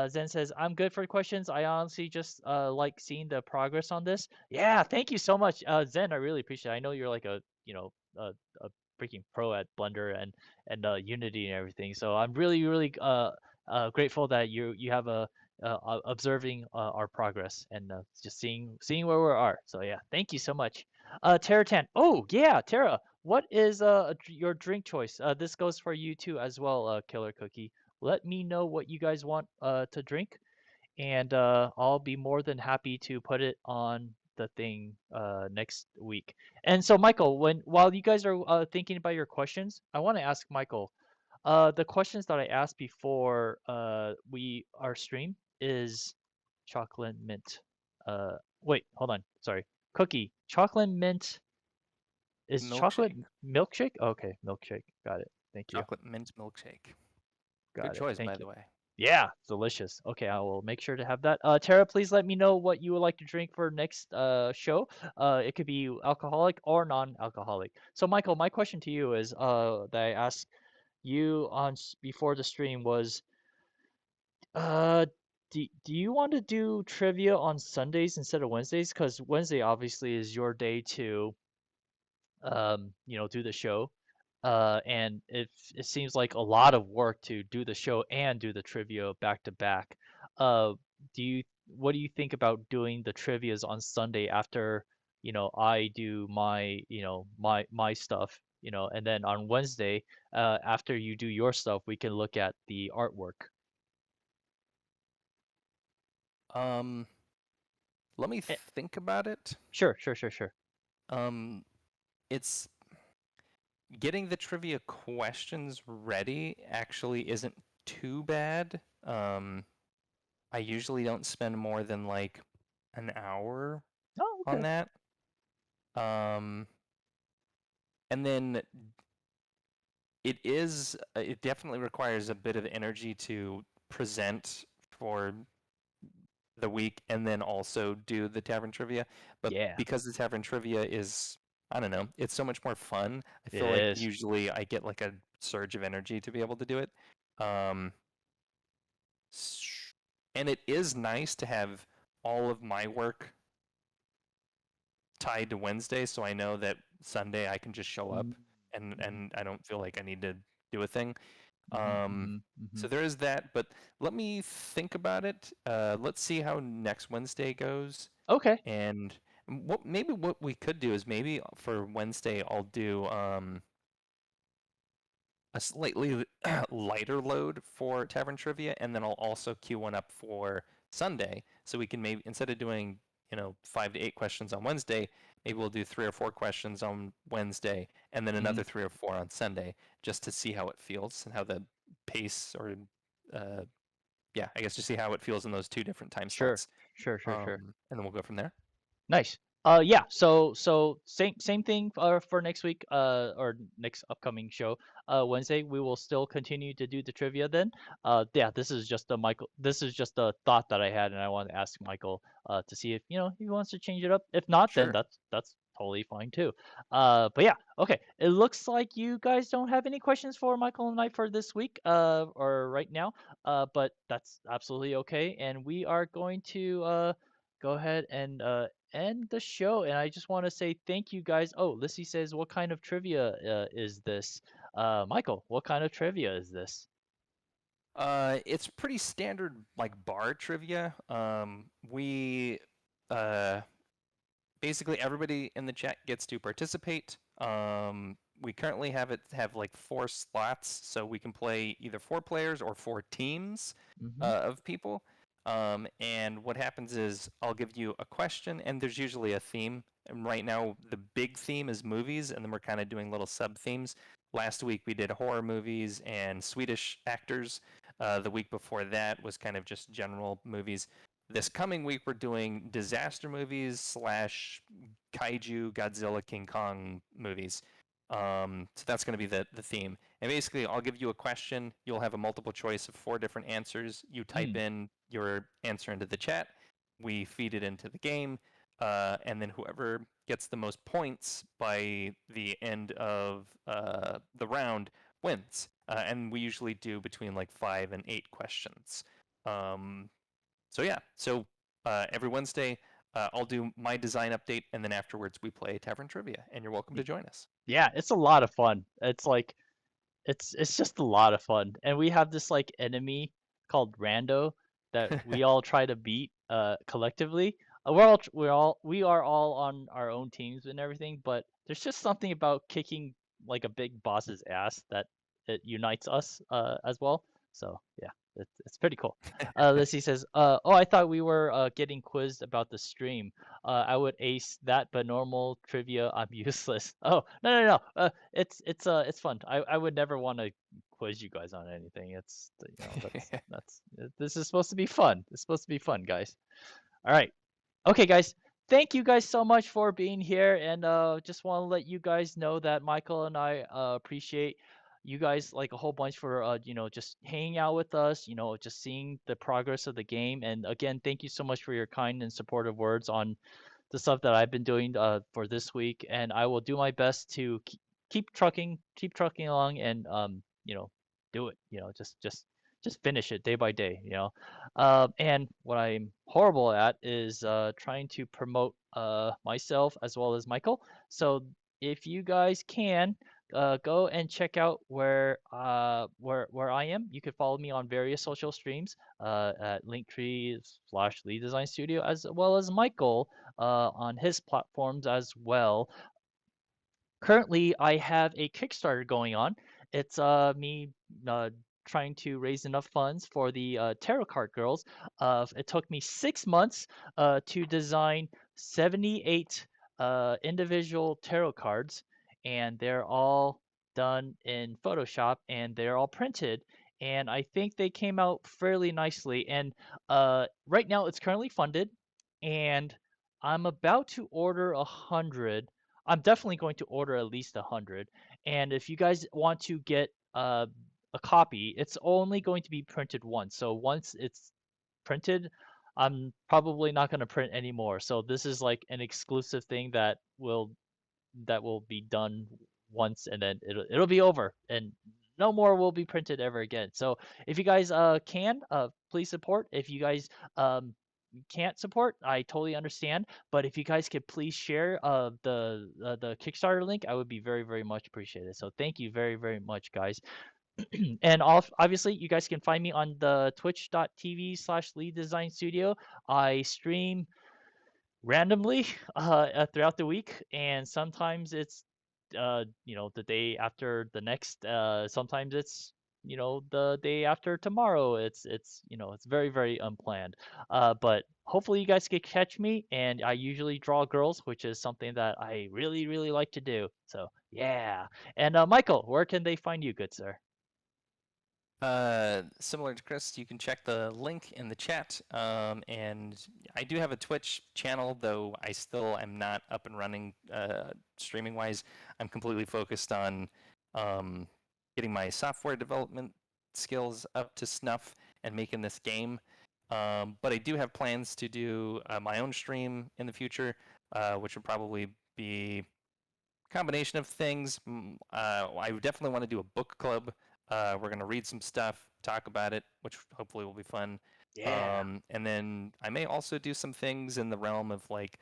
A: Zen says, I'm good for questions. I honestly just like seeing the progress on this. Yeah, thank you so much, Zen. I really appreciate it. I know you're like a freaking pro at Blender and Unity and everything. So I'm really, really grateful that you have observing our progress and just seeing where we are. So yeah, thank you so much. Tara Tan. Oh yeah, Tara. What is your drink choice? This goes for you too as well, Killer Cookie. Let me know what you guys want to drink, and I'll be more than happy to put it on the thing next week. And so, Michael, while you guys are thinking about your questions, I want to ask Michael. The questions that I asked before our stream is chocolate mint. Wait, hold on. Sorry, cookie. Chocolate mint is chocolate
B: Milkshake,
A: milkshake? Okay, milkshake. Got it. Thank you.
B: chocolate mint milkshake. Good
A: Got it.
B: choice, by
A: Thank
B: the
A: you.
B: way.
A: Yeah, delicious. Okay, I will make sure to have that. Tara, please let me know what you would like to drink for next show. It could be alcoholic or non-alcoholic. So, Michael, my question to you is that I asked you before the stream was uh do you want to do trivia on Sundays instead of Wednesdays? Because Wednesday obviously is your day to do the show. And it seems like a lot of work to do the show and do the trivia back to back. Uh, do you what do you think about doing the trivias on Sunday after, I do my stuff, and then on Wednesday, after you do your stuff, we can look at the artwork.
B: Um, Let me
A: Eh,
B: think about it.
A: sure, sure, sure, sure.
B: Um, it's getting the trivia questions ready actually isn't too bad. I usually don't spend more than like an hour
A: Oh,
B: on
A: okay.
B: that. Um, and then it definitely requires a bit of energy to present for the week and then also do the tavern trivia. But
A: Yeah,
B: because the tavern trivia is, I don't know, it's so much more fun. I
A: it
B: feel like
A: is.
B: usually I get like a surge of energy to be able to do it. Um, and it is nice to have all of my work tied to Wednesday, so I know that Sunday I can just show up
A: Mm-hmm.
B: and I don't feel like I need to do a thing.
A: Mm-hmm.
B: Um,
A: Mm-hmm. Mm-hmm.
B: so there is that, but let me think about it. Let's see how next Wednesday goes.
A: Okay.
B: And what we could do is maybe for Wednesday I'll do a slightly lighter load for Tavern Trivia, and then I'll also queue one up for Sunday, so we can maybe instead of doing 5 to 8 questions on Wednesday, maybe we'll do 3 or 4 questions on Wednesday, and then
A: Mm-hmm.
B: another 3 or 4 on Sunday, just to see how it feels and how the pace or uh, yeah, I guess to see how it feels in those two different time
A: Sure.
B: slots,
A: Sure, sure, sure.
B: and then we'll go from there.
A: Nice. Yeah. So same thing for next week. Or next upcoming show. Wednesday we will still continue to do the trivia then. Yeah. This is just a Michael. This is just a thought that I had, and I want to ask Michael to see if he wants to change it up. If not, then
B: Sure.
A: that's totally fine too. But yeah. Okay. It looks like you guys don't have any questions for Michael and I for this week. Or right now. But that's absolutely okay, and we are going to go ahead and end the show. And I just want to say thank you guys. Oh, Lissy says, what kind of trivia is this? Michael, what kind of trivia is this?
B: It's pretty standard like bar trivia. We uh basically everybody in the chat gets to participate. We currently have like 4 slots, so we can play either 4 players or 4 teams
A: Mm-hmm.
B: of people. And what happens is I'll give you a question, and there's usually a theme. And right now, the big theme is movies, and then we're kind of doing little sub themes. Last week we did horror movies and Swedish actors. The week before that was kind of just general movies. This coming week, we're doing disaster movies slash kaiju, Godzilla, King Kong movies. So that's going to be the theme. And basically, I'll give you a question. You'll have a multiple choice of 4 different answers. You type
A: Mm.
B: in your answer into the chat. We feed it into the game. And then whoever gets the most points by the end of the round wins. And we usually do between like 5 and 8 questions. Um, so yeah, so every Wednesday I'll do my design update, and then afterwards we play Tavern Trivia, and you're welcome
A: Y-
B: to join us.
A: Yeah, it's a lot of fun. It's like it's just a lot of fun. And we have this like enemy called Rando that we all try to beat collectively. We are all on our own teams and everything, but there's just something about kicking like a big boss's ass that it unites us as well. So yeah, it's pretty cool. Lissy says, oh, I thought we were getting quizzed about the stream. I would ace that, but normal trivia, I'm useless. Oh, no. It's fun. I would never want to quiz you guys on anything. This is supposed to be fun. It's supposed to be fun, guys. All right. Okay, guys. Thank you guys so much for being here, and just want to let you guys know that Michael and I appreciate you guys like a whole bunch for just hanging out with us, just seeing the progress of the game. And again, thank you so much for your kind and supportive words on the stuff that I've been doing for this week, and I will do my best to keep trucking along, and do it. Just finish it day by day. And what I'm horrible at is trying to promote myself as well as Michael. So if you guys can. Go and check out where I am. You could follow me on various social streams at Linktree/Lead Design Studio, as well as Michael on his platforms as well. Currently, I have a Kickstarter going on. It's me uh, trying to raise enough funds for the Tarot Card Girls. It took me 6 months to design 78 individual tarot cards, and they're all done in Photoshop and they're all printed. And I think they came out fairly nicely. And right now, it's currently funded, and I'm about to order 100. I'm definitely going to order at least 100. And if you guys want to get a copy, it's only going to be printed once. So once it's printed, I'm probably not going to print anymore. So this is like an exclusive thing that will be done once, and then it'll be over, and no more will be printed ever again. So if you guys can please support. If you guys can't support, I totally understand. But if you guys could please share the Kickstarter link, I would be very, very much appreciated. So thank you very, very much, guys. And obviously, you guys can find me on the twitch.tv/Lead Design Studio. I stream randomly throughout the week, and sometimes it's the day after the next. Sometimes it's the day after tomorrow. It's very, very unplanned. But hopefully you guys can catch me, and I usually draw girls, which is something that I really, really like to do. So yeah. And Michael, where can they find you, good sir?
B: Similar to Chris, you can check the link in the chat. And I do have a Twitch channel, though I still am not up and running streaming wise. I'm completely focused on getting my software development skills up to snuff and making this game. But I do have plans to do my own stream in the future, which would probably be a combination of things. I definitely want to do a book club. We're going to read some stuff, talk about it, which hopefully will be fun.
A: Yeah.
B: And then I may also do some things in the realm of like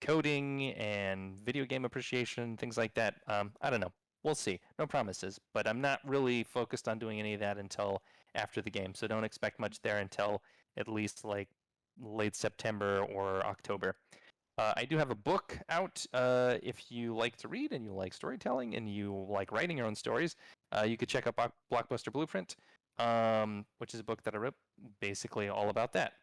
B: coding and video game appreciation, things like that. I don't know. We'll see. No promises. But I'm not really focused on doing any of that until after the game. So don't expect much there until at least like late September or October. I do have a book out. If you like to read and you like storytelling and you like writing your own stories, you could check out Blockbuster Blueprint, which is a book that I wrote basically all about that.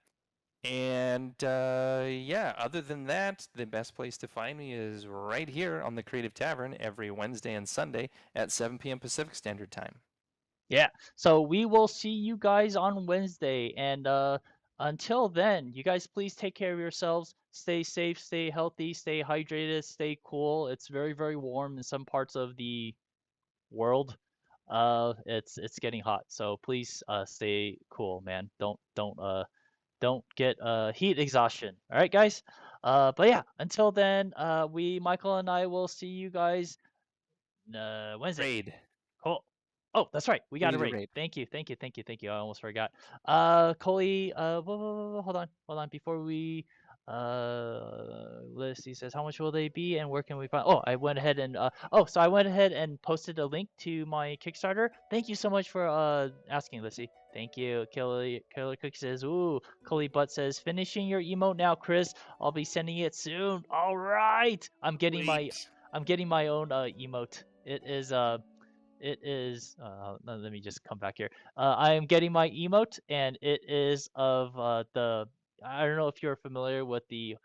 B: And yeah, other than that, the best place to find me is right here on the Creative Tavern every Wednesday and Sunday at 7 p.m. Pacific Standard Time.
A: Yeah. So we will see you guys on Wednesday. And until then, you guys please take care of yourselves. Stay safe, stay healthy, stay hydrated, stay cool. It's very, very warm in some parts of the world. It's getting hot. So please stay cool, man. Don't get heat exhaustion. All right, guys. But yeah, until then, Michael and I will see you guys Wednesday.
B: Raid.
A: Cool. Oh, that's right. We
B: We
A: got
B: need
A: a
B: to
A: rate.
B: raid.
A: Thank you, thank you, thank you, thank you. I almost forgot. Coley, hold on, hold on. Before we, Leslie says, how much will they be, and where can we find? Oh, I went ahead and so I went ahead and posted a link to my Kickstarter. Thank you so much for asking, Lissy. Thank you. Killer Cook says, ooh. Coley Butt says, finishing your emote now, Chris. I'll be sending it soon. All right.
B: Wait.
A: I'm getting my own emote. It is let me just come back here. I am getting my emote, and it is of the I don't know if you're familiar with the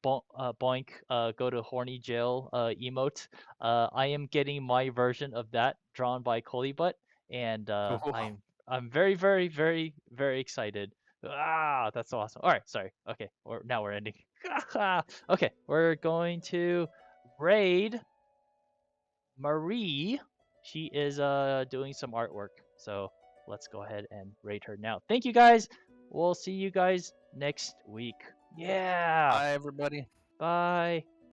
A: boink go to horny jail emote. I am getting my version of that drawn by Butt, and
B: Cool.
A: I'm very, very, very, very excited. Ah, that's awesome. All right, sorry. Okay, now we're ending. Okay, we're going to raid Marie She is doing some artwork. So let's go ahead and rate her now. Thank you guys. We'll see you guys next week. Yeah.
B: Bye, everybody.
A: Bye.